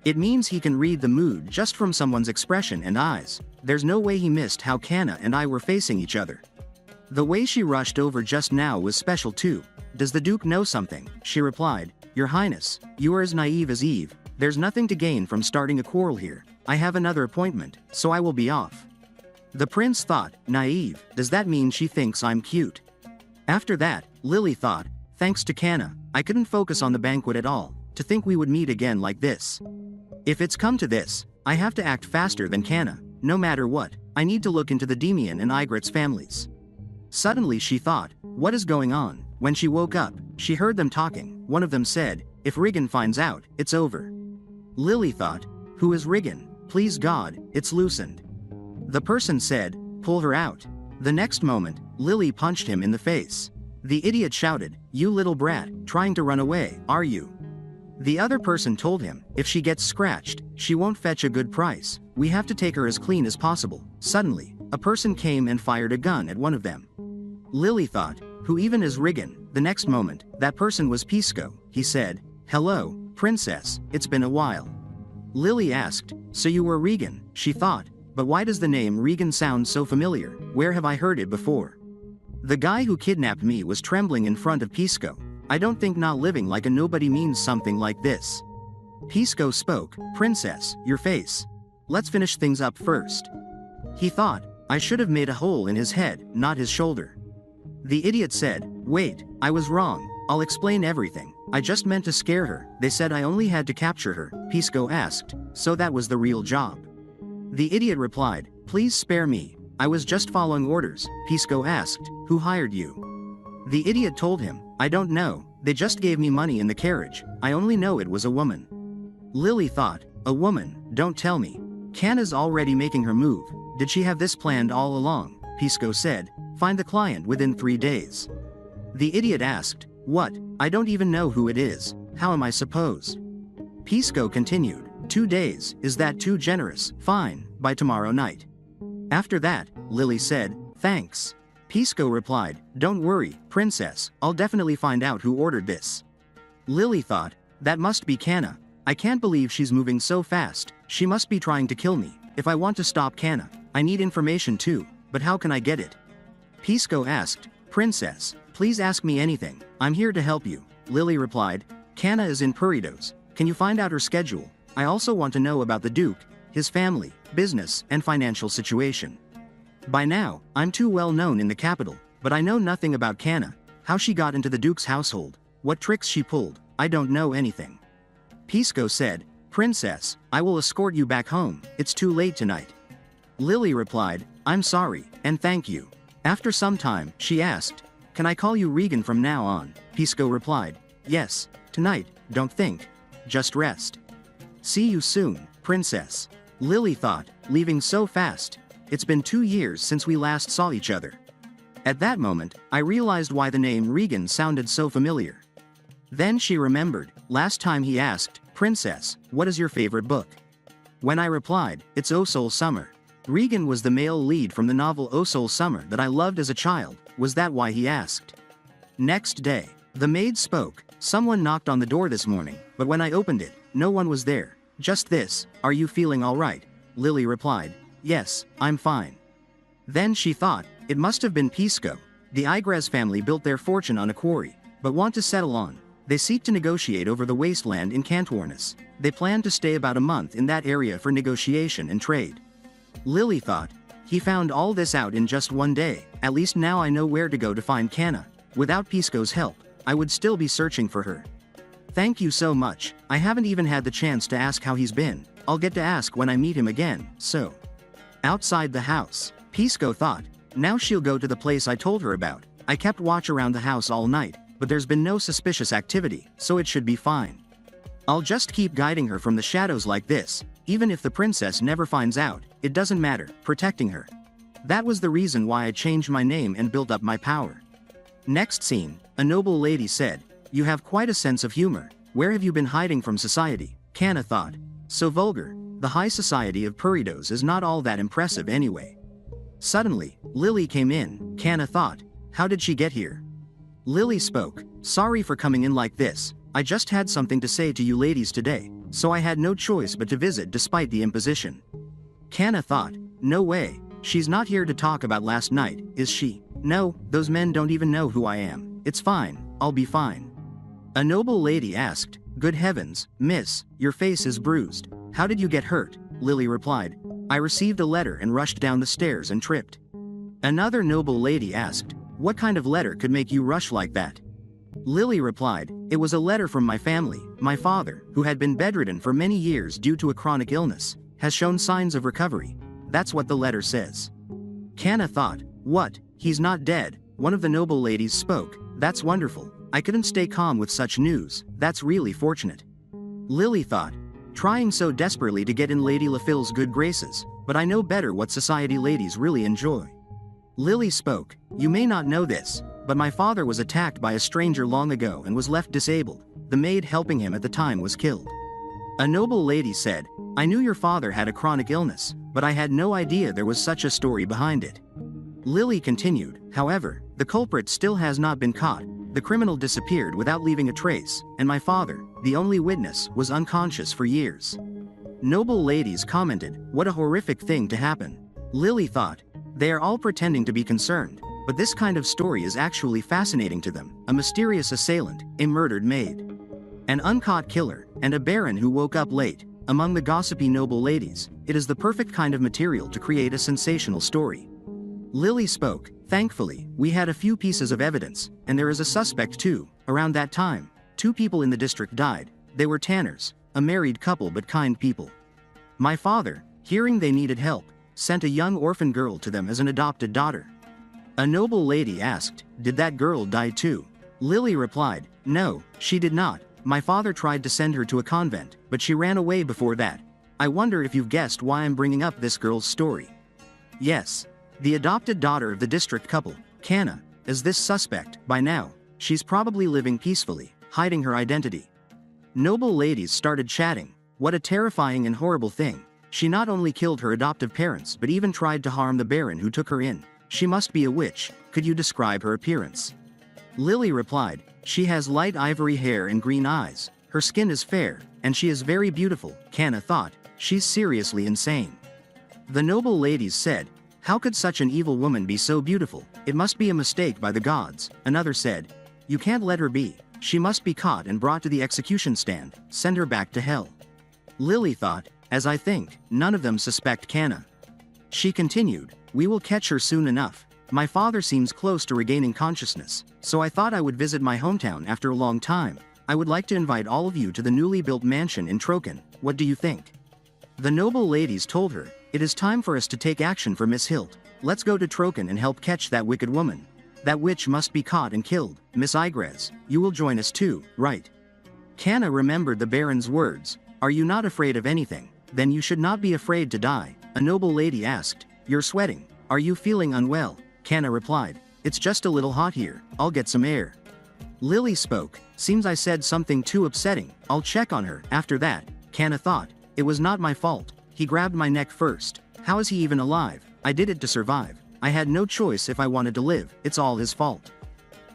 It means he can read the mood just from someone's expression and eyes. There's no way he missed how Kana and I were facing each other. The way she rushed over just now was special too. Does the Duke know something? She replied, Your Highness, you are as naive as Eve. There's nothing to gain from starting a quarrel here. I have another appointment, so I will be off. The prince thought, naive, does that mean she thinks I'm cute? After that, Lily thought, thanks to Kana, I couldn't focus on the banquet at all. To think we would meet again like this. If it's come to this, I have to act faster than Kana. No matter what, I need to look into the Demian and Igrit's families. Suddenly she thought, what is going on? When she woke up, she heard them talking. One of them said, if Regan finds out, it's over. Lily thought, who is Regan? Please God, it's loosened. The person said, pull her out. The next moment, Lily punched him in the face. The idiot shouted, you little brat, trying to run away, are you? The other person told him, if she gets scratched, she won't fetch a good price. We have to take her as clean as possible. Suddenly, a person came and fired a gun at one of them. Lily thought, who even is Regan? The next moment, that person was Pisco. He said, hello, princess, it's been a while. Lily asked, so you were Regan? She thought, but why does the name Regan sound so familiar? Where have I heard it before? The guy who kidnapped me was trembling in front of Pisco. I don't think not living like a nobody means something like this. Pisco spoke, Princess, your face. Let's finish things up first. He thought, I should have made a hole in his head, not his shoulder. The idiot said, wait, I was wrong, I'll explain everything. I just meant to scare her. They said I only had to capture her. Pisco asked, so that was the real job? The idiot replied, please spare me. I was just following orders. Pisco asked, who hired you? The idiot told him, I don't know, they just gave me money in the carriage. I only know it was a woman. Lily thought, a woman, don't tell me. Kana's already making her move. Did she have this planned all along? Pisco said, find the client within 3 days. The idiot asked, what? I don't even know who it is. How am I supposed? Pisco continued, 2 days, is that too generous? Fine, by tomorrow night. After that, Lily said, thanks. Pisco replied, don't worry, princess, I'll definitely find out who ordered this. Lily thought, that must be Kana. I can't believe she's moving so fast. She must be trying to kill me. If I want to stop Kana, I need information too, but how can I get it? Pisco asked, princess, please ask me anything. I'm here to help you. Lily replied, Kana is in Puritos. Can you find out her schedule? I also want to know about the Duke, his family, business, and financial situation. By now, I'm too well known in the capital, but I know nothing about Kana, how she got into the Duke's household, what tricks she pulled, I don't know anything. Pisco said, Princess, I will escort you back home, it's too late tonight. Lily replied, I'm sorry, and thank you. After some time, she asked, can I call you Regan from now on? Pisco replied, yes, tonight, don't think. Just rest. See you soon, princess. Lily thought, leaving so fast. It's been 2 years since we last saw each other. At that moment, I realized why the name Regan sounded so familiar. Then she remembered, last time he asked, Princess, what is your favorite book? When I replied, it's O Soul Summer. Regan was the male lead from the novel O Soul Summer that I loved as a child. Was that why he asked? Next day, the maid spoke, someone knocked on the door this morning, but when I opened it, no one was there. Just this, are you feeling all right? Lily replied, yes, I'm fine. Then she thought, it must have been Pisco. The Igres family built their fortune on a quarry, but want to settle on. They seek to negotiate over the wasteland in Cantornis. They plan to stay about a month in that area for negotiation and trade. Lily thought, He found all this out in just one day. At least now I know where to go to find Kana. Without Pisco's help, I would still be searching for her. Thank you so much. I haven't even had the chance to ask how he's been. I'll get to ask when I meet him again, so. Outside the house, Pisco thought, now she'll go to the place I told her about. I kept watch around the house all night, but there's been no suspicious activity, so it should be fine. I'll just keep guiding her from the shadows like this. Even if the princess never finds out, it doesn't matter, protecting her. That was the reason why I changed my name and built up my power. Next scene, a noble lady said, you have quite a sense of humor. Where have you been hiding from society? Kana thought. So vulgar. The high society of Puridos is not all that impressive anyway. Suddenly, Lily came in. Kana thought, how did she get here? Lily spoke, sorry for coming in like this. I just had something to say to you ladies today, so I had no choice but to visit despite the imposition. Kana thought, no way, she's not here to talk about last night, is she? No, those men don't even know who I am. It's fine, I'll be fine. A noble lady asked, good heavens, miss, your face is bruised. How did you get hurt? Lily replied, I received a letter and rushed down the stairs and tripped. Another noble lady asked, what kind of letter could make you rush like that? Lily replied, it was a letter from my family. My father, who had been bedridden for many years due to a chronic illness, has shown signs of recovery. That's what the letter says. Kana thought, what, he's not dead? One of the noble ladies spoke, that's wonderful. I couldn't stay calm with such news, that's really fortunate. Lily thought, trying so desperately to get in Lady Lafille's good graces, but I know better what society ladies really enjoy. Lily spoke, you may not know this, but my father was attacked by a stranger long ago and was left disabled. The maid helping him at the time was killed. A noble lady said, I knew your father had a chronic illness, but I had no idea there was such a story behind it. Lily continued, however, the culprit still has not been caught. The criminal disappeared without leaving a trace, and my father, the only witness, was unconscious for years. Noble ladies commented, what a horrific thing to happen. Lily thought, they are all pretending to be concerned, but this kind of story is actually fascinating to them. A mysterious assailant, a murdered maid, an uncaught killer, and a baron who woke up late. Among the gossipy noble ladies, it is the perfect kind of material to create a sensational story. Lily spoke, thankfully, we had a few pieces of evidence, and there is a suspect too. Around that time, 2 people in the district died. They were tanners, a married couple but kind people. My father, hearing they needed help, sent a young orphan girl to them as an adopted daughter. A noble lady asked, did that girl die too? Lily replied, no, she did not. My father tried to send her to a convent, but she ran away before that. I wonder if you've guessed why I'm bringing up this girl's story. Yes. The adopted daughter of the district couple, Kana, is this suspect. By now, she's probably living peacefully, hiding her identity. Noble ladies started chatting. What a terrifying and horrible thing. She not only killed her adoptive parents but even tried to harm the baron who took her in. She must be a witch. Could you describe her appearance? Lily replied, she has light ivory hair and green eyes. Her skin is fair, and she is very beautiful. Kana thought, she's seriously insane. The noble ladies said, how could such an evil woman be so beautiful? It must be a mistake by the gods. Another said, you can't let her be. She must be caught and brought to the execution stand. Send her back to hell. Lily thought, as I think, none of them suspect Kana. She continued, we will catch her soon enough. My father seems close to regaining consciousness, so I thought I would visit my hometown after a long time. I would like to invite all of you to the newly built mansion in Troken. What do you think? The noble ladies told her, it is time for us to take action for Miss Hilt. Let's go to Troken and help catch that wicked woman. That witch must be caught and killed. Miss Igres, you will join us too, right? Kana remembered the baron's words. Are you not afraid of anything? Then you should not be afraid to die. A noble lady asked, you're sweating. Are you feeling unwell? Kana replied, it's just a little hot here. I'll get some air. Lily spoke, seems I said something too upsetting. I'll check on her. After that, Kana thought, it was not my fault. He grabbed my neck first. How is he even alive? I did it to survive. I had no choice if I wanted to live. It's all his fault.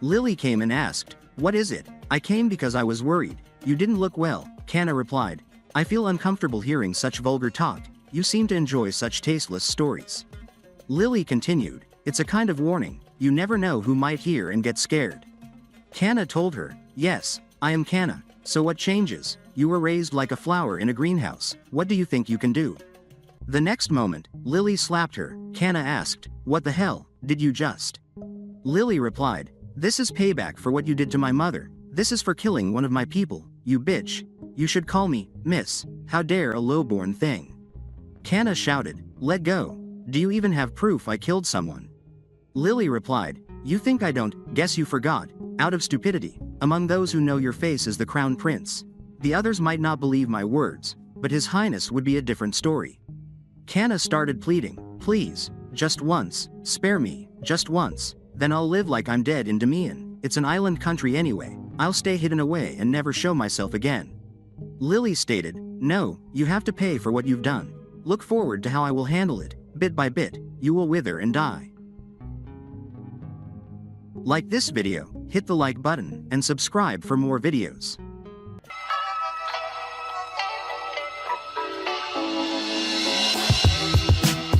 Lily came and asked, what is it? I came because I was worried. You didn't look well. Kana replied, I feel uncomfortable hearing such vulgar talk. You seem to enjoy such tasteless stories. Lily continued, it's a kind of warning. You never know who might hear and get scared. Kana told her, yes, I am Kana. So what changes? You were raised like a flower in a greenhouse. What do you think you can do? The next moment, Lily slapped her. Kana asked, "What the hell, did you just?" Lily replied, "This is payback for what you did to my mother. This is for killing one of my people, you bitch. You should call me, miss. How dare a lowborn thing." Kana shouted, "Let go. Do you even have proof I killed someone?" Lily replied, "You think I don't? Guess you forgot. Out of stupidity. Among those who know your face is the crown prince. The others might not believe my words, but his highness would be a different story." Kana started pleading, "Please, just once, spare me, just once, then I'll live like I'm dead in Damian. It's an island country anyway. I'll stay hidden away and never show myself again." Lily stated, "No, you have to pay for what you've done. Look forward to how I will handle it. Bit by bit, you will wither and die." Like this video, hit the like button, and subscribe for more videos.